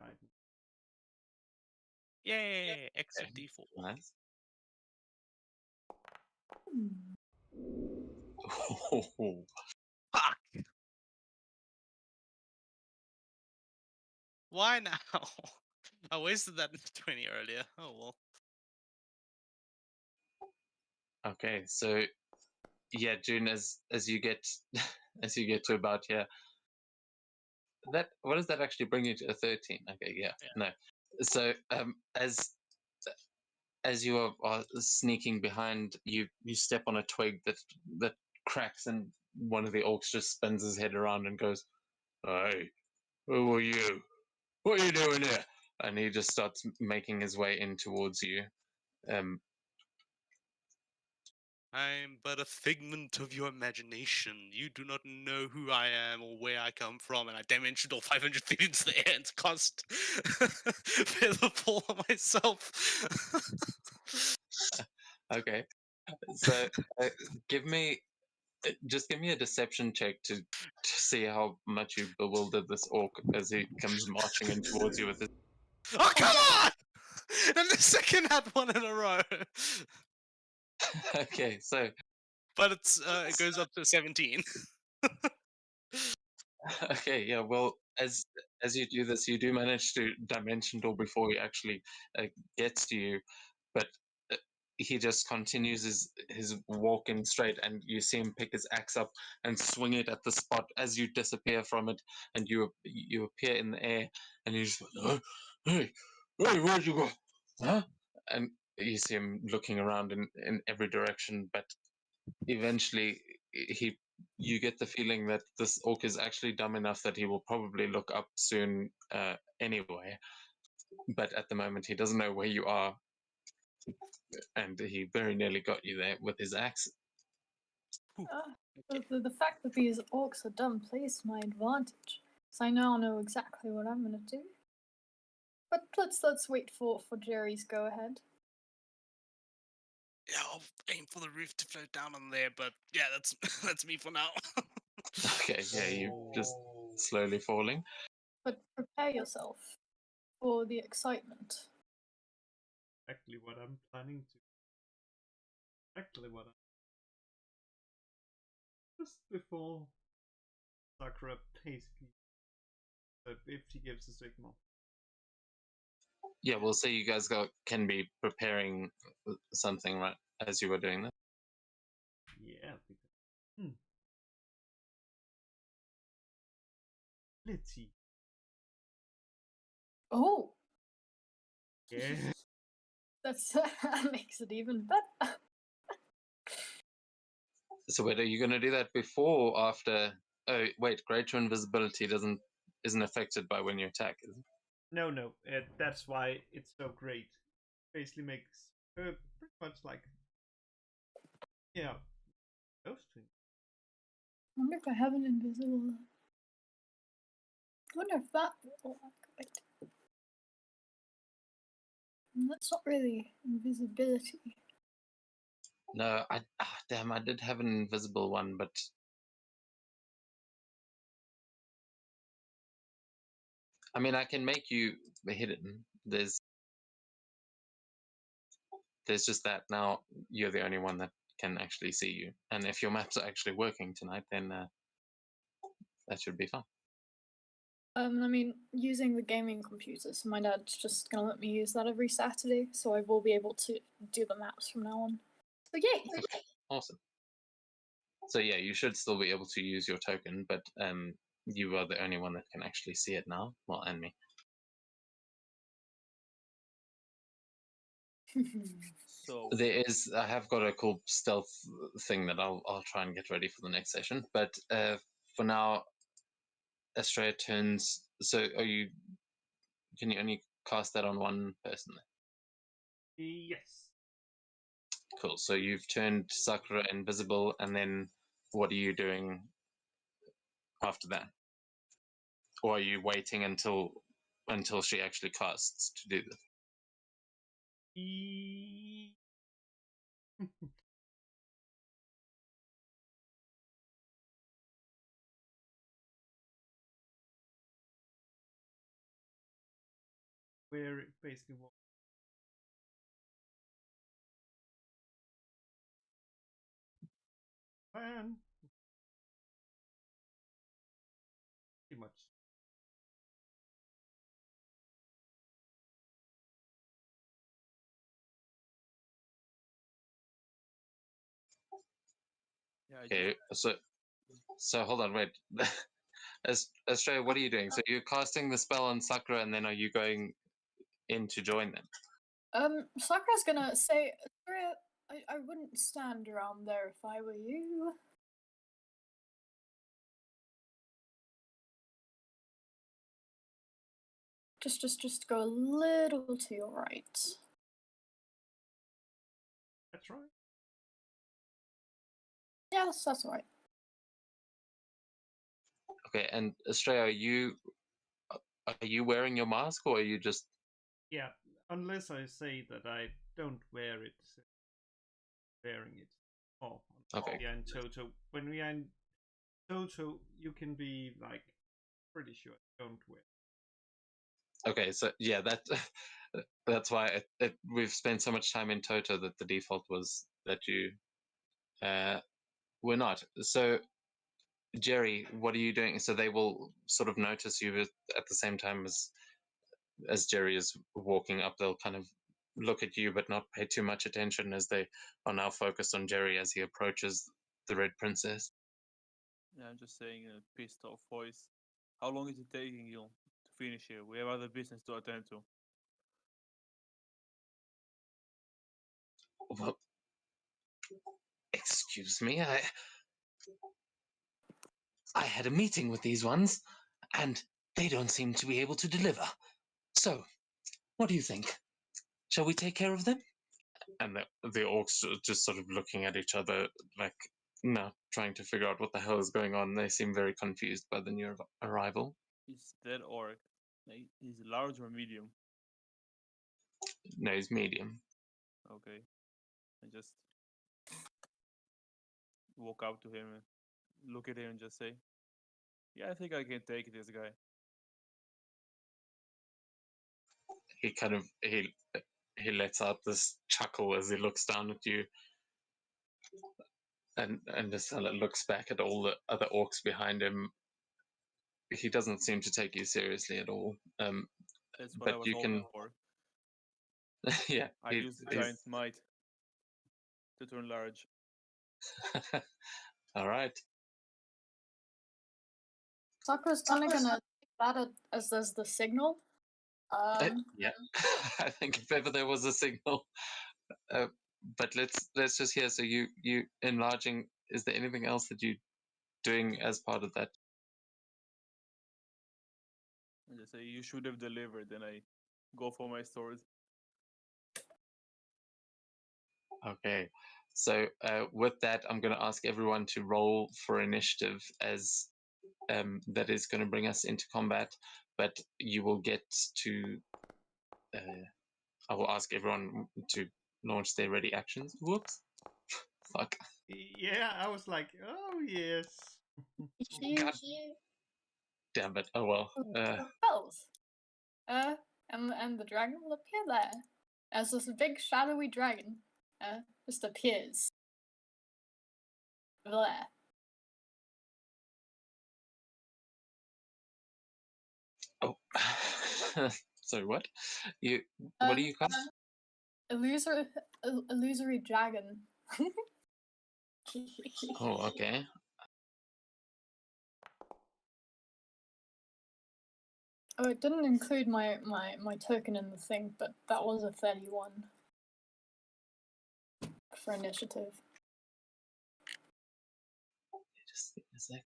Speaker 1: right.
Speaker 5: Yay! X of
Speaker 2: Okay.
Speaker 5: D4.
Speaker 2: Nice.
Speaker 5: Fuck! Why now? I wasted that 20 earlier. Oh well.
Speaker 2: Okay, so yeah, June, as you get as you get to about here, that what does that actually bring you to? A 13? Okay, yeah, no. So as you are sneaking behind, you step on a twig that cracks, and one of the orcs just spins his head around and goes, "Hey, who are you? What are you doing here?" And he just starts making his way in towards you. Um,
Speaker 5: I'm but a figment of your imagination. You do not know who I am or where I come from, and I dimensional 500 feet into the air and cast feather fall on myself.
Speaker 2: okay, so give me just give me a deception check to see how much you bewildered this orc as he comes marching in towards you with his.
Speaker 5: Oh, come on! And the second had one in a row.
Speaker 2: Okay, so
Speaker 5: But it goes up to 17.
Speaker 2: okay, yeah. Well, as you do this, you do manage to dimension door before he actually gets to you, but he just continues his walk in straight, and you see him pick his axe up and swing it at the spot as you disappear from it, and you appear in the air, and you just hey, where'd you go? Huh? And you see him looking around in every direction, but eventually he you get the feeling that this orc is actually dumb enough that he will probably look up soon anyway, but at the moment he doesn't know where you are, and he very nearly got you there with his axe.
Speaker 4: The fact that these orcs are dumb plays to my advantage, so I now know exactly what I'm gonna do. But let's wait for Jerry's go ahead.
Speaker 5: Yeah, I'll aim for the roof to float down on there, but yeah, that's that's me for now.
Speaker 2: Okay, yeah, you just slowly falling.
Speaker 4: But prepare yourself for the excitement.
Speaker 1: Exactly what I'm planning to. Exactly what I'm. Just before Sakura basically, if she gives a signal.
Speaker 2: Yeah, we'll say you guys can be preparing something right as you were doing that.
Speaker 1: Yeah, because. Let's see.
Speaker 4: Oh,
Speaker 1: Yeah.
Speaker 4: that makes it even better.
Speaker 2: So wait, are you going to do that before or after? Oh wait, greater invisibility isn't affected by when you attack, is it?
Speaker 1: No, that's why it's so great. Basically makes her pretty much like, yeah, those two.
Speaker 4: wonder if I have an invisible. I wonder if that will work. Wait. That's not really invisibility.
Speaker 2: No, damn, I did have an invisible one, but I mean, I can make you hidden. There's just that now you're the only one that can actually see you, and if your maps are actually working tonight, then that should be fine.
Speaker 4: I mean, using the gaming computer, so my dad's just gonna let me use that every Saturday, so I will be able to do the maps from now on. So yay!
Speaker 2: Awesome. So yeah, you should still be able to use your token, but you are the only one that can actually see it now. Well, and me.
Speaker 3: So
Speaker 2: I have got a cool stealth thing that I'll try and get ready for the next session. But for now, Estrella turns. So can you only cast that on one person?
Speaker 1: Yes.
Speaker 2: Cool. So you've turned Sakura invisible, and then what are you doing after that? Or are you waiting until she actually casts to do this?
Speaker 1: Where it basically was. Plan. Pretty much.
Speaker 3: yeah, I
Speaker 2: Okay. So hold on, wait. Estrella, what are you doing? So you're casting the spell on Sakura, and then are you going in to join them?
Speaker 4: Sakura's gonna say, Sakura, I wouldn't stand around there if I were you. Just go a little to your right.
Speaker 1: That's right.
Speaker 4: Yes, that's right.
Speaker 2: Okay, and Estrella, are you wearing your mask, or are you just?
Speaker 1: Yeah, unless I say that I don't wear it, wearing it. Oh,
Speaker 2: Okay.
Speaker 1: yeah, in Toto. When we are in Toto, you can be like pretty sure I don't wear.
Speaker 2: Okay, so yeah, that's why we've spent so much time in Toto that the default was that you were not. So Jerry, what are you doing? So they will sort of notice you at the same time as Jerry is walking up. They'll kind of look at you, but not pay too much attention as they are now focused on Jerry as he approaches the Red Princess.
Speaker 3: Yeah, I'm just saying in a pissed off voice. How long is it taking you to finish here? We have other business to attend to.
Speaker 2: Well, excuse me, I had a meeting with these ones, and they don't seem to be able to deliver. So, what do you think? Shall we take care of them? And the orcs are just sort of looking at each other, like, no, trying to figure out what the hell is going on. They seem very confused by the new arrival.
Speaker 3: Is that orc? Is large or medium?
Speaker 2: No, he's medium.
Speaker 3: Okay. I just walk up to him and look at him and just say, yeah, I think I can take this guy.
Speaker 2: He kind of he lets out this chuckle as he looks down at you, and just kind of looks back at all the other orcs behind him. He doesn't seem to take you seriously at all.
Speaker 3: That's what
Speaker 2: but
Speaker 3: I was
Speaker 2: you
Speaker 3: hoping
Speaker 2: can,
Speaker 3: for.
Speaker 2: yeah.
Speaker 3: I use the giant might to turn large.
Speaker 2: All right.
Speaker 4: Sakura's kind of gonna take that as the signal.
Speaker 2: Yeah. I think if ever there was a signal. But let's just hear. So you enlarging. Is there anything else that you doing as part of that?
Speaker 3: And just say, you should have delivered. And I go for my sword.
Speaker 2: Okay. So with that, I'm going to ask everyone to roll for initiative as that is going to bring us into combat. But you will get to. I will ask everyone to launch their ready actions. Whoops. Fuck.
Speaker 1: Yeah, I was like, oh yes.
Speaker 2: God damn it. Oh well.
Speaker 4: Spells. And the dragon will appear there as this big shadowy dragon just appears there.
Speaker 2: Oh. Sorry, what? You? What do you cast?
Speaker 4: Illusory dragon.
Speaker 2: Oh, okay.
Speaker 4: Oh, it didn't include my token in the thing, but that was a 31 for initiative.
Speaker 2: Just give me a sec.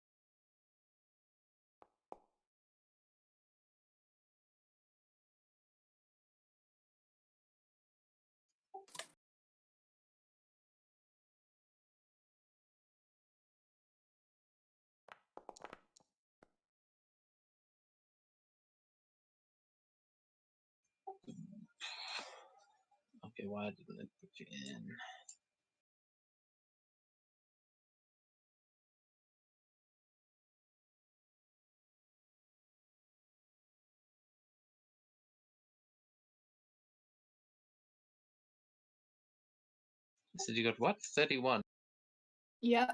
Speaker 2: Okay, why didn't it put you in? You said you got what? 31.
Speaker 4: Yeah.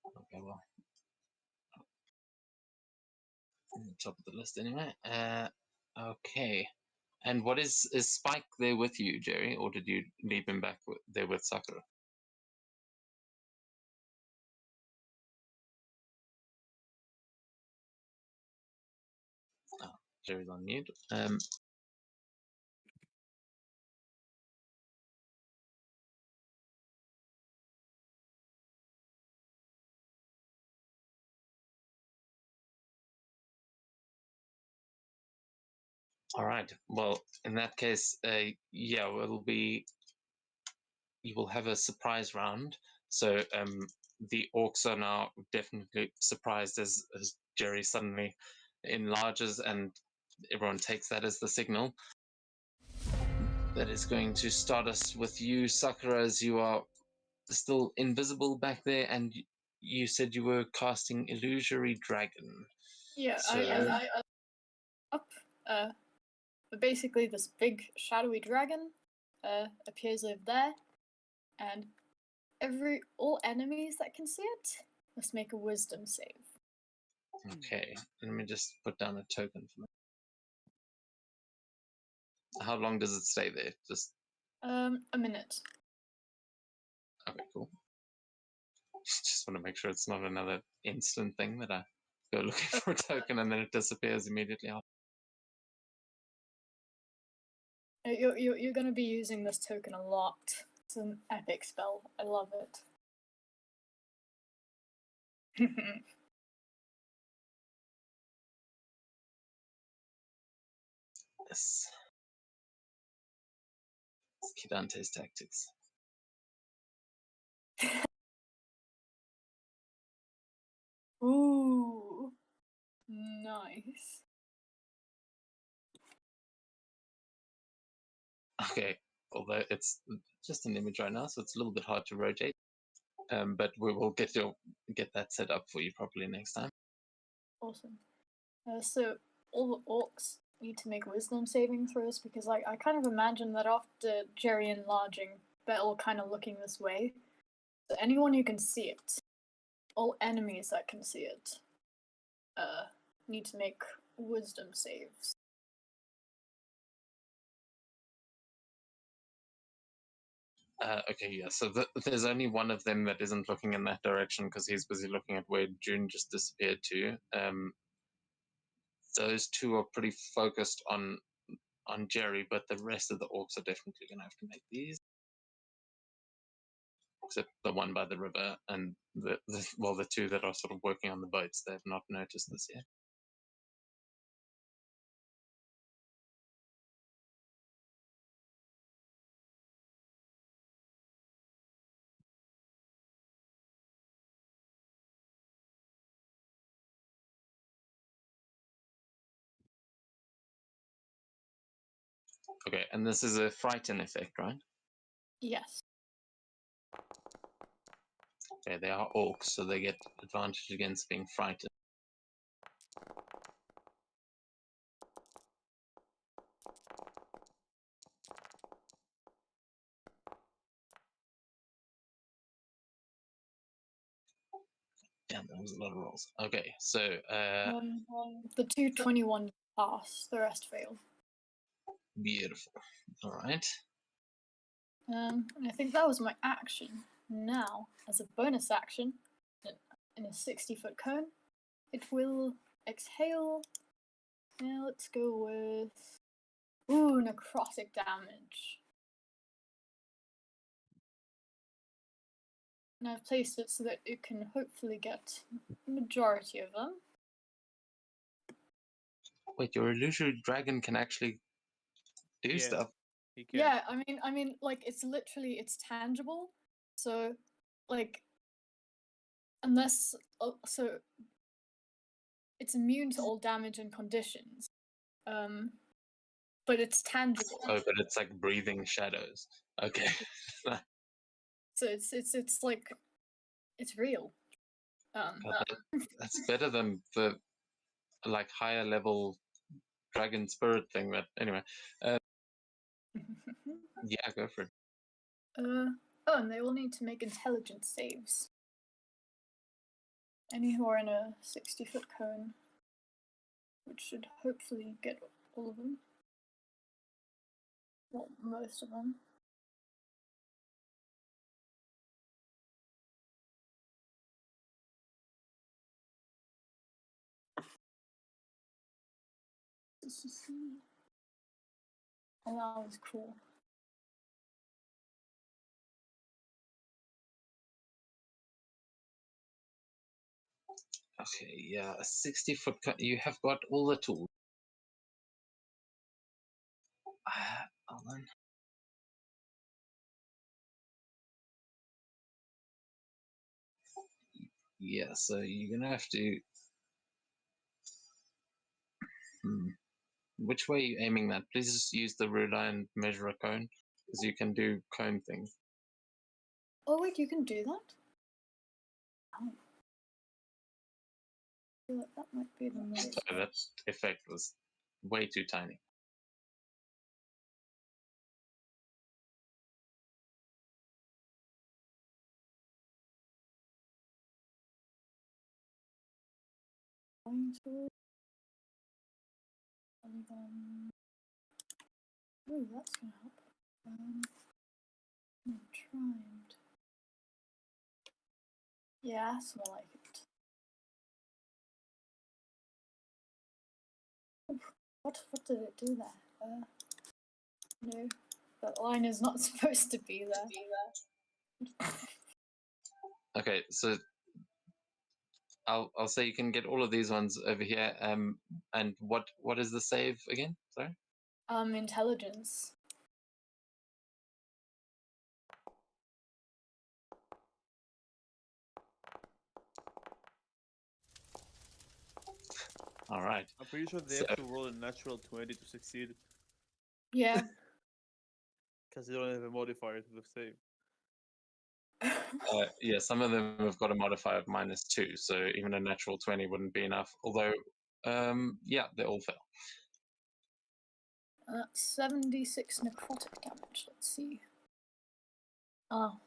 Speaker 2: Okay, well. On the top of the list anyway. Okay. And what is Spike there with you, Jerry, or did you leave him back there with Sakura? Oh, Jerry's on mute. All right. Well, in that case, yeah, it'll be. You will have a surprise round. So the orcs are now definitely surprised as Jerry suddenly enlarges, and everyone takes that as the signal. That is going to start us with you, Sakura, as you are still invisible back there, and you said you were casting Illusory Dragon.
Speaker 4: Yeah,
Speaker 2: So,
Speaker 4: I up. But basically, this big shadowy dragon appears over there, and all enemies that can see it must make a Wisdom save.
Speaker 2: okay, let me just put down a token for me. How long does it stay there? Just
Speaker 4: A minute.
Speaker 2: okay, cool. Just want to make sure it's not another instant thing that I go looking for a token and then it disappears immediately after.
Speaker 4: You're gonna be using this token a lot. It's an epic spell. I love it.
Speaker 2: Yes. It's Kidante's tactics.
Speaker 4: Ooh, nice.
Speaker 2: Okay, although it's just an image right now, so it's a little bit hard to rotate. But we will get that set up for you properly next time.
Speaker 4: Awesome. So all the orcs need to make Wisdom saving throws because I kind of imagine that after Jerry enlarging, they're all kind of looking this way. So anyone who can see it, all enemies that can see it, need to make Wisdom saves.
Speaker 2: Okay, yeah. So there's only one of them that isn't looking in that direction because he's busy looking at where June just disappeared to. Those two are pretty focused on Jerry, but the rest of the orcs are definitely going to have to make these. Except the one by the river and the two that are sort of working on the boats. They've not noticed this yet. Okay, and this is a frighten effect, right?
Speaker 4: Yes.
Speaker 2: Okay, they are orcs, so they get advantage against being frightened. Damn, that was a lot of rolls. Okay, so
Speaker 4: The 221 pass, the rest fail.
Speaker 2: beautiful. All right.
Speaker 4: And I think that was my action. Now, as a bonus action, in a 60-foot cone, it will exhale. Now let's go with necrotic damage. And I've placed it so that it can hopefully get majority of them.
Speaker 2: Wait, your illusory dragon can actually do
Speaker 3: Yeah.
Speaker 2: stuff.
Speaker 3: He can.
Speaker 4: Yeah, I mean, like it's tangible. So, like, unless so, it's immune to all damage and conditions. But it's tangible.
Speaker 2: Oh, but it's like breathing shadows. Okay.
Speaker 4: So it's like it's real.
Speaker 2: God, that's better than the like higher level dragon spirit thing. But anyway, yeah, go for it.
Speaker 4: Oh, and they will need to make intelligence saves. Any who are in a 60-foot cone, which should hopefully get all of them. Well, most of them. Oh, that was cool.
Speaker 2: Okay, yeah, a 60-foot. You have got all the tools. Hold on. Yeah, so you're gonna have to. Which way are you aiming that? Please just use the ruler and measure a cone, because you can do cone things.
Speaker 4: Oh wait, you can do that? Oh. I feel like that might be the most.
Speaker 2: So that effect was way too tiny.
Speaker 4: Oh, that's gonna help. Tried. Yeah, that's more like it. Oof, what did it do there? No, that line is not supposed to be there.
Speaker 2: Okay, so I'll say you can get all of these ones over here. And what is the save again? Sorry.
Speaker 4: Intelligence.
Speaker 2: All right.
Speaker 3: I'm pretty sure they have to roll a natural 20 to succeed.
Speaker 4: Yeah.
Speaker 3: Because they don't have a modifier to the save.
Speaker 2: Yeah, some of them have got a modifier of -2, so even a natural 20 wouldn't be enough. Although, yeah, they all fail.
Speaker 4: 76 necrotic damage. Let's see. Oh,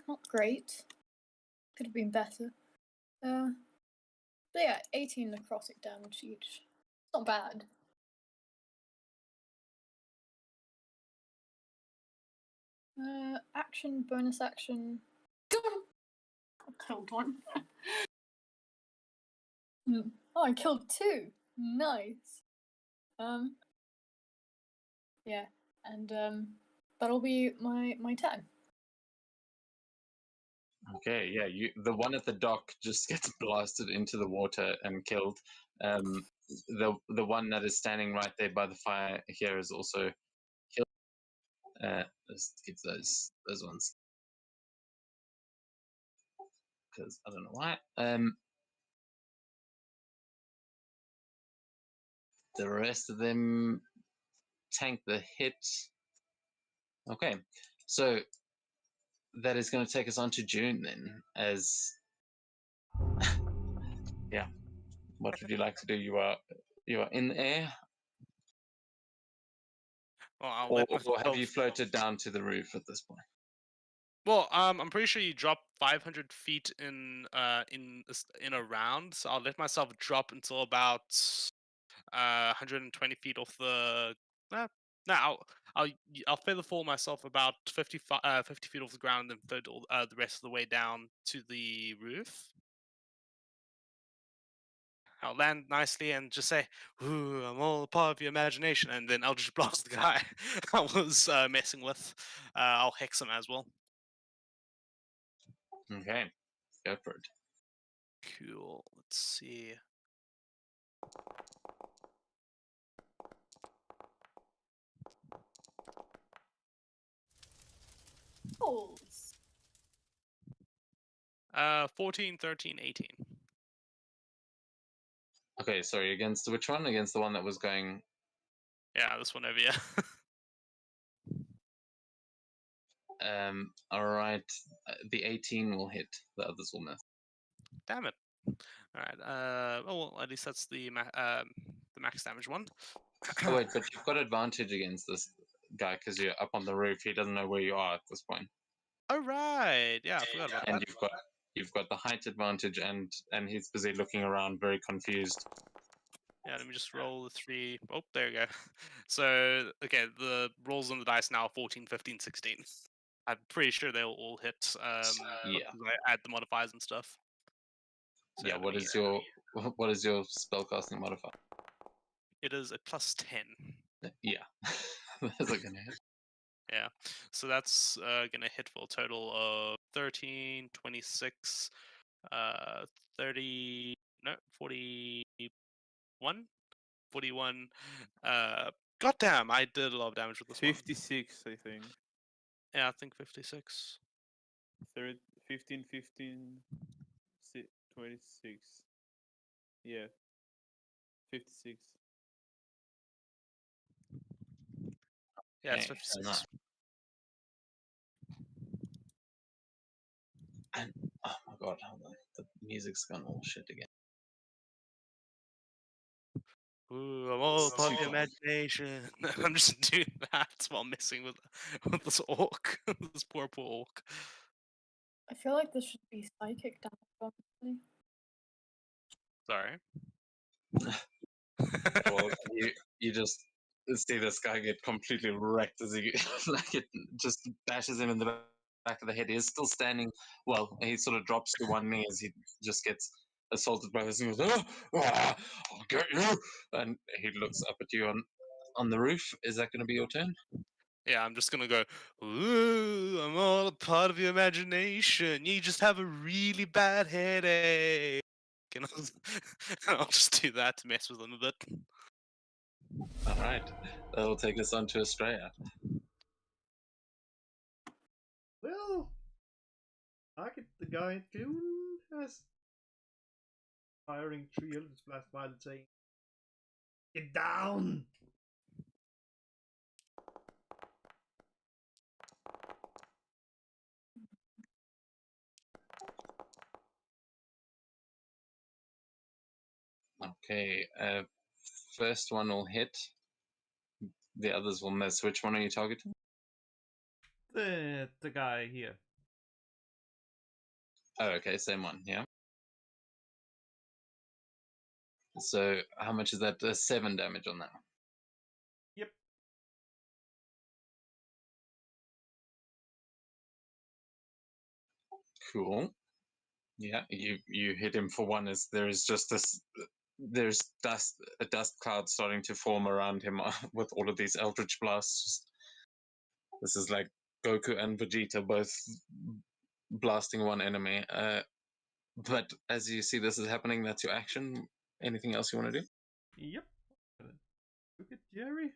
Speaker 4: not great. Could have been better. But yeah, 18 necrotic damage each. Not bad. Action, bonus action. I killed one. Oh, I killed two. Nice. Yeah, and that'll be my turn.
Speaker 2: Okay, yeah, the one at the dock just gets blasted into the water and killed. The one that is standing right there by the fire here is also killed. Let's give those ones, because I don't know why. The rest of them tank the hit. Okay, so that is going to take us on to June then. As yeah, what would you like to do? You are in the air,
Speaker 5: Well, I'll
Speaker 2: or
Speaker 5: let
Speaker 2: have
Speaker 5: myself.
Speaker 2: you floated down to the roof at this point?
Speaker 5: Well, I'm pretty sure you drop 500 feet in a round, so I'll let myself drop until about 120 feet off the. No, I'll feather fall myself about 50 feet off the ground and float the rest of the way down to the roof. I'll land nicely and just say, "Ooh, I'm all a part of your imagination," and then I'll just blast the guy I was messing with. I'll hex him as well.
Speaker 2: Okay, go for it.
Speaker 5: Cool. Let's see.
Speaker 4: Holes.
Speaker 5: 14, 13, 18.
Speaker 2: Okay, sorry, against which one? Against the one that was going.
Speaker 5: Yeah, this one over here.
Speaker 2: All right, the 18 will hit. The others will miss.
Speaker 5: Damn it. All right. Oh well, at least that's the max damage one.
Speaker 2: Oh wait, but you've got advantage against this guy because you're up on the roof. He doesn't know where you are at this point.
Speaker 5: Oh right. Yeah, I forgot about
Speaker 2: And
Speaker 5: that.
Speaker 2: you've got the height advantage, and he's busy looking around, very confused.
Speaker 5: Yeah, let me just roll the 3. Oh, there we go. So, okay, the rolls on the dice now are 14, 15, 16. I'm pretty sure they'll all hit.
Speaker 2: Yeah.
Speaker 5: because I add the modifiers and stuff. So
Speaker 2: Yeah.
Speaker 5: let
Speaker 2: What
Speaker 5: me-
Speaker 2: is your spellcasting modifier?
Speaker 5: It is a plus 10.
Speaker 2: Yeah. That's not gonna hit.
Speaker 5: Yeah. So that's gonna hit for a total of 13, 26, 30, no, 41. 41. Goddamn, I did a lot of damage with this one.
Speaker 3: 56, I think.
Speaker 5: Yeah, I think 56.
Speaker 3: 15, 26. Yeah. 56.
Speaker 5: Yeah, it's
Speaker 2: Okay,
Speaker 5: 56.
Speaker 2: nice. And oh my god, hold on. The music's gone all shit again.
Speaker 5: Ooh, I'm all part of the
Speaker 2: Super.
Speaker 5: imagination. I'm just doing that while messing with this orc. This poor orc.
Speaker 4: I feel like this should be psychic damage, honestly.
Speaker 5: Sorry.
Speaker 2: Well, you just see this guy get completely wrecked as he like it just bashes him in the back of the head. He's still standing. Well, he sort of drops to one knee as he just gets assaulted by this and goes, I'll get you. And he looks up at you on the roof. Is that going to be your turn?
Speaker 5: Yeah, I'm just gonna go, ooh, I'm all a part of your imagination. You just have a really bad headache. And I'll just do that to mess with them a bit.
Speaker 2: All right, that'll take us on to Australia.
Speaker 1: Well, target the guy at June has firing 3 Eldritch Blast while saying, "Get down!"
Speaker 2: Okay, first one will hit. The others will miss. Which one are you targeting?
Speaker 1: The guy here.
Speaker 2: Oh, okay, same one. Yeah. So how much is that? 7 damage on that one.
Speaker 1: Yep.
Speaker 2: Cool. Yeah, you hit him for one. As there is just there's a dust cloud starting to form around him with all of these Eldritch blasts. This is like Goku and Vegeta both blasting one enemy. But as you see this is happening, that's your action. Anything else you want to do?
Speaker 1: Yep. Look at Jerry.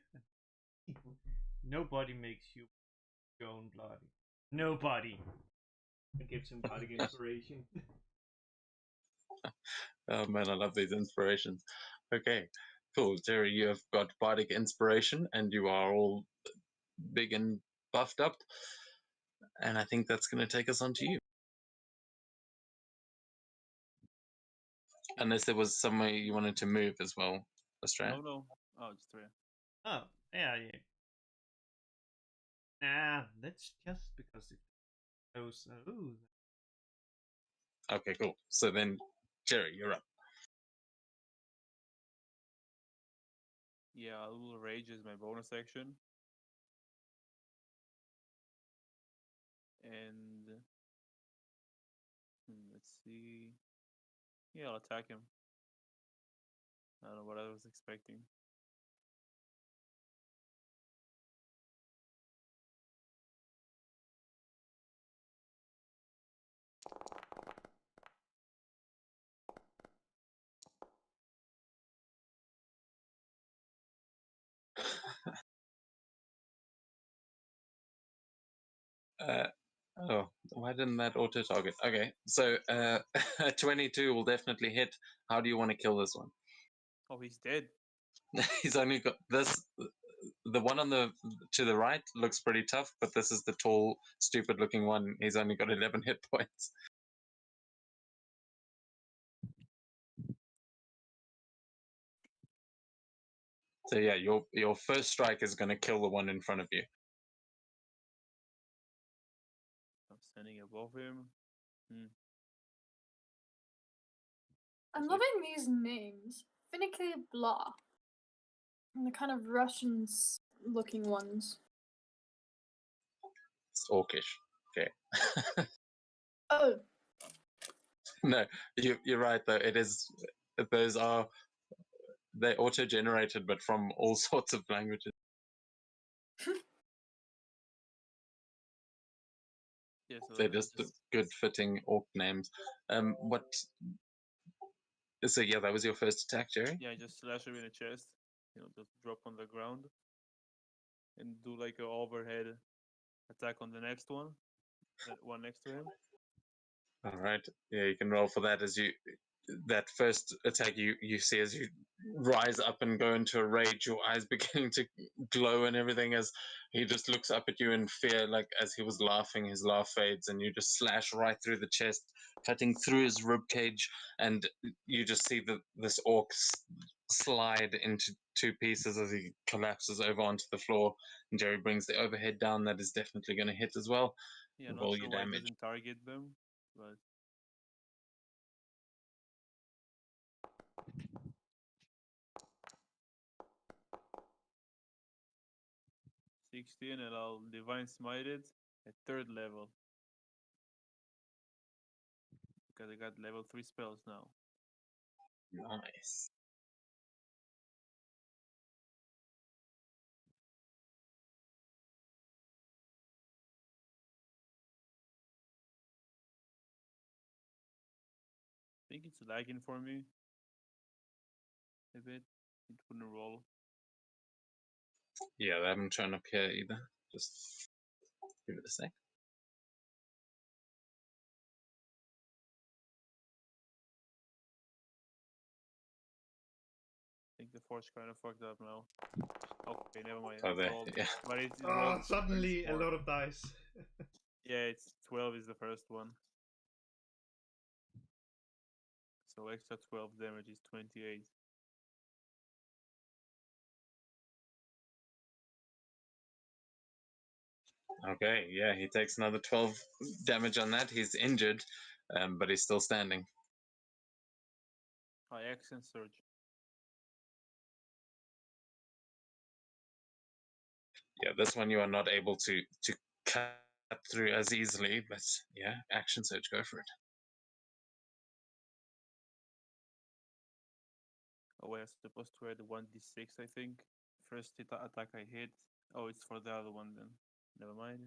Speaker 1: Nobody makes you your own bloody. Nobody. It gives him bloody inspiration.
Speaker 2: Oh man, I love these inspirations. Okay, Cool, Jerry, you have got bardic inspiration and you are all big and buffed up. And I think that's going to take us on to you. Unless there was somewhere you wanted to move as well, Australia.
Speaker 3: No. Oh, it's 3.
Speaker 1: Oh, yeah. Nah, that's just because it goes. Ooh.
Speaker 2: Okay, cool. So then, Jerry, you're up.
Speaker 3: Yeah, a little rage is my bonus action. And let's see. Yeah, I'll attack him. I don't know what I was expecting.
Speaker 2: Oh, why didn't that auto target? Okay, so 22 will definitely hit. How do you want to kill this one?
Speaker 3: Oh, he's dead.
Speaker 2: He's only got this. The one on the to the right looks pretty tough, but this is the tall, stupid-looking one. He's only got 11 hit points. So yeah, your first strike is going to kill the one in front of you.
Speaker 3: I'm standing above him.
Speaker 4: I'm
Speaker 3: So-
Speaker 4: loving these names. Finicky Blah. And the kind of Russian-looking ones.
Speaker 2: It's orcish. Okay.
Speaker 4: Oh,
Speaker 2: No, you're right though. It is. Those are they're auto-generated, but from all sorts of languages.
Speaker 3: Yeah, so
Speaker 2: They're
Speaker 3: I
Speaker 2: just good fitting orc names. What? So yeah, that was your first attack, Jerry.
Speaker 3: Yeah, just slash him in the chest. Just drop on the ground. And do like a overhead attack on the next one. That one next to him.
Speaker 2: All right. Yeah, you can roll for that as you that first attack you see as you rise up and go into a rage, your eyes beginning to glow and everything as he just looks up at you in fear, like as he was laughing, his laugh fades and you just slash right through the chest, cutting through his rib cage, and you just see this orc slide into two pieces as he collapses over onto the floor, and Jerry brings the overhead down. That is definitely going to hit as well.
Speaker 3: Yeah, not
Speaker 2: Roll
Speaker 3: sure
Speaker 2: your
Speaker 3: why it
Speaker 2: damage.
Speaker 3: doesn't target them, but 16, and I'll divine smite it at 3rd level. Because I got level 3 spells now.
Speaker 2: Nice.
Speaker 3: I think it's lagging for me a bit. It wouldn't roll.
Speaker 2: Yeah, they haven't shown up here either. Just give it a sec.
Speaker 3: I think the force kind of fucked up now. Okay, never mind.
Speaker 2: Oh,
Speaker 3: It
Speaker 2: there.
Speaker 3: rolled.
Speaker 2: Yeah.
Speaker 3: But it
Speaker 1: Oh,
Speaker 3: rolled
Speaker 1: suddenly a
Speaker 3: 24.
Speaker 1: lot of dice.
Speaker 3: Yeah, it's 12 is the first one. So extra 12 damage is 28.
Speaker 2: Okay, yeah, he takes another 12 damage on that. He's injured, but he's still standing.
Speaker 3: Accent surge.
Speaker 2: Yeah, this one you are not able to cut through as easily, but yeah, action surge, go for it.
Speaker 3: Oh, wait, I was supposed to add 1d6, I think. First attack I hit. Oh, it's for the other one then. Never mind.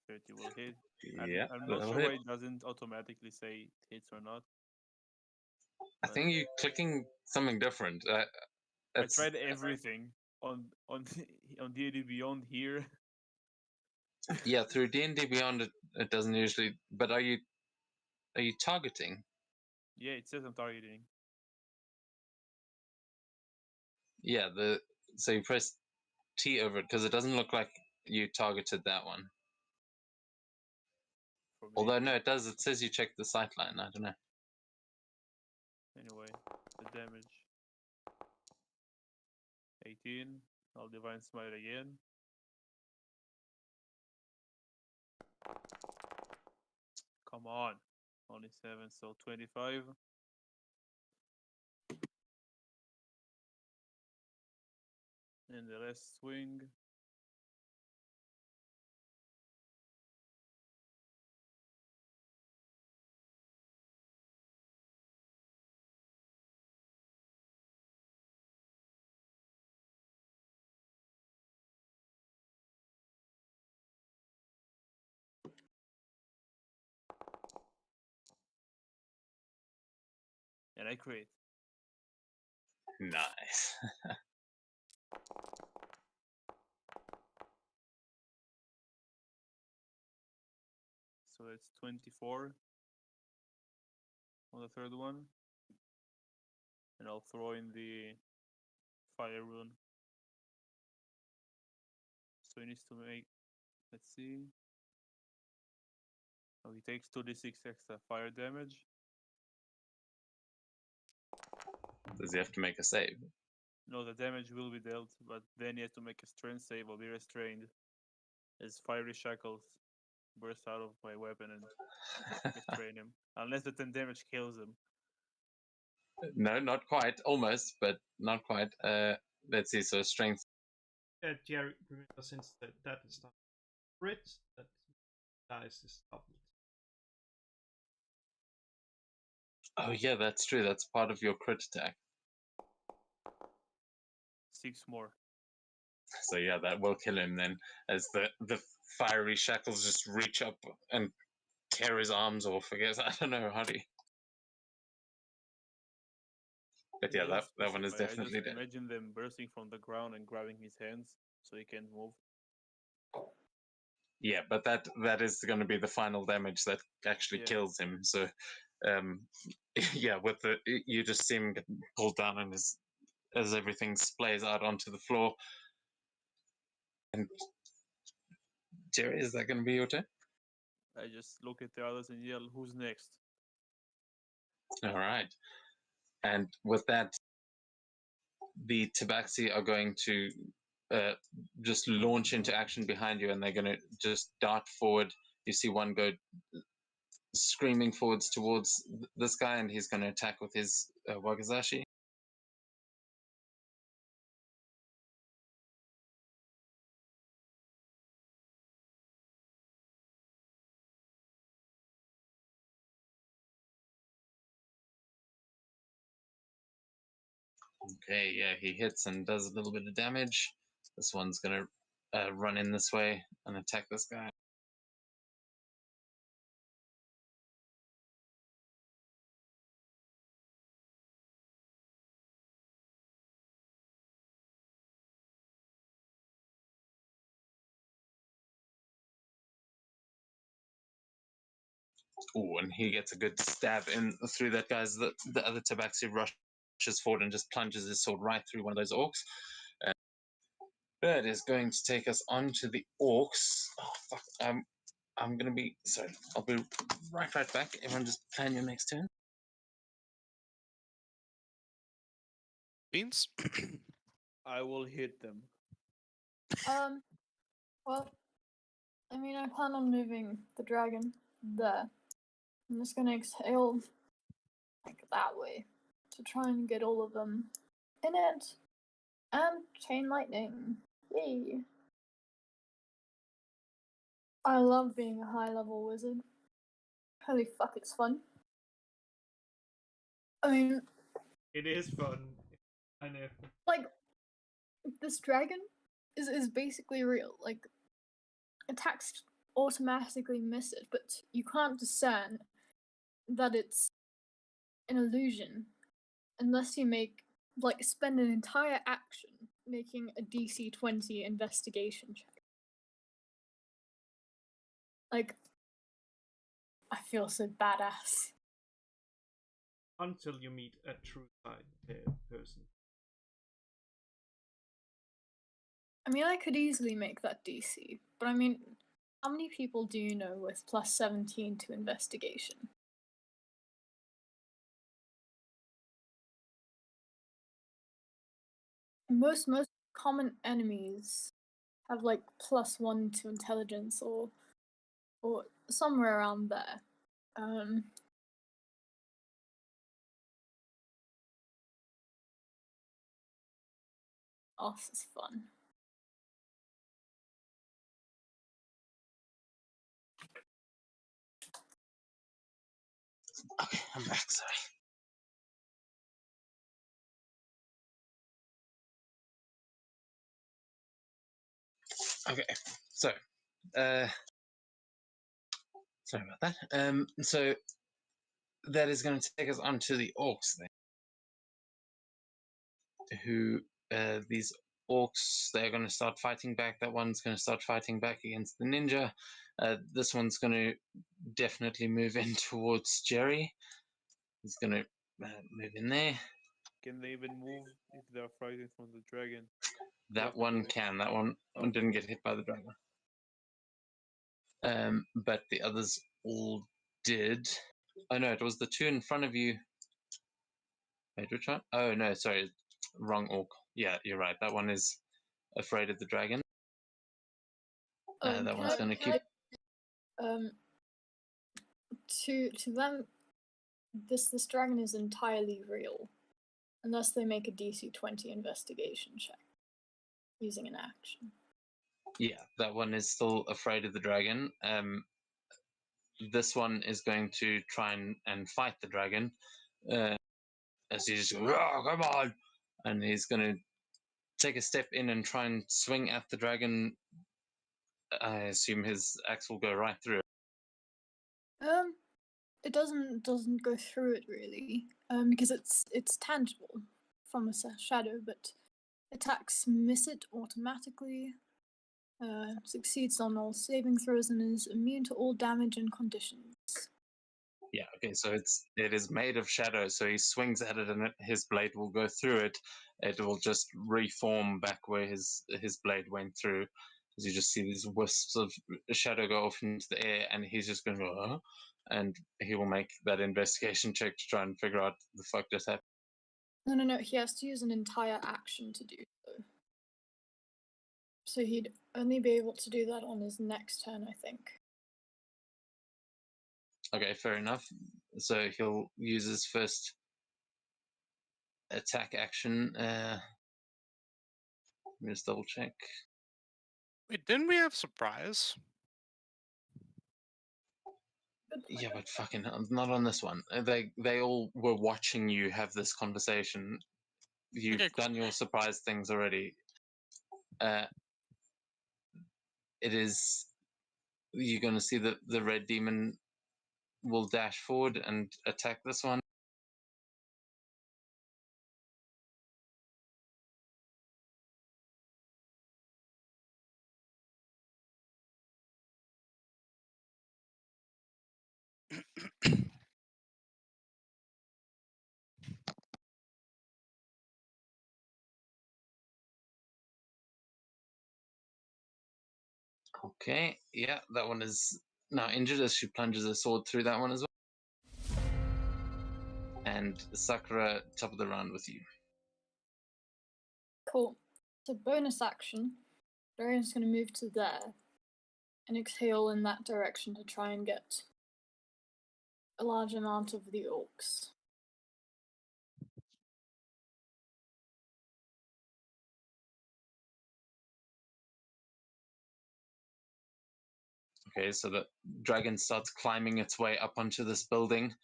Speaker 3: Thirty will hit.
Speaker 2: Yeah,
Speaker 3: I'm not
Speaker 2: that'll
Speaker 3: sure
Speaker 2: hit.
Speaker 3: why it doesn't automatically say it hits or not.
Speaker 2: I think you're clicking something different. That's
Speaker 3: tried everything on on D&D Beyond here.
Speaker 2: yeah. Through D&D Beyond, it doesn't usually. But are you targeting?
Speaker 3: Yeah, it says I'm targeting.
Speaker 2: Yeah. So you press T over it because it doesn't look like you targeted that one.
Speaker 3: For me.
Speaker 2: Although no, it does. It says you checked the sightline. I don't know.
Speaker 3: Anyway, the damage. 18. I'll Divine Smite again. Come on. Only 7, so 25. And the rest swing. And I crit.
Speaker 2: Nice.
Speaker 3: So it's 24 on the third one. And I'll throw in the fire rune. So he needs to make, let's see. Oh, he takes 2d6 extra fire damage.
Speaker 2: Does he have to make a save?
Speaker 3: No, the damage will be dealt, but then he has to make a strength save or be restrained as fiery shackles burst out of my weapon and restrain him. Unless the 10 damage kills him.
Speaker 2: No, not quite. Almost, but not quite. Let's see. So strength.
Speaker 1: Jerry, remember since that is not crit, that dice is doubled.
Speaker 2: Oh yeah, that's true. That's part of your crit attack.
Speaker 3: 6 more.
Speaker 2: So yeah, that will kill him then, as the fiery shackles just reach up and tear his arms off. I guess I don't know how to. But yeah,
Speaker 3: They'll
Speaker 2: that one is
Speaker 3: specify. I
Speaker 2: definitely
Speaker 3: just
Speaker 2: dead.
Speaker 3: imagine them bursting from the ground and grabbing his hands so he can't move.
Speaker 2: Yeah, but that is going to be the final damage that actually
Speaker 3: Yeah.
Speaker 2: kills him. So, yeah, with you just see him get pulled down and as everything splays out onto the floor. And Jerry, is that going to be your turn?
Speaker 3: I just look at the others and yell, "Who's next?"
Speaker 2: All right. And with that, the Tabaxi are going to just launch into action behind you, and they're going to just dart forward. You see one go screaming forwards towards this guy, and he's going to attack with his Wagazashi. Okay, yeah, he hits and does a little bit of damage. This one's going to run in this way and attack this guy. Oh, and he gets a good stab in through that guy's. The other Tabaxi rushes forward and just plunges his sword right through one of those orcs. That is going to take us on to the orcs. Oh, fuck. I'm going to be... Sorry, I'll be right back. Everyone just plan your next turn.
Speaker 5: Beans?
Speaker 3: I will hit them.
Speaker 4: Well, I mean, I plan on moving the dragon there. I'm just gonna exhale like that way to try and get all of them in it. And chain lightning. Yay. I love being a high level wizard. Holy fuck, it's fun. I mean,
Speaker 1: It is fun. I know.
Speaker 4: like, this dragon is basically real. Like, attacks automatically miss it, but you can't discern that it's an illusion unless you make like spend an entire action making a DC 20 investigation check. Like, I feel so badass.
Speaker 1: Until you meet a true side person.
Speaker 4: I mean, I could easily make that DC, but I mean, how many people do you know with plus 17 to investigation? Most common enemies have like plus 1 to intelligence or somewhere around there. Oh, this is fun.
Speaker 2: Okay, I'm back. Sorry. Okay, so sorry about that. So that is going to take us on to the orcs then. Who these orcs? They're going to start fighting back. That one's going to start fighting back against the ninja. This one's going to definitely move in towards Jerry. He's going to move in there.
Speaker 3: Can they even move if they're fighting from the dragon?
Speaker 2: That one can. That one didn't get hit by the dragon. But the others all did. Oh no, it was the two in front of you. Wait, which one? Oh no, sorry, wrong orc. Yeah, you're right. That one is afraid of the dragon. That one's going to keep.
Speaker 4: To them, this dragon is entirely real, unless they make a DC 20 investigation check using an action.
Speaker 2: Yeah, that one is still afraid of the dragon. This one is going to try and fight the dragon. As he's just, oh, come on! And he's going to take a step in and try and swing at the dragon. I assume his axe will go right through.
Speaker 4: It doesn't go through it really, because it's tangible from a shadow, but attacks miss it automatically. Succeeds on all saving throws and is immune to all damage and conditions.
Speaker 2: Yeah, okay, so it is made of shadow, so he swings at it and his blade will go through it. It will just reform back where his blade went through. As you just see these wisps of shadow go off into the air, and he's just going to go, and he will make that investigation check to try and figure out the fuck just happened.
Speaker 4: No, he has to use an entire action to do so. So he'd only be able to do that on his next turn, I think.
Speaker 2: Okay, fair enough. So he'll use his first attack action. Let me just double check.
Speaker 5: Wait, didn't we have surprise?
Speaker 2: Yeah, but fucking not on this one. They all were watching you have this conversation. You've done your surprise things already. It is. You're going to see that the red demon will dash forward and attack this one. Okay, yeah, that one is now injured as she plunges a sword through that one as well. And Sakura, top of the round with you.
Speaker 4: Cool. So bonus action, Darian's going to move to there and exhale in that direction to try and get a large amount of the orcs.
Speaker 2: Okay, so the dragon starts climbing its way up onto this building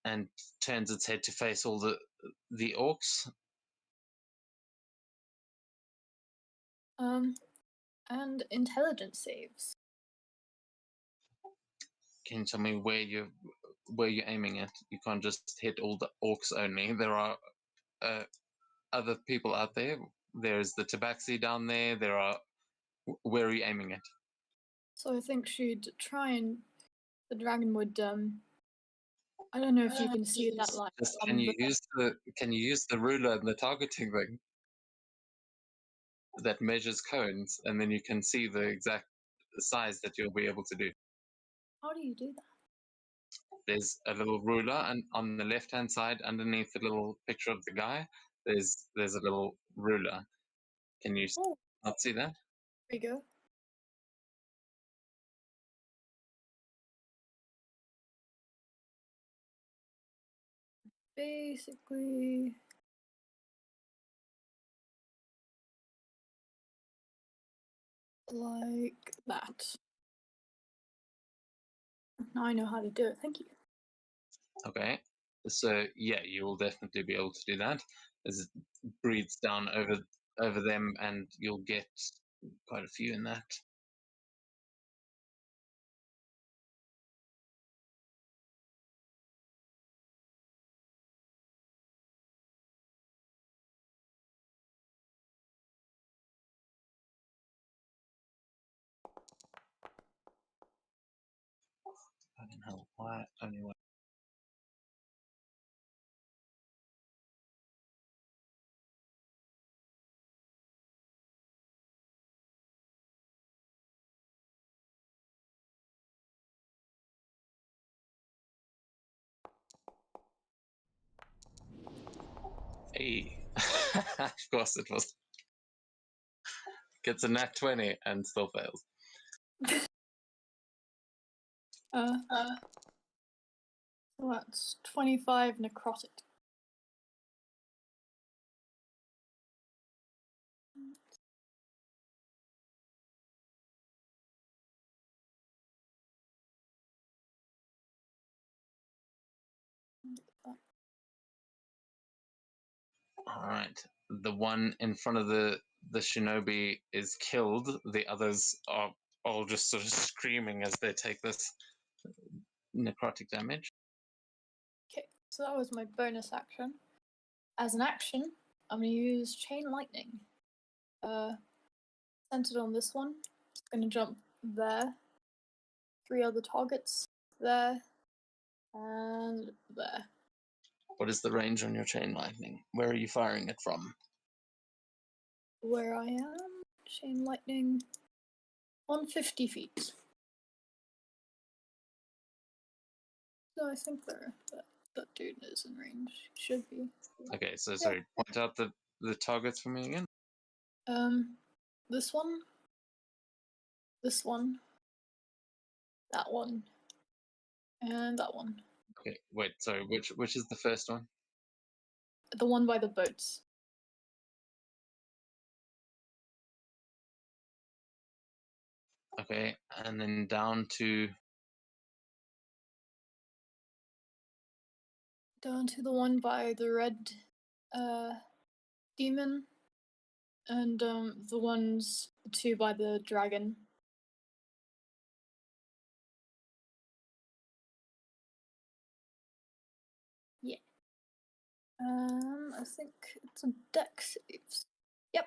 Speaker 2: and turns its head to face all the orcs.
Speaker 4: And intelligence saves.
Speaker 2: Can you tell me where you're aiming at? You can't just hit all the orcs only. There are other people out there. There's the Tabaxi down there. There are. Where are you aiming at?
Speaker 4: So I think she'd try and the dragon would I don't know if you can see that line.
Speaker 2: Just can you use the ruler and the targeting thing that measures cones, and then you can see the exact size that you'll be able to do.
Speaker 4: How do you do that?
Speaker 2: There's a little ruler, and on the left-hand side, underneath the little picture of the guy, there's a little ruler. Can you
Speaker 4: Oh,
Speaker 2: not see that?
Speaker 4: there you go. Basically, like that. Now I know how to do it. Thank you.
Speaker 2: Okay. So yeah, you will definitely be able to do that as it breathes down over them, and you'll get quite a few in that. Fucking hell! Why only one? Hey, of course it was. Gets a nat 20 and still fails.
Speaker 4: So that's 25 necrotic.
Speaker 2: All right. The one in front of the shinobi is killed. The others are all just sort of screaming as they take this necrotic damage.
Speaker 4: Okay, so that was my bonus action. As an action, I'm gonna use Chain Lightning. Centered on this one. It's gonna jump there. 3 other targets there and there.
Speaker 2: What is the range on your chain lightning? Where are you firing it from?
Speaker 4: Where I am, Chain Lightning, 150 feet. So I think that dude is in range. Should be.
Speaker 2: Okay, so sorry, point out the targets for me again.
Speaker 4: This one, that one, and that one.
Speaker 2: Okay, wait, sorry, which is the first one?
Speaker 4: The one by the boats.
Speaker 2: Okay, and then down to
Speaker 4: the one by the red demon, and the 2 by the dragon. Yeah. I think it's a dex saves. Yep.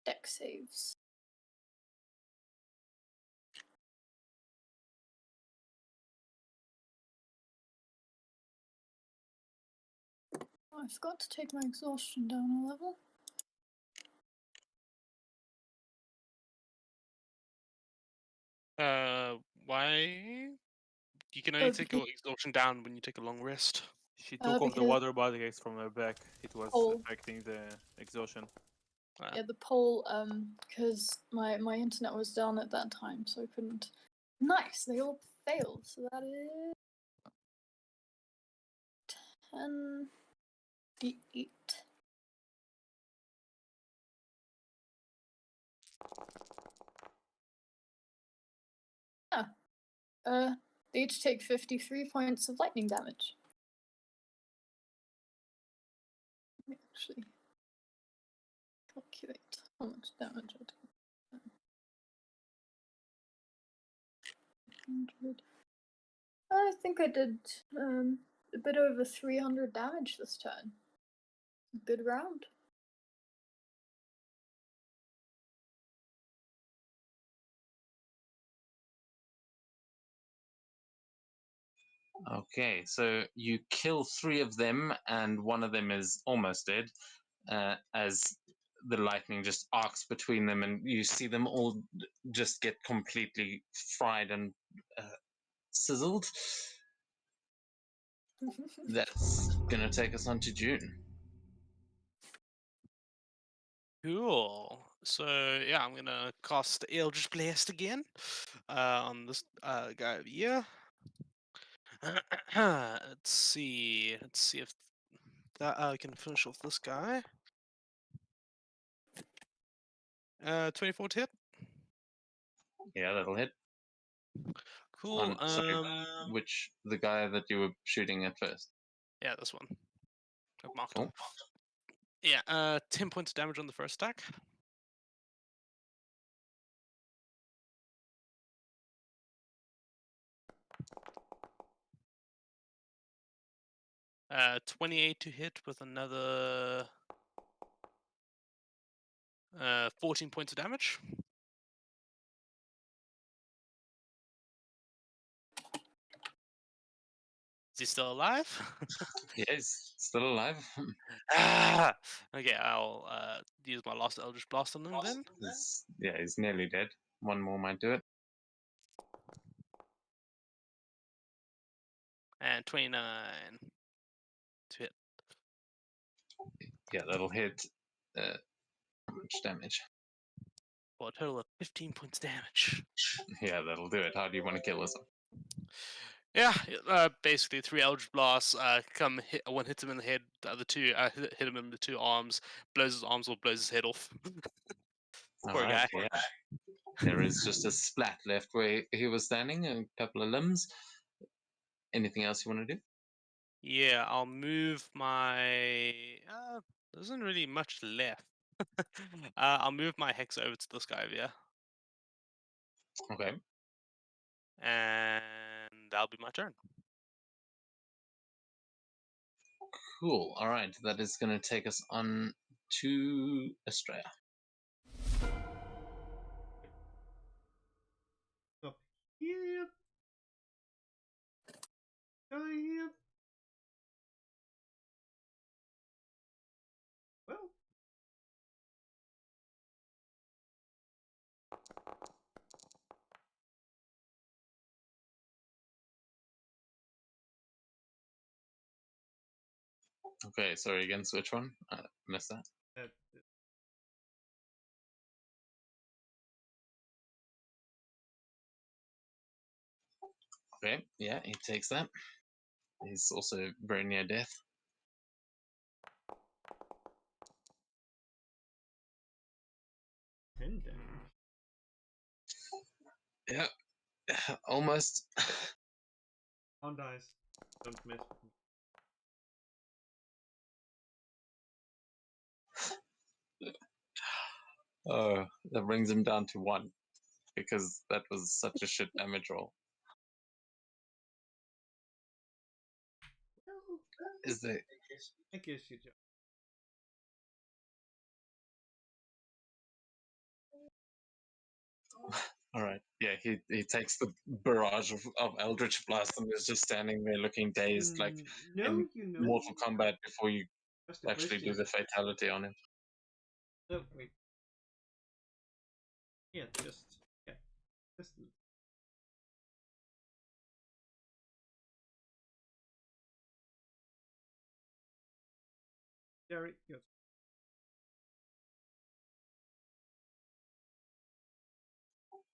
Speaker 4: Dex saves. Oh, I forgot to take my exhaustion down a level.
Speaker 5: Why? You can only take your exhaustion down when you take a long rest.
Speaker 3: She took off the
Speaker 4: because-
Speaker 3: water body case from her back. It was
Speaker 4: Oh.
Speaker 3: affecting the exhaustion.
Speaker 4: Yeah, the poll, because my internet was down at that time, so I couldn't. Nice, they all failed, so that is 10 d8. They each take 53 points of lightning damage. Let me actually calculate how much damage I took. 100. I think I did a bit over 300 damage this turn. Good round.
Speaker 2: Okay, so you kill 3 of them, and one of them is almost dead. As the lightning just arcs between them, and you see them all just get completely fried and sizzled. That's gonna take us on to June.
Speaker 5: Cool. So yeah, I'm gonna cast Eldritch Blast again on this guy over here. Let's see. Let's see if that I can finish off this guy. 24 to hit.
Speaker 2: Yeah, that'll hit.
Speaker 5: Cool.
Speaker 2: Sorry, which the guy that you were shooting at first?
Speaker 5: Yeah, this one. I've marked
Speaker 2: Cool.
Speaker 5: him. Yeah. 10 points of damage on the first attack. Uh, 28 to hit with another 14 points of damage. Is he still alive?
Speaker 2: Yeah, he's still alive.
Speaker 5: Ah! Okay, I'll use my last Eldritch Blast on him then.
Speaker 2: He's nearly dead. One more might do it.
Speaker 5: And 29 to hit.
Speaker 2: Yeah, that'll hit. How much damage?
Speaker 5: For a total of 15 points damage.
Speaker 2: Yeah, that'll do it. How do you want to kill this one?
Speaker 5: Yeah, basically 3 Eldritch Blasts, come hit, one hits him in the head, the other 2 hit him in the 2 arms, blows his arms or blows his head off. Poor
Speaker 2: Alright,
Speaker 5: guy.
Speaker 2: yeah. There is just a splat left where he was standing, a couple of limbs. Anything else you want to do?
Speaker 5: Yeah, I'll move my. There isn't really much left. I'll move my hex over to this guy over here,
Speaker 2: Okay.
Speaker 5: and that'll be my turn.
Speaker 2: Cool. Alright, that is going to take us on to Estrella.
Speaker 1: Up here. Go here. Well.
Speaker 2: Okay, sorry, against which one? Missed that.
Speaker 1: Uh,
Speaker 2: Okay, yeah, he takes that. He's also very near death.
Speaker 1: Ten damage.
Speaker 2: Yeah, almost.
Speaker 1: On dice. Don't mess with me.
Speaker 2: Oh, that brings him down to 1 because that was such a shit damage roll.
Speaker 1: Well,
Speaker 2: Is there?
Speaker 1: I guess you just.
Speaker 2: All right. Yeah, he takes the barrage of Eldritch Blast and is just standing there looking dazed, like
Speaker 1: No,
Speaker 2: in
Speaker 1: you know.
Speaker 2: Mortal Kombat before you
Speaker 1: That's the
Speaker 2: actually do
Speaker 1: question.
Speaker 2: the fatality on him.
Speaker 1: No, wait. Yeah, just. Jerry, yes.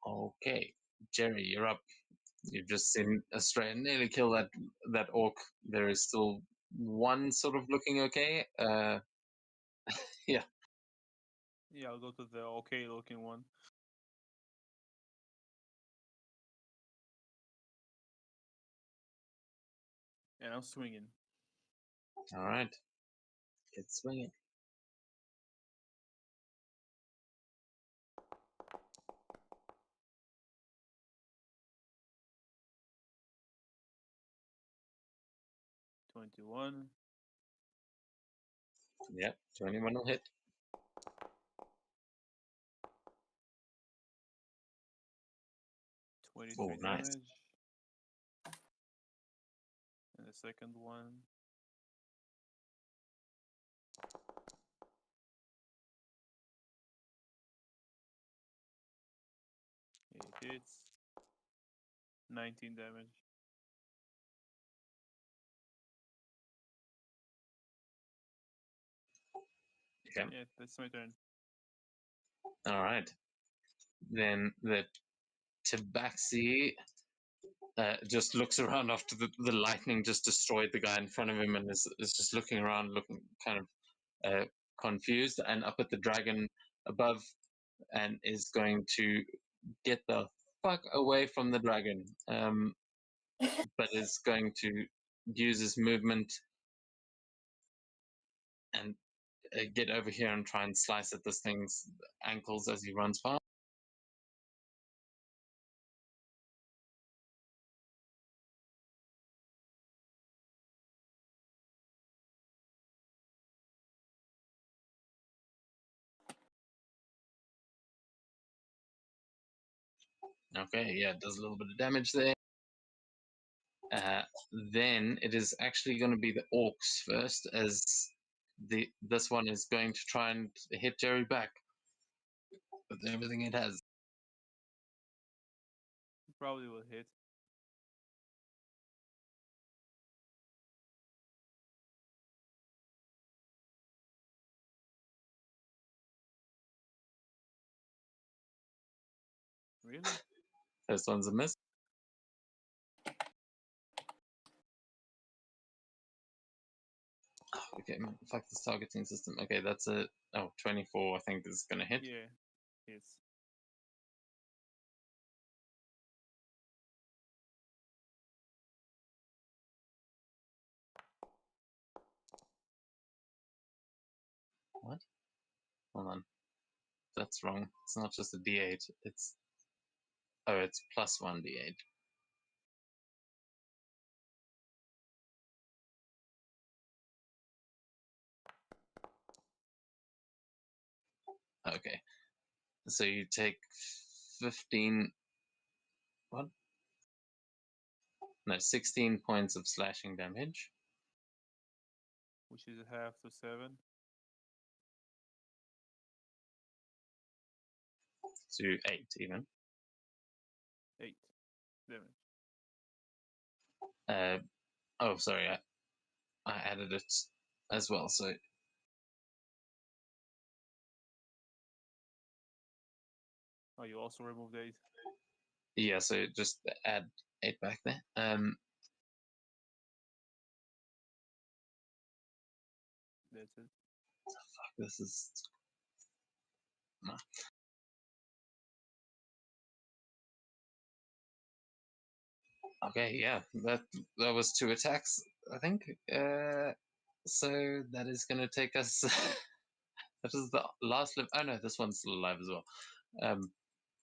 Speaker 2: Okay, Jerry, you're up. You've just seen Estrella nearly kill that orc. There is still one sort of looking okay. Yeah.
Speaker 3: Yeah, I'll go to the okay looking one. And I'm swinging.
Speaker 2: All right. Get swinging.
Speaker 3: $21.
Speaker 2: Yep, 21 will hit. Oh,
Speaker 3: 23
Speaker 2: nice.
Speaker 3: damage. And the second one. It hits. 19 damage.
Speaker 2: Okay.
Speaker 3: Yeah, that's my turn.
Speaker 2: All right. Then the Tabaxi just looks around after the lightning just destroyed the guy in front of him and is just looking around, looking kind of confused, and up at the dragon above, and is going to get the fuck away from the dragon, but is going to use his movement and get over here and try and slice at this thing's ankles as he runs past. Okay, yeah, it does a little bit of damage there. Then it is actually going to be the orcs first, as this one is going to try and hit Jerry back with everything it has.
Speaker 3: Probably will hit. Really?
Speaker 2: First one's a miss. Okay, fuck this targeting system. Okay, that's a 24. I think is going to hit.
Speaker 3: Yeah, hits.
Speaker 2: What? Hold on. That's wrong. It's not just a D8. It's plus 1 D8. Okay. So you take 15. What? No, 16 points of slashing damage.
Speaker 3: Which is a half to 7.
Speaker 2: To 8 even.
Speaker 3: 8 damage.
Speaker 2: Oh, sorry. I added it as well. So
Speaker 3: Oh, you also removed 8.
Speaker 2: yeah, so just add 8 back there.
Speaker 3: That's it.
Speaker 2: Fuck, this is. No. Okay, yeah, that was 2 attacks, I think. So that is going to take us. That is the last live. Oh no, this one's still alive as well.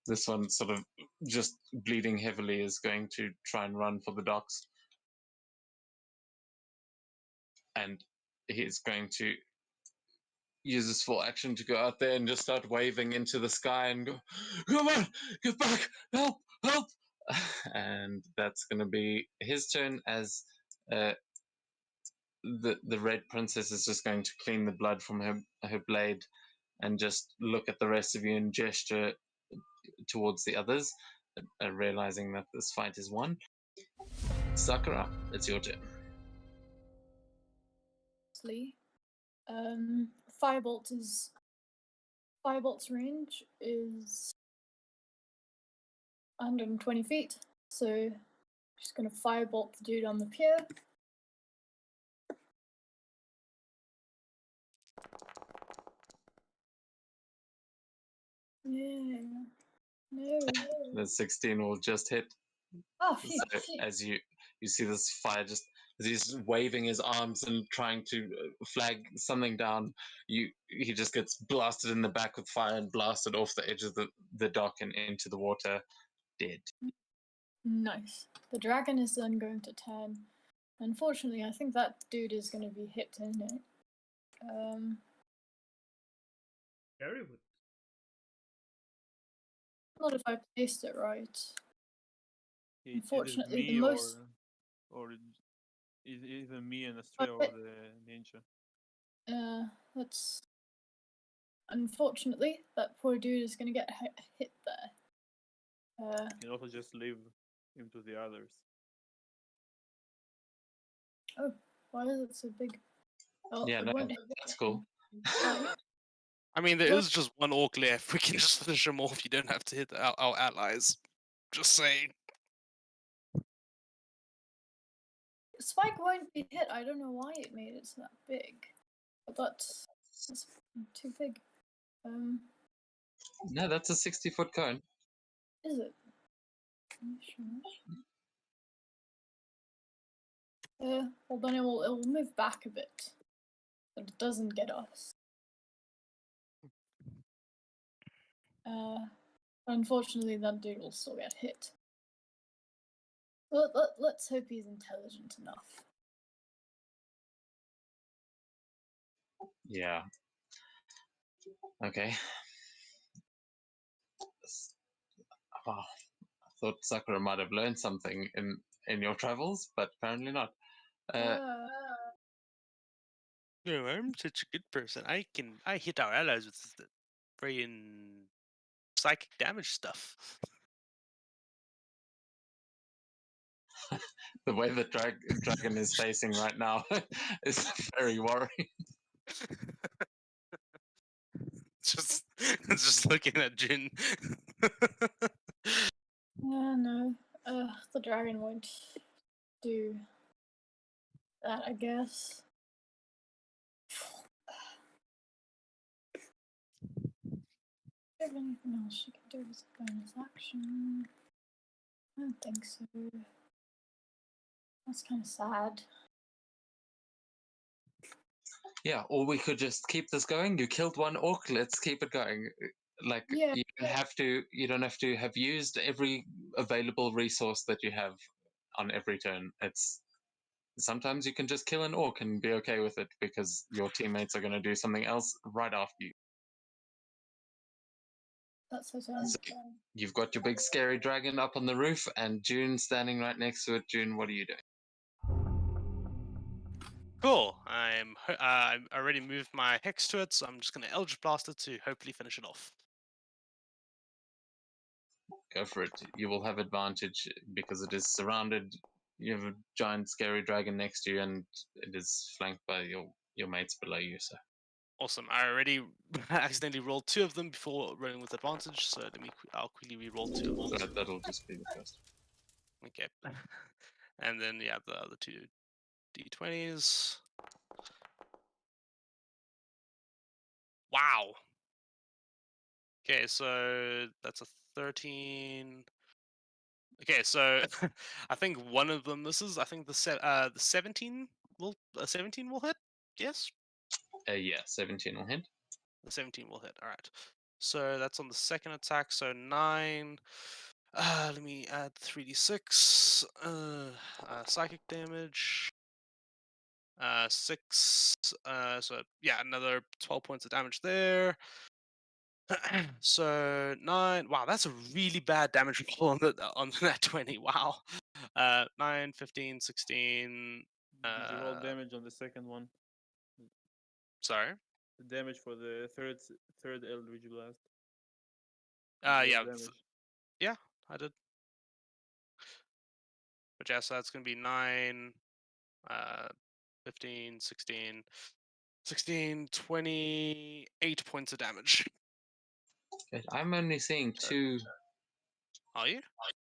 Speaker 2: This one sort of just bleeding heavily is going to try and run for the docks, and he's going to use his full action to go out there and just start waving into the sky and go, "Come on, get back! Help! Help!" And that's going to be his turn, as the red princess is just going to clean the blood from her blade and just look at the rest of you and gesture towards the others, realizing that this fight is won. Sakura, it's your turn.
Speaker 4: Firebolt's range is 120 feet, so just gonna firebolt the dude on the pier. Yeah. No.
Speaker 2: The 16 will just hit.
Speaker 4: Oh, phew.
Speaker 2: So as you see this fire, just as he's waving his arms and trying to flag something down, he just gets blasted in the back with fire and blasted off the edge of the dock and into the water, dead.
Speaker 4: Nice. The dragon is then going to turn. Unfortunately, I think that dude is going to be hit in it.
Speaker 1: Gary would.
Speaker 4: Not if I placed it right.
Speaker 3: Either
Speaker 4: Unfortunately, the
Speaker 3: me
Speaker 4: most-
Speaker 3: or either me and Astrea or
Speaker 4: but-
Speaker 3: the ninja.
Speaker 4: That's unfortunately that poor dude is gonna get hit there.
Speaker 3: You can also just leave him to the others.
Speaker 4: Why is it so big? Oh,
Speaker 2: Yeah,
Speaker 4: it
Speaker 2: no,
Speaker 4: won't hit
Speaker 2: that's cool.
Speaker 4: Right.
Speaker 5: I mean, there
Speaker 4: Well-
Speaker 5: is just one orc left. We can just finish him off. You don't have to hit our allies. Just saying.
Speaker 4: Spike won't be hit. I don't know why it made it so that big, but that's too big.
Speaker 2: No, that's a 60-foot cone.
Speaker 4: Is it? Are you sure? Well then it'll move back a bit, but it doesn't get us. Unfortunately, that dude will still get hit. Let's hope he's intelligent enough.
Speaker 2: Yeah. Okay. Wow. I thought Sakura might have learned something in your travels, but apparently not.
Speaker 5: No, I'm such a good person. I hit our allies with the freaking psychic damage stuff.
Speaker 2: The way the dragon is facing right now is very worrying.
Speaker 5: just looking at Jin.
Speaker 4: No. The dragon won't do that, I guess. Do you have anything else you can do as a bonus action? I don't think so. That's kind of sad.
Speaker 2: Yeah, or we could just keep this going. You killed one orc, let's keep it going. Like
Speaker 4: Yeah.
Speaker 2: you don't have to have used every available resource that you have on every turn. It's sometimes you can just kill an orc and be okay with it because your teammates are going to do something else right after you.
Speaker 4: That's so sad.
Speaker 2: So you've got your big scary dragon up on the roof and June standing right next to it. June, what are you doing?
Speaker 5: Cool. I already moved my hex to it, so I'm just gonna Eldritch Blast it to hopefully finish it off.
Speaker 2: Go for it. You will have advantage because it is surrounded. You have a giant scary dragon next to you and it is flanked by your mates below you. So
Speaker 5: Awesome. I already accidentally rolled 2 of them before running with advantage, so I'll quickly re-roll 2 of them.
Speaker 2: that'll just be the first.
Speaker 5: Okay. And then yeah, the other 2 d20s. Wow. Okay, so that's a 13. Okay, so I think one of them misses. I think the 17 will 17 will hit. Yes,
Speaker 2: Yeah, 17 will hit.
Speaker 5: the 17 will hit. All right. So that's on the second attack. So 9. Let me add 3d6. Psychic damage. 6. So yeah, another 12 points of damage there. So 9. Wow, that's a really bad damage roll on that 20. Wow. 9, 15, 16.
Speaker 3: Did you roll damage on the second one?
Speaker 5: Sorry.
Speaker 3: The damage for the third Eldritch Blast. Did you
Speaker 5: Yeah.
Speaker 3: roll damage?
Speaker 5: Yeah, I did. But yeah, so that's gonna be 9, 15, 16, 16, 28 points of damage.
Speaker 2: Okay, I'm only seeing 2
Speaker 5: Are you?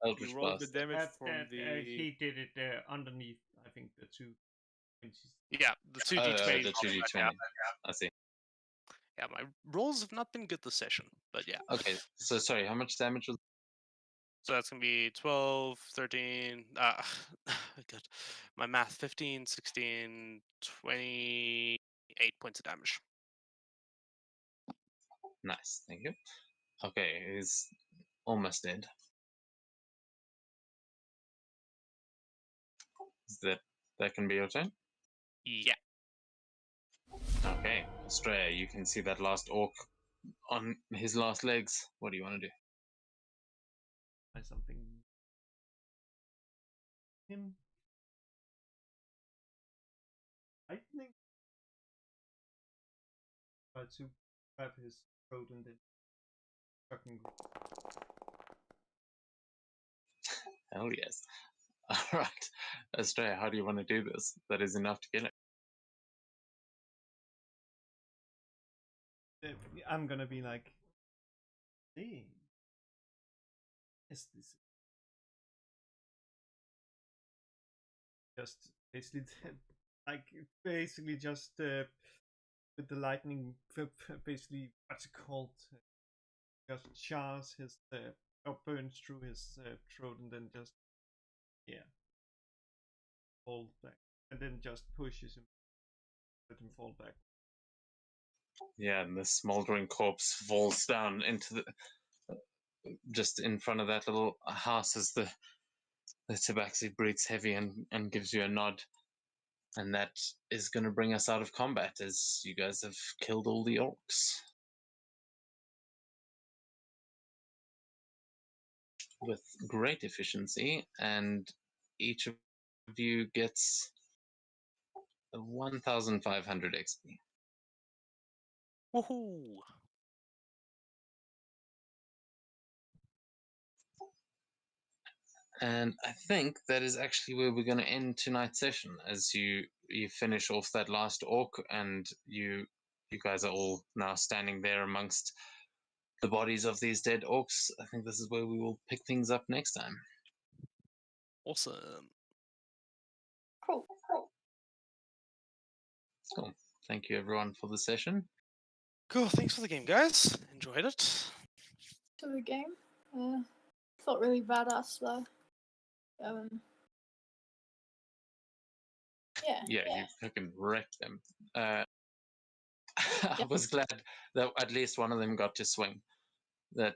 Speaker 2: Eldritch
Speaker 3: You rolled the
Speaker 2: Blasts.
Speaker 3: damage from the.
Speaker 1: He did it underneath, I think, the 2 inches.
Speaker 5: Yeah, the 2
Speaker 2: Oh,
Speaker 5: d20.
Speaker 2: the 2d20. I see.
Speaker 5: Yeah, my rolls have not been good this session, but yeah.
Speaker 2: Okay, so sorry, how much damage was
Speaker 5: So that's going to be 12, 13, good. My math, 15, 16, 28 points of damage.
Speaker 2: Nice, thank you. Okay, he's almost dead. Is that can be your turn?
Speaker 5: Yeah.
Speaker 2: Okay, Australia, you can see that last orc on his last legs. What do you want to do?
Speaker 1: Try something. Him. Lightning. Try to grab his throat and then fucking.
Speaker 2: Hell yes. All right, Australia, how do you want to do this? That is enough to kill it.
Speaker 1: I'm gonna be like, hey, is this just basically like basically just with the lightning, basically what's it called? Just chars his or burns through his throat and then just falls back and then just pushes him, let him fall back.
Speaker 2: Yeah, and the smoldering corpse falls down into the just in front of that little house as the tabaxi breathes heavy and gives you a nod. And that is going to bring us out of combat as you guys have killed all the orcs. With great efficiency, and each of you gets 1,500 XP.
Speaker 5: Woohoo!
Speaker 2: And I think that is actually where we're going to end tonight's session, as you finish off that last orc, and you guys are all now standing there amongst the bodies of these dead orcs. I think this is where we will pick things up next time.
Speaker 5: Awesome.
Speaker 4: Cool.
Speaker 2: Cool. Thank you everyone for the session.
Speaker 5: Cool. Thanks for the game, guys. Enjoyed it.
Speaker 4: To the game. Felt really badass though. Yeah.
Speaker 2: Yeah, you fucking wrecked them. I was glad that at least one of them got to swing. That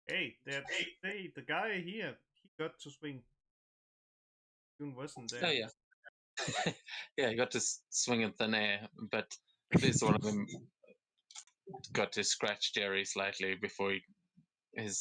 Speaker 1: Hey, the guy here, he got to swing. June wasn't there.
Speaker 2: oh yeah, yeah, he got to swing in thin air, but at least one of them got to scratch Jerry slightly before his